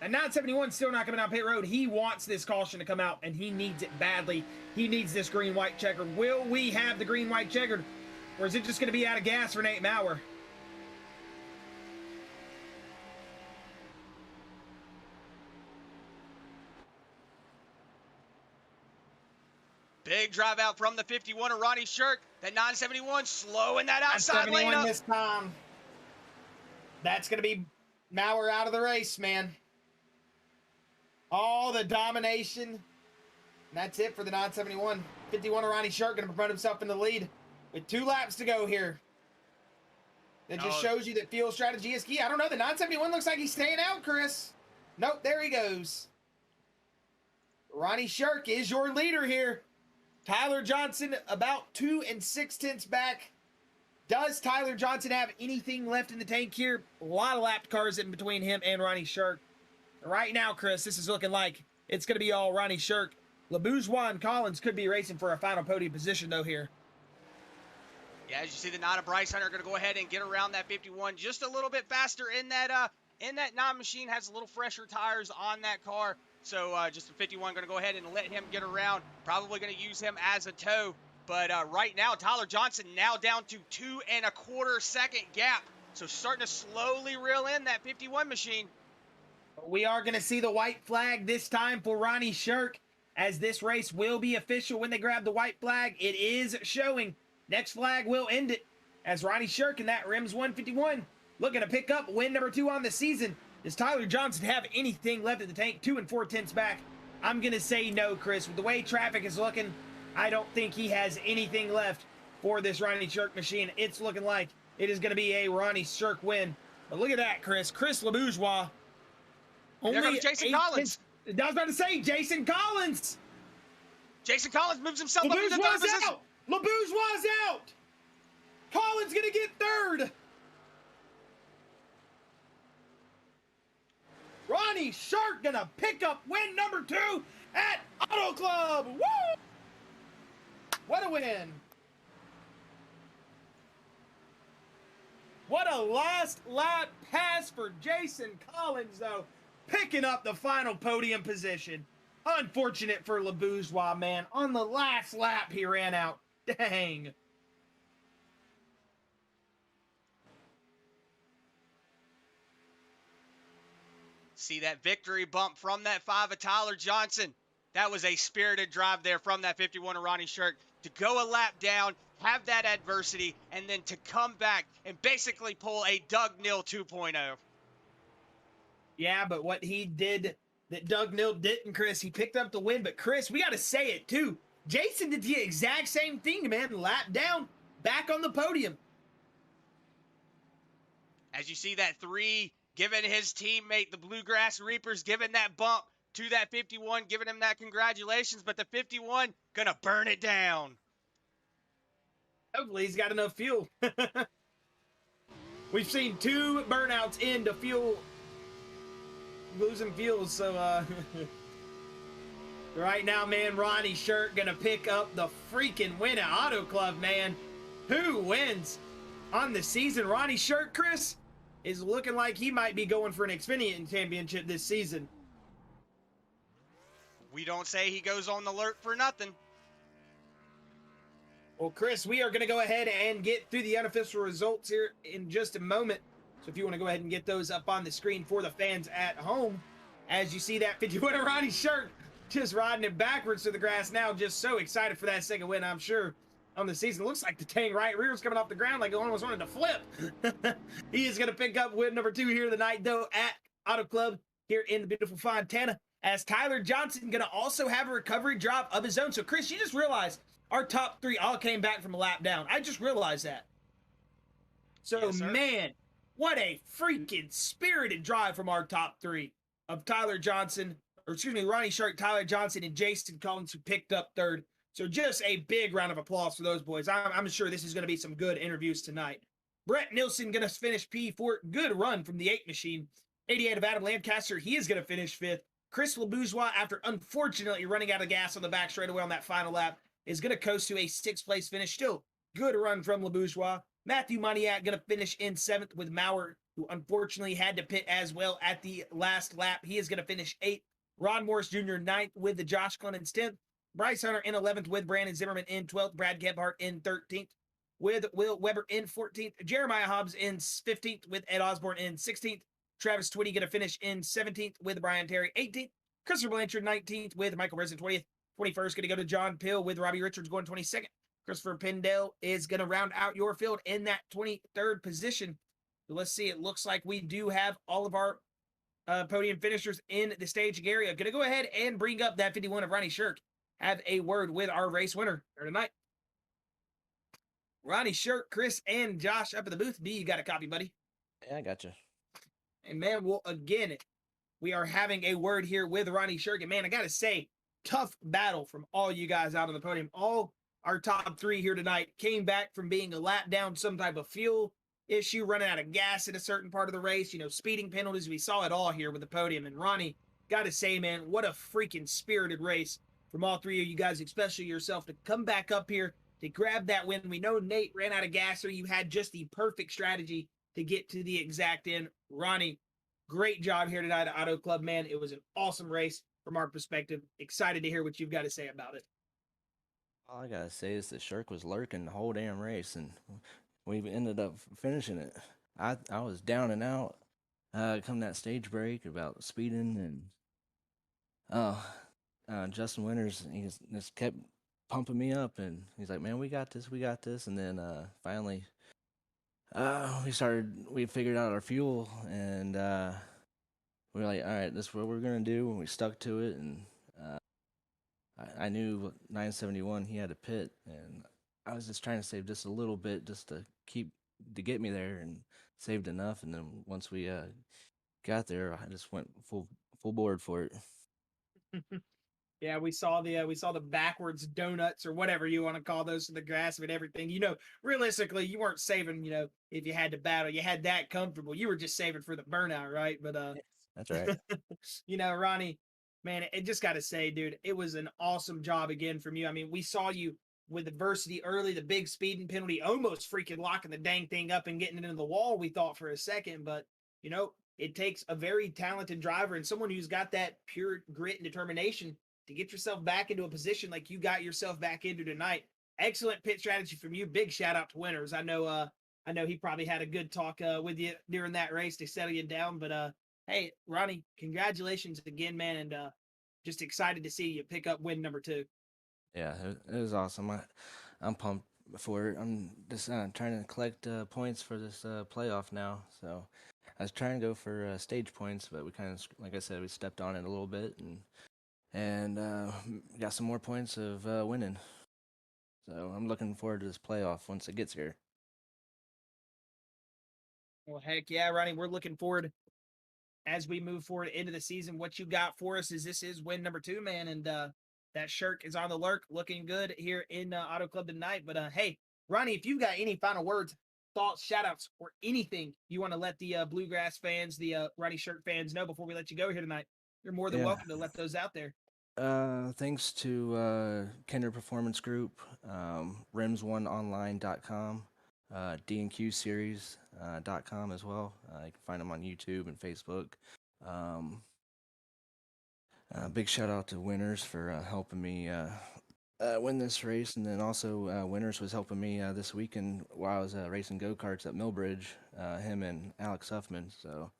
And 971 still not coming out pit road. He wants this caution to come out, and he needs it badly. He needs this green-white checkered. Will we have the green-white checkered, or is it just going to be out of gas for Nate Maurer? Big drive out from the 51 of Ronnie Shirk. That 971 slowing that outside lane up. This time. That's going to be Maurer out of the race, man. All the domination. And that's it for the 971. 51 of Ronnie Shirk going to promote himself in the lead with 2 laps to go here. That just shows you that fuel strategy is key. I don't know. The 971 looks like he's staying out, Chris. Nope, there he goes. Ronnie Shirk is your leader here. Tyler Johnson about 2 6/10 back. Does Tyler Johnson have anything left in the tank here? A lot of lapped cars in between him and Ronnie Shirk. Right now, Chris, this is looking like it's going to be all Ronnie Shirk. LeBourgeois and Collins could be racing for a final podium position, though, here. Yeah, as you see, the 9 of Bryce Hunter going to go ahead and get around that 51 just a little bit faster in that 9 machine. Has a little fresher tires on that car. So just the 51 going to go ahead and let him get around. Probably going to use him as a tow. But right now, Tyler Johnson now down to 2 1/4 second gap. So starting to slowly reel in that 51 machine. We are going to see the white flag this time for Ronnie Shirk, as this race will be official when they grab the white flag. It is showing. Next flag will end it, as Ronnie Shirk in that Rims 151 looking to pick up win number 2 on the season. Does Tyler Johnson have anything left in the tank? 2 4/10 back. I'm going to say no, Chris. With the way traffic is looking, I don't think he has anything left for this Ronnie Shirk machine. It's looking like it is going to be a Ronnie Shirk win. But look at that, Chris. Chris LeBourgeois. There comes Jason Collins. I was about to say, Jason Collins. Jason Collins moves himself up into the third position. Out. LeBourgeois out. Collins going to get 3rd. Ronnie Shirk going to pick up win number 2 at Auto Club. Woo! What a win. What a last lap pass for Jason Collins, though. Picking up the final podium position. Unfortunate for LeBourgeois, man. On the last lap, he ran out. Dang. See that victory bump from that 5 of Tyler Johnson. That was a spirited drive there from that 51 of Ronnie Shirk to go a lap down, have that adversity, and then to come back and basically pull a Doug Neal 2.0. Yeah, but what he did that Doug Neal didn't, Chris, he picked up the win. But, Chris, we got to say it, too. Jason did the exact same thing, man. Lap down, back on the podium. As you see that 3 giving his teammate, the Bluegrass Reapers, giving that bump to that 51, giving him that congratulations. But the 51 going to burn it down. Hopefully he's got enough fuel. We've seen 2 burnouts into fuel, losing fuel, so right now, man, Ronnie Shirk gonna pick up the freaking win at Auto Club, man. Who wins on the season? Ronnie Shirk, Chris, is looking like he might be going for an Xfinity championship this season. We don't say he goes on the alert for nothing. Well, Chris, we are going to go ahead and get through the unofficial results here in just a moment. So if you want to go ahead and get those up on the screen for the fans at home, as you see that 51 of Ronnie Shirk just riding it backwards to the grass now, just so excited for that second win, I'm sure, on the season. Looks like the Tang right rear is coming off the ground like it almost wanted to flip. He is going to pick up win number 2 here tonight, though, at Auto Club here in the beautiful Fontana, as Tyler Johnson going to also have a recovery drive of his own. So, Chris, you just realized our top 3 all came back from a lap down. I just realized that. So, yes, man, what a freaking spirited drive from our top 3 of Tyler Johnson, or excuse me, Ronnie Shirk, Tyler Johnson, and Jason Collins, who picked up 3rd. So just a big round of applause for those boys. I'm sure this is going to be some good interviews tonight. Brett Nilsson going to finish P4. Good run from the 8 machine. 88 of Adam Lancaster, he is going to finish 5th. Chris LeBourgeois, after unfortunately running out of gas on the back straightaway on that final lap, is going to coast to a 6th place finish. Still, good run from LeBourgeois. Matthew Moniak going to finish in 7th with Maurer, who unfortunately had to pit as well at the last lap. He is going to finish 8th. Ron Morris Jr. 9th with the Josh Clemens 10th. Bryce Hunter in 11th with Brandon Zimmerman in 12th. Brad Gebhardt in 13th with Will Weber in 14th. Jeremiah Hobbs in 15th with Ed Osborne in 16th. Travis Twitty going to finish in 17th with Brian Terry 18th. Christopher Blanchard 19th with Michael Breslin 20th. 21st going to go to John Pill with Robbie Richards going 22nd. Christopher Pendell is going to round out your field in that 23rd position. So let's see. It looks like we do have all of our podium finishers in the staging area. Going to go ahead and bring up that 51 of Ronnie Shirk. Have a word with our race winner for tonight. Ronnie Shirk, Chris, and Josh up at the booth. B, you got a copy, buddy? Yeah, I got you. And man, well, again, we are having a word here with Ronnie Shirk. And man, I got to say, tough battle from all you guys out on the podium. All our top 3 here tonight came back from being a lap down, some type of fuel issue, running out of gas in a certain part of the race, speeding penalties. We saw it all here with the podium. And Ronnie, got to say, man, what a freaking spirited race from all 3 of you guys, especially yourself, to come back up here to grab that win. We know Nate ran out of gas, so you had just the perfect strategy to get to the exact end. Ronnie, great job here tonight at Auto Club, man. It was an awesome race from our perspective. Excited to hear what you've got to say about it. All I gotta say is that Shirk was lurking the whole damn race, and we ended up finishing it. I was down and out come that stage break about speeding, and Justin Winters, he just kept pumping me up, and he's like, man, we got this. And then finally we figured out our fuel, and we were like, all right, this is what we're gonna do, and we stuck to it. And I knew 971 he had to pit, and I was just trying to save just a little bit just to get me there, and saved enough. And then once we got there, I just went full board for it. Yeah, we saw the backwards donuts or whatever you want to call those to the grass and everything. Realistically, you weren't saving, if you had to battle, you had that comfortable. You were just saving for the burnout, right? But That's right. Ronnie, man, I just got to say, dude, it was an awesome job again from you. I mean, we saw you with adversity early, the big speeding penalty, almost freaking locking the dang thing up and getting it into the wall, we thought for a second. But, it takes a very talented driver and someone who's got that pure grit and determination to get yourself back into a position like you got yourself back into tonight. Excellent pit strategy from you. Big shout out to Winters. I know he probably had a good talk with you during that race to settle you down. But hey, Ronnie, congratulations again, man, and just excited to see you pick up win number 2. Yeah, it was awesome. I'm pumped for it. I'm just trying to collect points for this playoff now. So I was trying to go for stage points, but we kind of, like I said, we stepped on it a little bit, and got some more points of winning. So I'm looking forward to this playoff once it gets here. Well, heck yeah, Ronnie, we're looking forward as we move forward into the season. What you got for us is this is win number 2, man, and that Shirk is on the lurk, looking good here in Auto Club tonight. But hey, Ronnie, if you've got any final words, thoughts, shout-outs, or anything you want to let the Bluegrass fans, the Ronnie Shirk fans know before we let you go here tonight, you're more than welcome to let those out there. Thanks to Kinder Performance Group, rims1online.com, dnqseries.com as well. You can find them on YouTube and Facebook. Big shout out to Winters for helping me win this race, and then also Winters was helping me this weekend while I was racing go-karts at Millbridge, him and Alex Huffman. So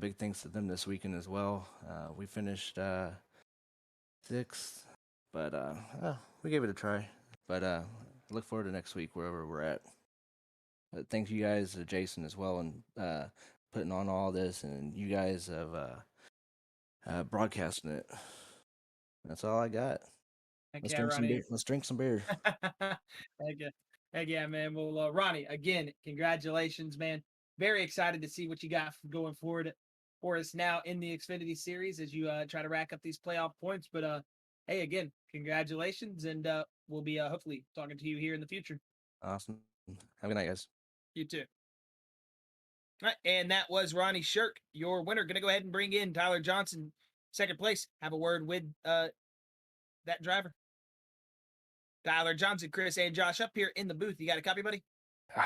big thanks to them this weekend as well. We finished 6th, but we gave it a try. But look forward to next week wherever we're at. But thank you guys, Jason, as well, and putting on all this, and you guys have broadcasting it. That's all I got. Let's drink some beer. Let's drink some beer. Heck yeah, man. Well, Ronnie, again, congratulations, man. Very excited to see what you got going forward for us now in the Xfinity Series as you try to rack up these playoff points. But hey, again, congratulations, and we'll be hopefully talking to you here in the future. Awesome. Have a good night, guys. You too. All right, and that was Ronnie Shirk, your winner. Going to go ahead and bring in Tyler Johnson, second place. Have a word with that driver. Tyler Johnson, Chris, and Josh up here in the booth. You got a copy, buddy?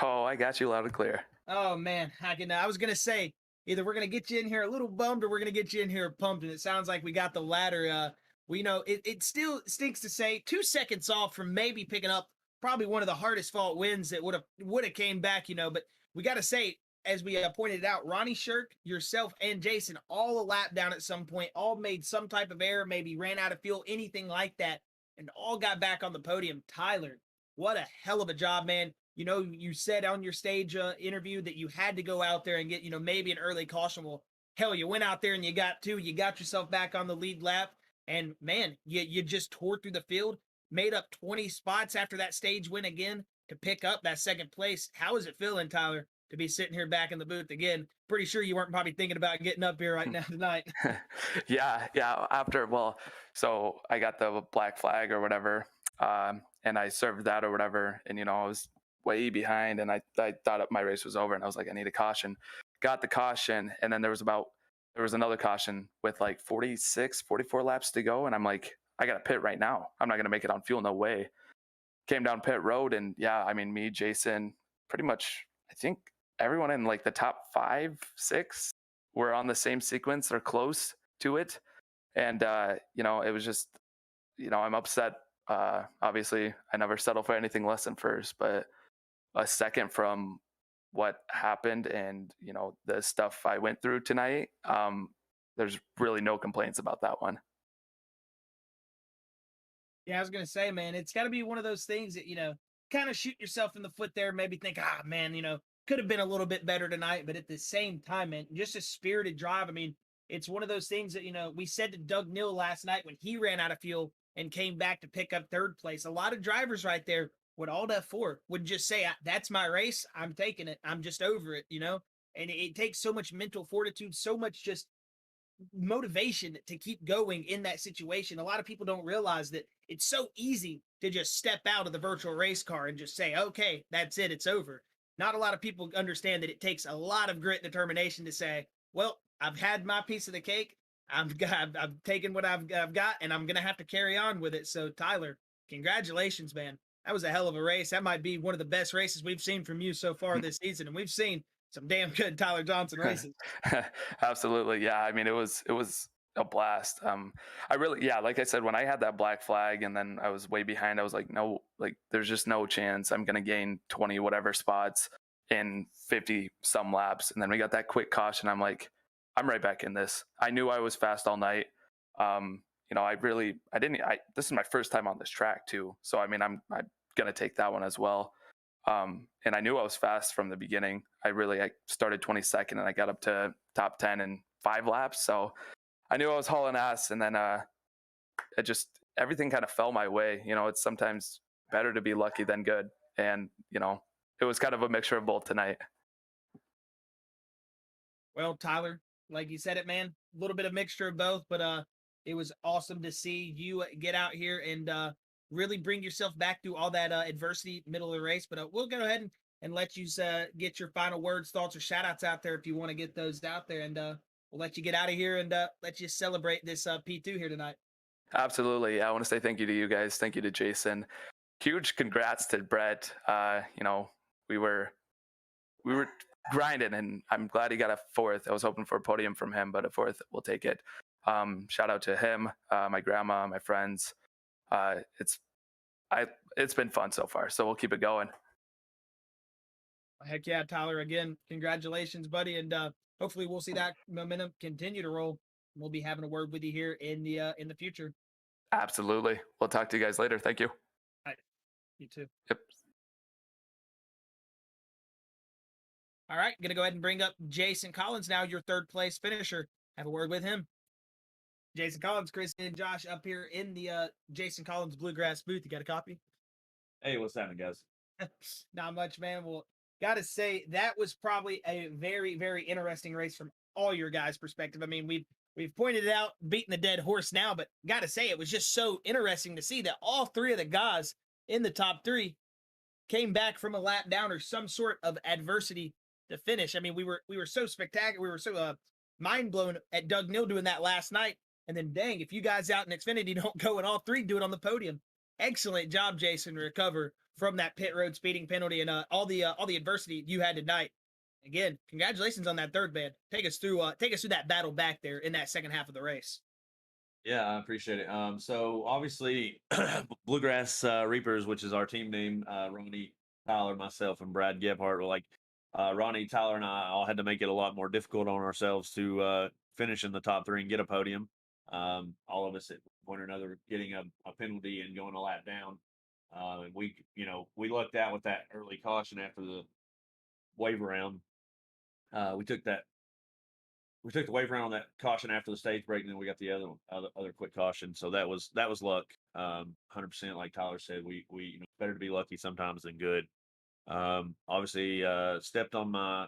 Oh, I got you loud and clear. Oh man, I was gonna say either we're gonna get you in here a little bummed or we're gonna get you in here pumped, and it sounds like we got the latter. We know it still stinks to say 2 seconds off from maybe picking up probably one of the hardest fought wins that would have came back, but we got to say, as we pointed out, Ronnie Shirk, yourself, and Jason all a lap down at some point, all made some type of error, maybe ran out of fuel, anything like that, and all got back on the podium. Tyler, what a hell of a job, man. You said on your stage interview that you had to go out there and get, maybe an early caution. Well, hell, you went out there and you got yourself back on the lead lap. And man, you just tore through the field, made up 20 spots after that stage win again to pick up that second place. How is it feeling, Tyler, to be sitting here back in the booth again? Pretty sure you weren't probably thinking about getting up here right now tonight. Yeah. So I got the black flag or whatever, and I served that or whatever, and I was way behind, and I thought my race was over, and I was like, I need a caution. Got the caution, and then there was another caution with like 44 laps to go, and I'm like, I got to pit right now. I'm not going to make it on fuel, no way. Came down pit road, and me, Jason, pretty much, I think everyone in like the top 5, 6 were on the same sequence or close to it. And, it was just, I'm upset. Obviously, I never settle for anything less than first, but a second from what happened and, the stuff I went through tonight, there's really no complaints about that one. Yeah, I was going to say, man, it's got to be one of those things that, kind of shoot yourself in the foot there, maybe think, man, could have been a little bit better tonight. But at the same time, man, just a spirited drive. I mean, it's one of those things that, we said to Doug Neal last night when he ran out of fuel and came back to pick up third place. A lot of drivers right there with all that for would just say, that's my race. I'm taking it. I'm just over it, and it takes so much mental fortitude, so much just motivation to keep going in that situation. A lot of people don't realize that it's so easy to just step out of the virtual race car and just say, okay, that's it. It's over. Not a lot of people understand that it takes a lot of grit and determination to say, well, I've had my piece of the cake. I've taken what I've got, and I'm going to have to carry on with it. So Tyler, congratulations, man. That was a hell of a race. That might be one of the best races we've seen from you so far this season. And we've seen some damn good Tyler Johnson races. Absolutely. Yeah. I mean, it was a blast. I really, like I said, when I had that black flag and then I was way behind, I was like, no, like there's just no chance I'm going to gain 20 whatever spots in 50 some laps. And then we got that quick caution. I'm like, I'm right back in this. I knew I was fast all night. This is my first time on this track too. So, I mean, I'm going to take that one as well. And I knew I was fast from the beginning. I started 22nd and I got up to top 10 in 5 laps. So I knew I was hauling ass, and then everything kind of fell my way. It's sometimes better to be lucky than good. And, it was kind of a mixture of both tonight. Well, Tyler, like you said it, man, a little bit of mixture of both, but it was awesome to see you get out here and really bring yourself back through all that adversity middle of the race. But we'll go ahead and let you get your final words, thoughts, or shout outs out there if you want to get those out there. And we'll let you get out of here and let you celebrate this P2 here tonight. Absolutely. Yeah, I want to say thank you to you guys. Thank you to Jason. Huge congrats to Brett. We were grinding, and I'm glad he got a 4th. I was hoping for a podium from him, but a 4th, we'll take it. Shout out to him, my grandma, my friends. It's been fun so far, so we'll keep it going. Heck yeah, Tyler, again, congratulations, buddy. And hopefully we'll see that momentum continue to roll. We'll be having a word with you here in the future. Absolutely. We'll talk to you guys later. Thank you. All right. You too. Yep. All right. Going to go ahead and bring up Jason Collins now, your 3rd place finisher. Have a word with him. Jason Collins, Chris, and Josh up here in the Jason Collins Bluegrass booth. You got a copy? Hey, what's happening, guys? Not much, man. Well, got to say that was probably a very, very interesting race from all your guys' perspective. I mean, we've pointed it out, beating the dead horse now, but got to say it was just so interesting to see that all 3 of the guys in the top 3 came back from a lap down or some sort of adversity to finish. I mean, we were so spectacular. We were so mind blown at Doug Neal doing that last night. And then, dang, if you guys out in Xfinity don't go in all 3, do it on the podium. Excellent job, Jason, to recover from that pit road speeding penalty and all the adversity you had tonight. Again, congratulations on that third, man. Take us through that battle back there in that second half of the race. Yeah, I appreciate it. So obviously, Bluegrass Reapers, which is our team name, Ronnie, Tyler, myself, and Brad Gebhardt were like, Ronnie, Tyler, and I all had to make it a lot more difficult on ourselves to finish in the top 3 and get a podium. All of us at one or another getting a penalty and going a lap down. And we lucked out with that early caution after the wave around. We took the wave around on that caution after the stage break, and then we got the other quick caution. So that was luck. 100%, like Tyler said, we better to be lucky sometimes than good. Obviously, stepped on my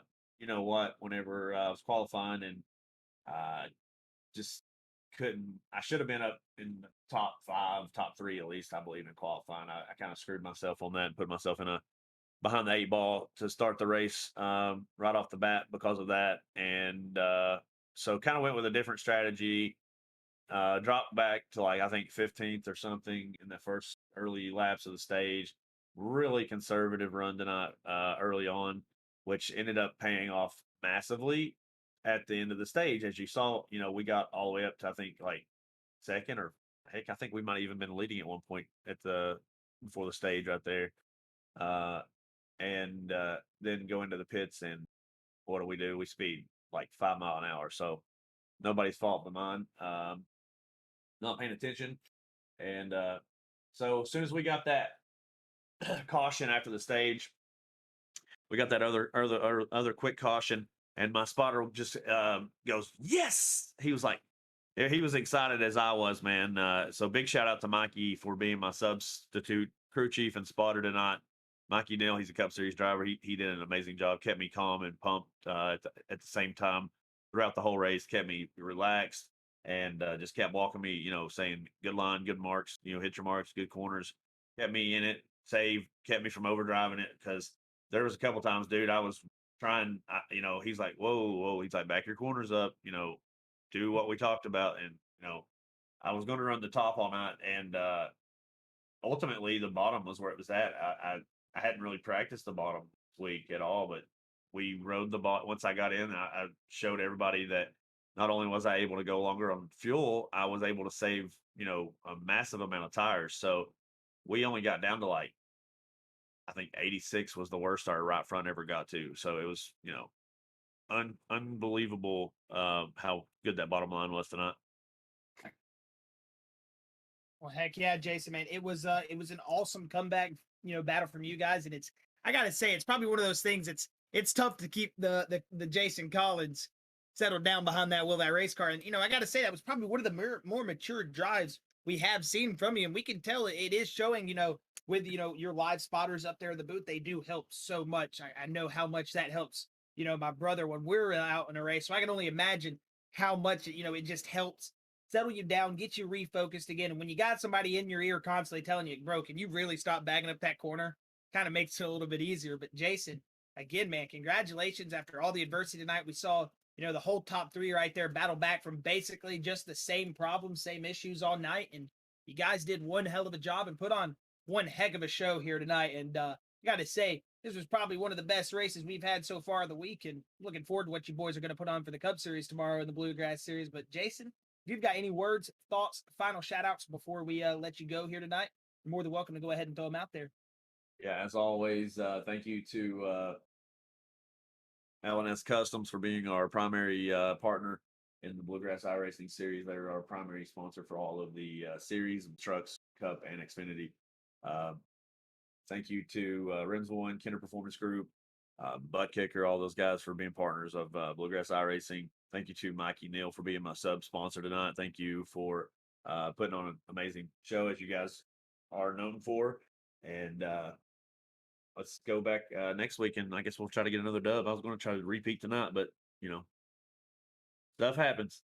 whenever I was qualifying, and just couldn't. I should have been up in the top 5, top 3 at least, I believe, in qualifying. I kind of screwed myself on that and put myself in behind the 8 ball to start the race right off the bat because of that. And so kind of went with a different strategy, dropped back to I think 15th or something in the first early laps of the stage. Really conservative run tonight early on, which ended up paying off massively at the end of the stage. As you saw, we got all the way up to, I think, second, or heck, I think we might have even been leading at one point before the stage right there. And then go into the pits, and what do? We speed 5 mile an hour. So nobody's fault but mine. Not paying attention. And so as soon as we got that caution after the stage, we got that other quick caution, and my spotter just goes, yes! He was he was excited as I was, man. So big shout out to Mikey for being my substitute crew chief and spotter tonight. Mikey Neal, he's a Cup Series driver. He did an amazing job, kept me calm and pumped at the same time throughout the whole race, kept me relaxed, and just kept walking me, saying good line, good marks, hit your marks, good corners, kept me in it, kept me from overdriving it, because there was a couple times, dude, I was trying, he's like, whoa, he's like, back your corners up, do what we talked about. And, I was going to run the top all night, and ultimately the bottom was where it was at. I hadn't really practiced the bottom this week at all, but we rode the bottom. Once I got in, I showed everybody that not only was I able to go longer on fuel, I was able to save, a massive amount of tires. So we only got down to I think 86 was the worst our right front ever got to. So it was, unbelievable how good that bottom line was tonight. Well, heck yeah, Jason, man. It was an awesome comeback, battle from you guys. And I gotta say, it's probably one of those things it's tough to keep the Jason Collins settled down behind that wheel of that race car. And I gotta say, that was probably one of the more mature drives we have seen from you. And we can tell it is showing, with your live spotters up there in the booth, they do help so much. I know how much that helps, my brother, when we're out in a race. So I can only imagine how much it just helps settle you down, get you refocused again. And when you got somebody in your ear constantly telling you, bro, can you really stop bagging up that corner? Kind of makes it a little bit easier. But Jason, again, man, congratulations. After all the adversity tonight, we saw, the whole top 3 right there battle back from basically just the same problems, same issues all night. And you guys did one hell of a job and put on one heck of a show here tonight. And I got to say, this was probably one of the best races we've had so far of the week. And looking forward to what you boys are going to put on for the Cup Series tomorrow in the Bluegrass Series. But Jason, if you've got any words, thoughts, final shout outs before we let you go here tonight, you're more than welcome to go ahead and throw them out there. Yeah, as always, thank you to L&S Customs for being our primary partner in the Bluegrass iRacing series. They're our primary sponsor for all of the series of trucks, Cup, and Xfinity. Thank you to Rims One, Kinder Performance Group, ButtKicker, all those guys for being partners of Bluegrass iRacing. Thank you to Mikey Neal for being my sub sponsor tonight. Thank you for putting on an amazing show, as you guys are known for. And let's go back next week, and I guess we'll try to get another dub. I was going to try to repeat tonight, but stuff happens.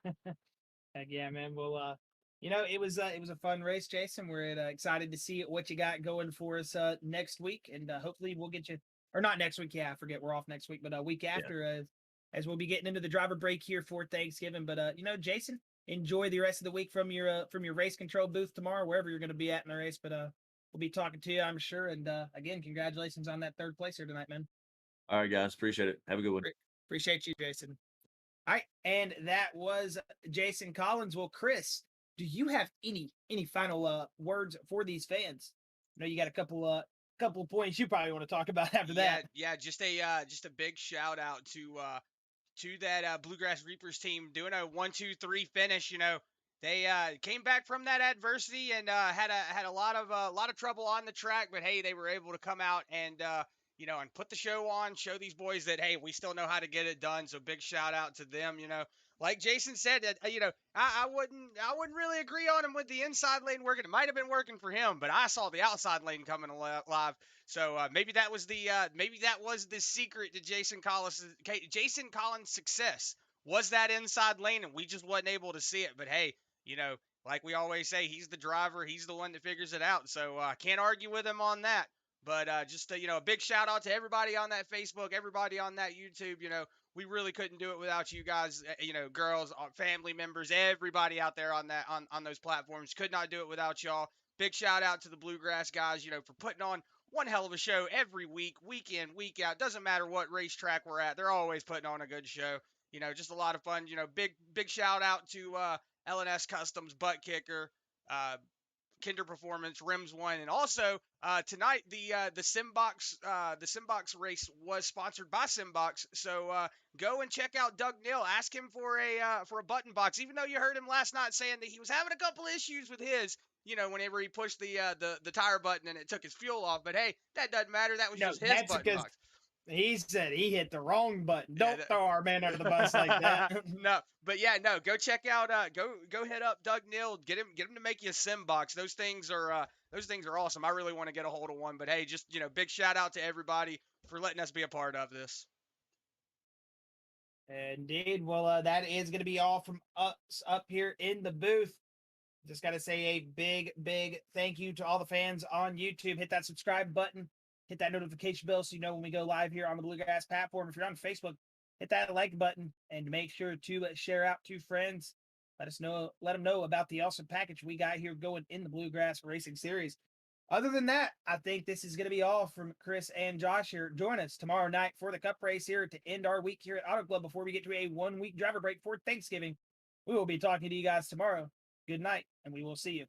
Heck yeah, man. Well, it was a fun race, Jason. We're excited to see what you got going for us next week, and hopefully we'll get you, or not next week. Yeah, I forget we're off next week, but a week after, as we'll be getting into the driver break here for Thanksgiving. But Jason, enjoy the rest of the week from your race control booth tomorrow, wherever you're going to be at in the race. But we'll be talking to you, I'm sure. And again, congratulations on that third place here tonight, man. All right, guys. Appreciate it. Have a good one. Appreciate you, Jason. All right, and that was Jason Collins. Well, Chris, do you have any final words for these fans? I know you got a couple of points you probably want to talk about after that. Yeah, just a big shout out to that Bluegrass Reapers team doing a 1-2-3 finish. You know, they came back from that adversity and had a lot of trouble on the track, but hey, they were able to come out and and put the show on, show these boys that hey, we still know how to get it done. So big shout out to them. You know, like Jason said, I wouldn't really agree on him with the inside lane working. It might have been working for him, but I saw the outside lane coming alive. So maybe that was the secret to Jason Collins' success, was that inside lane, and we just wasn't able to see it. But hey, like we always say, he's the driver, he's the one that figures it out. So I can't argue with him on that. But just a big shout out to everybody on that Facebook, everybody on that YouTube. We really couldn't do it without you guys. Girls, family members, everybody out there on those platforms could not do it without y'all. Big shout out to the Bluegrass guys, for putting on one hell of a show every week, week in, week out. Doesn't matter what racetrack we're at, they're always putting on a good show. Just a lot of fun. Big shout out to LNS Customs, ButtKicker, Kinder Performance, Rims One, and also tonight the Simbox race was sponsored by Simbox. So go and check out Doug Neal. Ask him for a button box. Even though you heard him last night saying that he was having a couple issues with his, whenever he pushed the tire button and it took his fuel off. But hey, that doesn't matter. That was just his button box. He said he hit the wrong button. Don't throw our man under the bus like that. No, go check out go hit up Doug Neal, get him to make you a sim box. Those things are awesome. I really want to get a hold of one, but hey, just big shout out to everybody for letting us be a part of this. Indeed. Well, that is going to be all from us up here in the booth. Just got to say a big thank you to all the fans on YouTube. Hit that subscribe button. Hit that notification bell so you know when we go live here on the Bluegrass platform. If you're on Facebook, hit that like button and make sure to share out to friends. Let them know about the awesome package we got here going in the Bluegrass Racing Series. Other than that, I think this is going to be all from Chris and Josh here. Join us tomorrow night for the Cup race here to end our week here at Auto Club before we get to a 1-week driver break for Thanksgiving. We will be talking to you guys tomorrow. Good night, and we will see you.